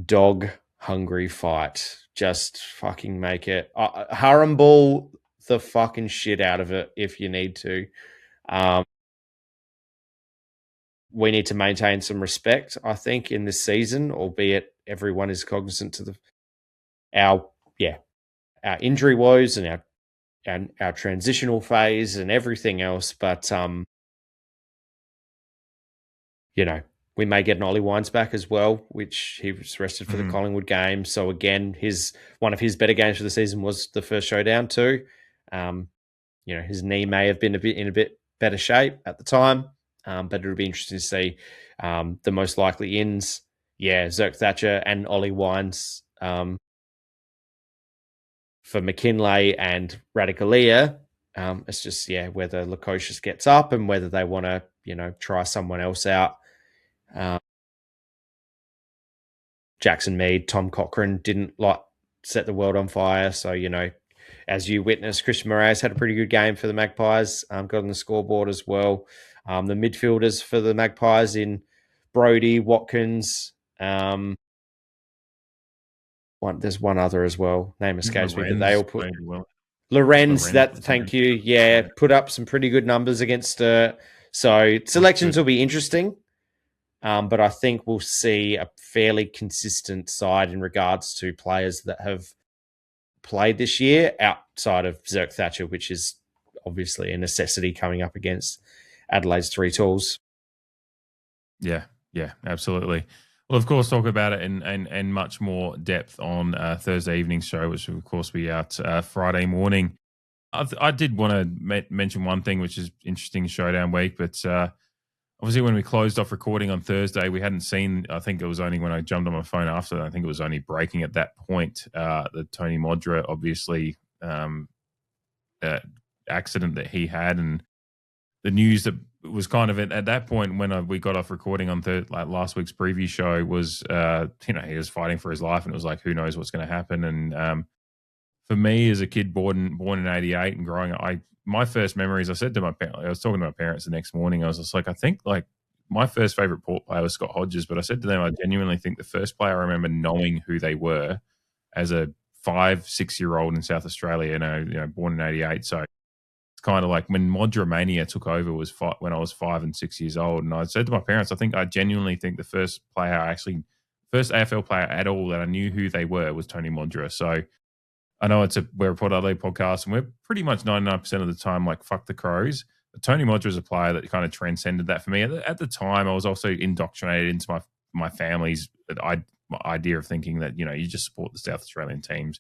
dog hungry fight. Just fucking make it. Haramball the fucking shit out of it if you need to. We need to maintain some respect, I think, in this season, albeit everyone is cognizant to our injury woes and our transitional phase and everything else. But we may get an Ollie Wines back as well, which he was rested for the Collingwood game. So again, one of his better games for the season was the first Showdown too. His knee may have been in a bit better shape at the time. But it'll be interesting to see the most likely ins. Yeah, Zerk Thatcher and Ollie Wines for McKinlay and Radikalia. It's just, whether Lukosius gets up and whether they want to, try someone else out. Jackson Mead, Tom Cochrane didn't set the world on fire. So, as you witnessed, Christian Moraes had a pretty good game for the Magpies, got on the scoreboard as well. The midfielders for the Magpies in Brody, Watkins. There's one other as well. Name escapes me, but they all put Lorenz. Thank you. Yeah, put up some pretty good numbers against. So selections will be interesting, but I think we'll see a fairly consistent side in regards to players that have played this year outside of Zerk Thatcher, which is obviously a necessity coming up against Adelaide's 3 tools. Yeah, absolutely. Well, of course, talk about it in much more depth on Thursday evening's show, which will, of course, be out Friday morning. I did want to mention one thing, which is interesting Showdown week, but obviously when we closed off recording on Thursday, we hadn't seen, I think it was only when I jumped on my phone after, I think it was only breaking at that point, the Tony Modra, obviously, accident that he had, and the news that was kind of at that point when we got off recording on last week's preview show was, he was fighting for his life, and it was like, who knows what's going to happen. And for me, as a kid born in '88 and growing up, my first memories, I said to my parents, I was talking to my parents the next morning, I was just like, I think like my first favorite Port player was Scott Hodges, but I said to them, I genuinely think the first player I remember knowing who they were as a 5-6-year-old in South Australia, born in '88. So it's kind of like when Modra Mania took over was when I was 5 and 6 years old. And I said to my parents, I genuinely think the first AFL player at all that I knew who they were was Tony Modra. So I know we're a Port Adelaide podcast, and we're pretty much 99% of the time like, fuck the Crows. But Tony Modra is a player that kind of transcended that for me. At the time, I was also indoctrinated into my family's idea of thinking that, you just support the South Australian teams,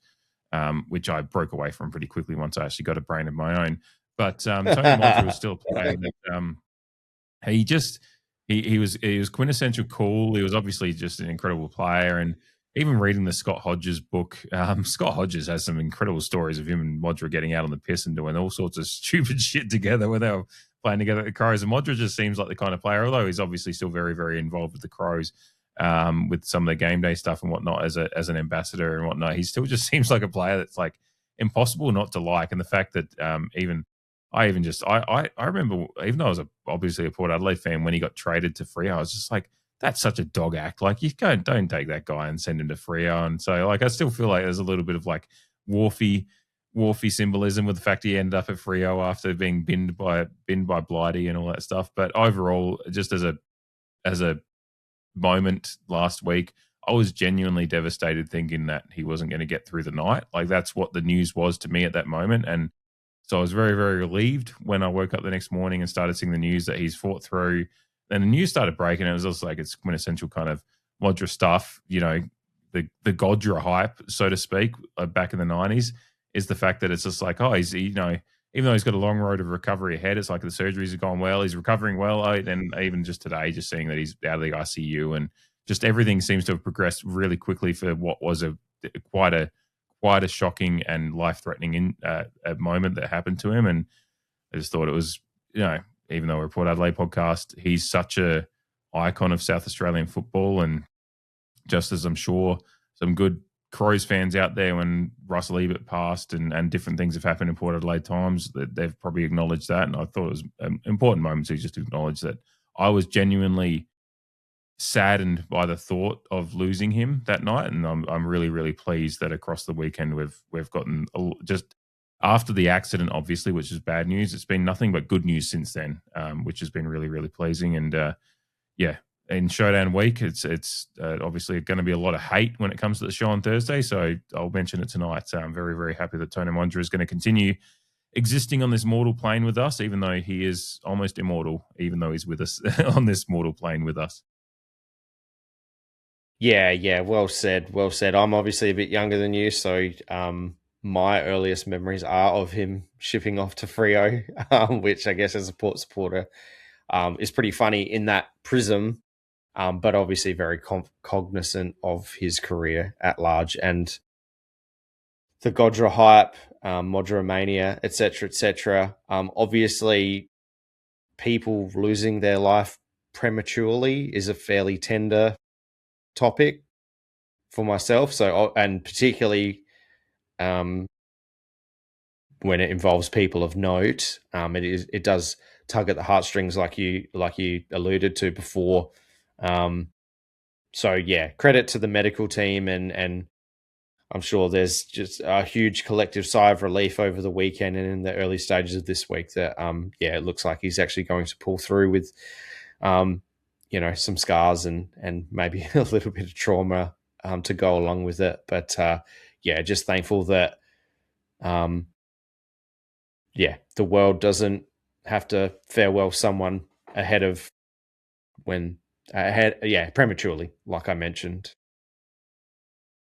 which I broke away from pretty quickly once I actually got a brain of my own. But Tony Modra was still a player that he was quintessential cool. He was obviously just an incredible player, and even reading the Scott Hodges book, Scott Hodges has some incredible stories of him and Modra getting out on the piss and doing all sorts of stupid shit together when they were playing together at the Crows. And Modra just seems like the kind of player, although he's obviously still very, very involved with the Crows, with some of the game day stuff and whatnot as an ambassador and whatnot. He still just seems like a player that's like impossible not to like. And the fact that I remember, even though I was obviously a Port Adelaide fan, when he got traded to Freo, I was just like, that's such a dog act. Like, you don't take that guy and send him to Freo. And so, like, I still feel like there's a little bit of like Wharfy symbolism with the fact he ended up at Freo after being binned by Blighty and all that stuff. But overall, just as a moment last week, I was genuinely devastated thinking that he wasn't going to get through the night. Like, that's what the news was to me at that moment. And so I was very, very relieved when I woke up the next morning and started seeing the news that he's fought through. And the news started breaking. It was also like it's quintessential kind of Modra stuff, the Godra hype, so to speak, back in the 90s, is the fact that it's just like, oh, he's, even though he's got a long road of recovery ahead, it's like the surgeries have gone well, he's recovering well. And even just today, just seeing that he's out of the ICU and just everything seems to have progressed really quickly for what was quite a shocking and life-threatening moment that happened to him. And I just thought it was, even though we're a Port Adelaide podcast, he's such a icon of South Australian football. And just as I'm sure some good Crows fans out there, when Russell Ebert passed and different things have happened in Port Adelaide times, that they've probably acknowledged that. And I thought it was an important moment to just acknowledge that I was genuinely saddened by the thought of losing him that night. And I'm really, really pleased that across the weekend we've gotten just after the accident, obviously, which is bad news. It's been nothing but good news since then, which has been really, really pleasing. And in Showdown week, it's obviously going to be a lot of hate when it comes to the show on Thursday. So I'll mention it tonight. So I'm very, very happy that Tony Modra is going to continue existing on this mortal plane with us, even though he is almost immortal, even though he's with us on this mortal plane with us. Yeah, well said, well said. I'm obviously a bit younger than you, so my earliest memories are of him shipping off to Freo, which I guess as a Port supporter is pretty funny in that prism, but obviously very cognizant of his career at large and the Godra hype, Modra mania, etc. Obviously, people losing their life prematurely is a fairly tender topic for myself. So, and particularly when it involves people of note, it does tug at the heartstrings, like you alluded to before. So yeah, credit to the medical team, and I'm sure there's just a huge collective sigh of relief over the weekend and in the early stages of this week that it looks like he's actually going to pull through with some scars and maybe a little bit of trauma to go along with it. But just thankful that the world doesn't have to farewell someone prematurely, like I mentioned.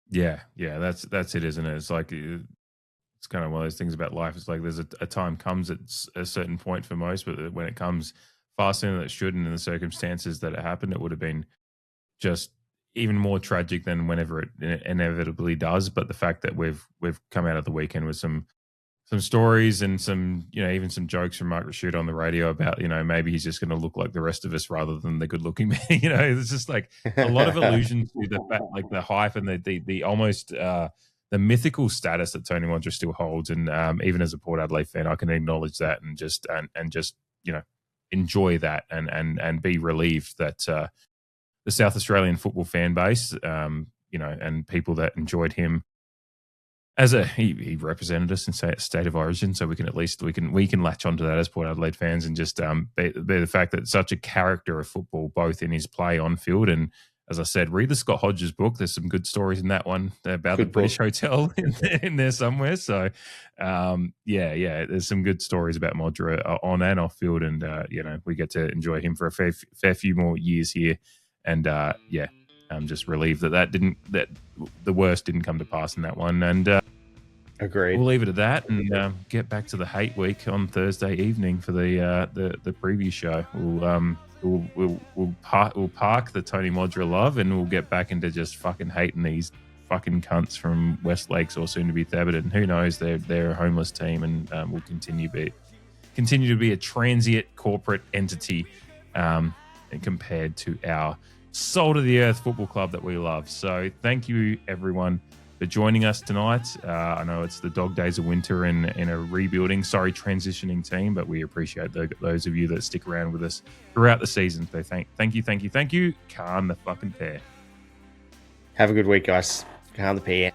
Yeah, that's it, isn't it? It's like it's kind of one of those things about life. It's like there's a time comes at a certain point for most, but when it comes far sooner than it should, and in the circumstances that it happened, it would have been just even more tragic than whenever it inevitably does. But the fact that we've come out of the weekend with some stories and some, even some jokes from Mark Rashid on the radio about, maybe he's just going to look like the rest of us rather than the good looking man. It's just like a lot of allusions to the fact, like the hype and the almost the mythical status that Tony Modra still holds. And even as a Port Adelaide fan, I can acknowledge that and just enjoy that and be relieved that the South Australian football fan base, and people that enjoyed him as he represented us in state of origin, so we can latch onto that as Port Adelaide fans and just be the fact that such a character of football, both in his play on field and, as I said, read the Scott Hodges book. There's some good stories in that one about the British Hotel in there somewhere. So, there's some good stories about Modra on and off field, and we get to enjoy him for a fair few more years here. And I'm just relieved that the worst didn't come to pass in that one. And agreed. We'll leave it at that and get back to the hate week on Thursday evening for the preview show. We'll park the Tony Modra love, and we'll get back into just fucking hating these fucking cunts from West Lakes, or soon to be Thebarton. Who knows? They're a homeless team, and will continue to be a transient corporate entity, and compared to our salt of the earth football club that we love. So thank you everyone for joining us tonight. I know it's the dog days of winter in a transitioning team, but we appreciate those of you that stick around with us throughout the season. So thank you. Carn the fucking pair. Have a good week, guys. Carn the pair.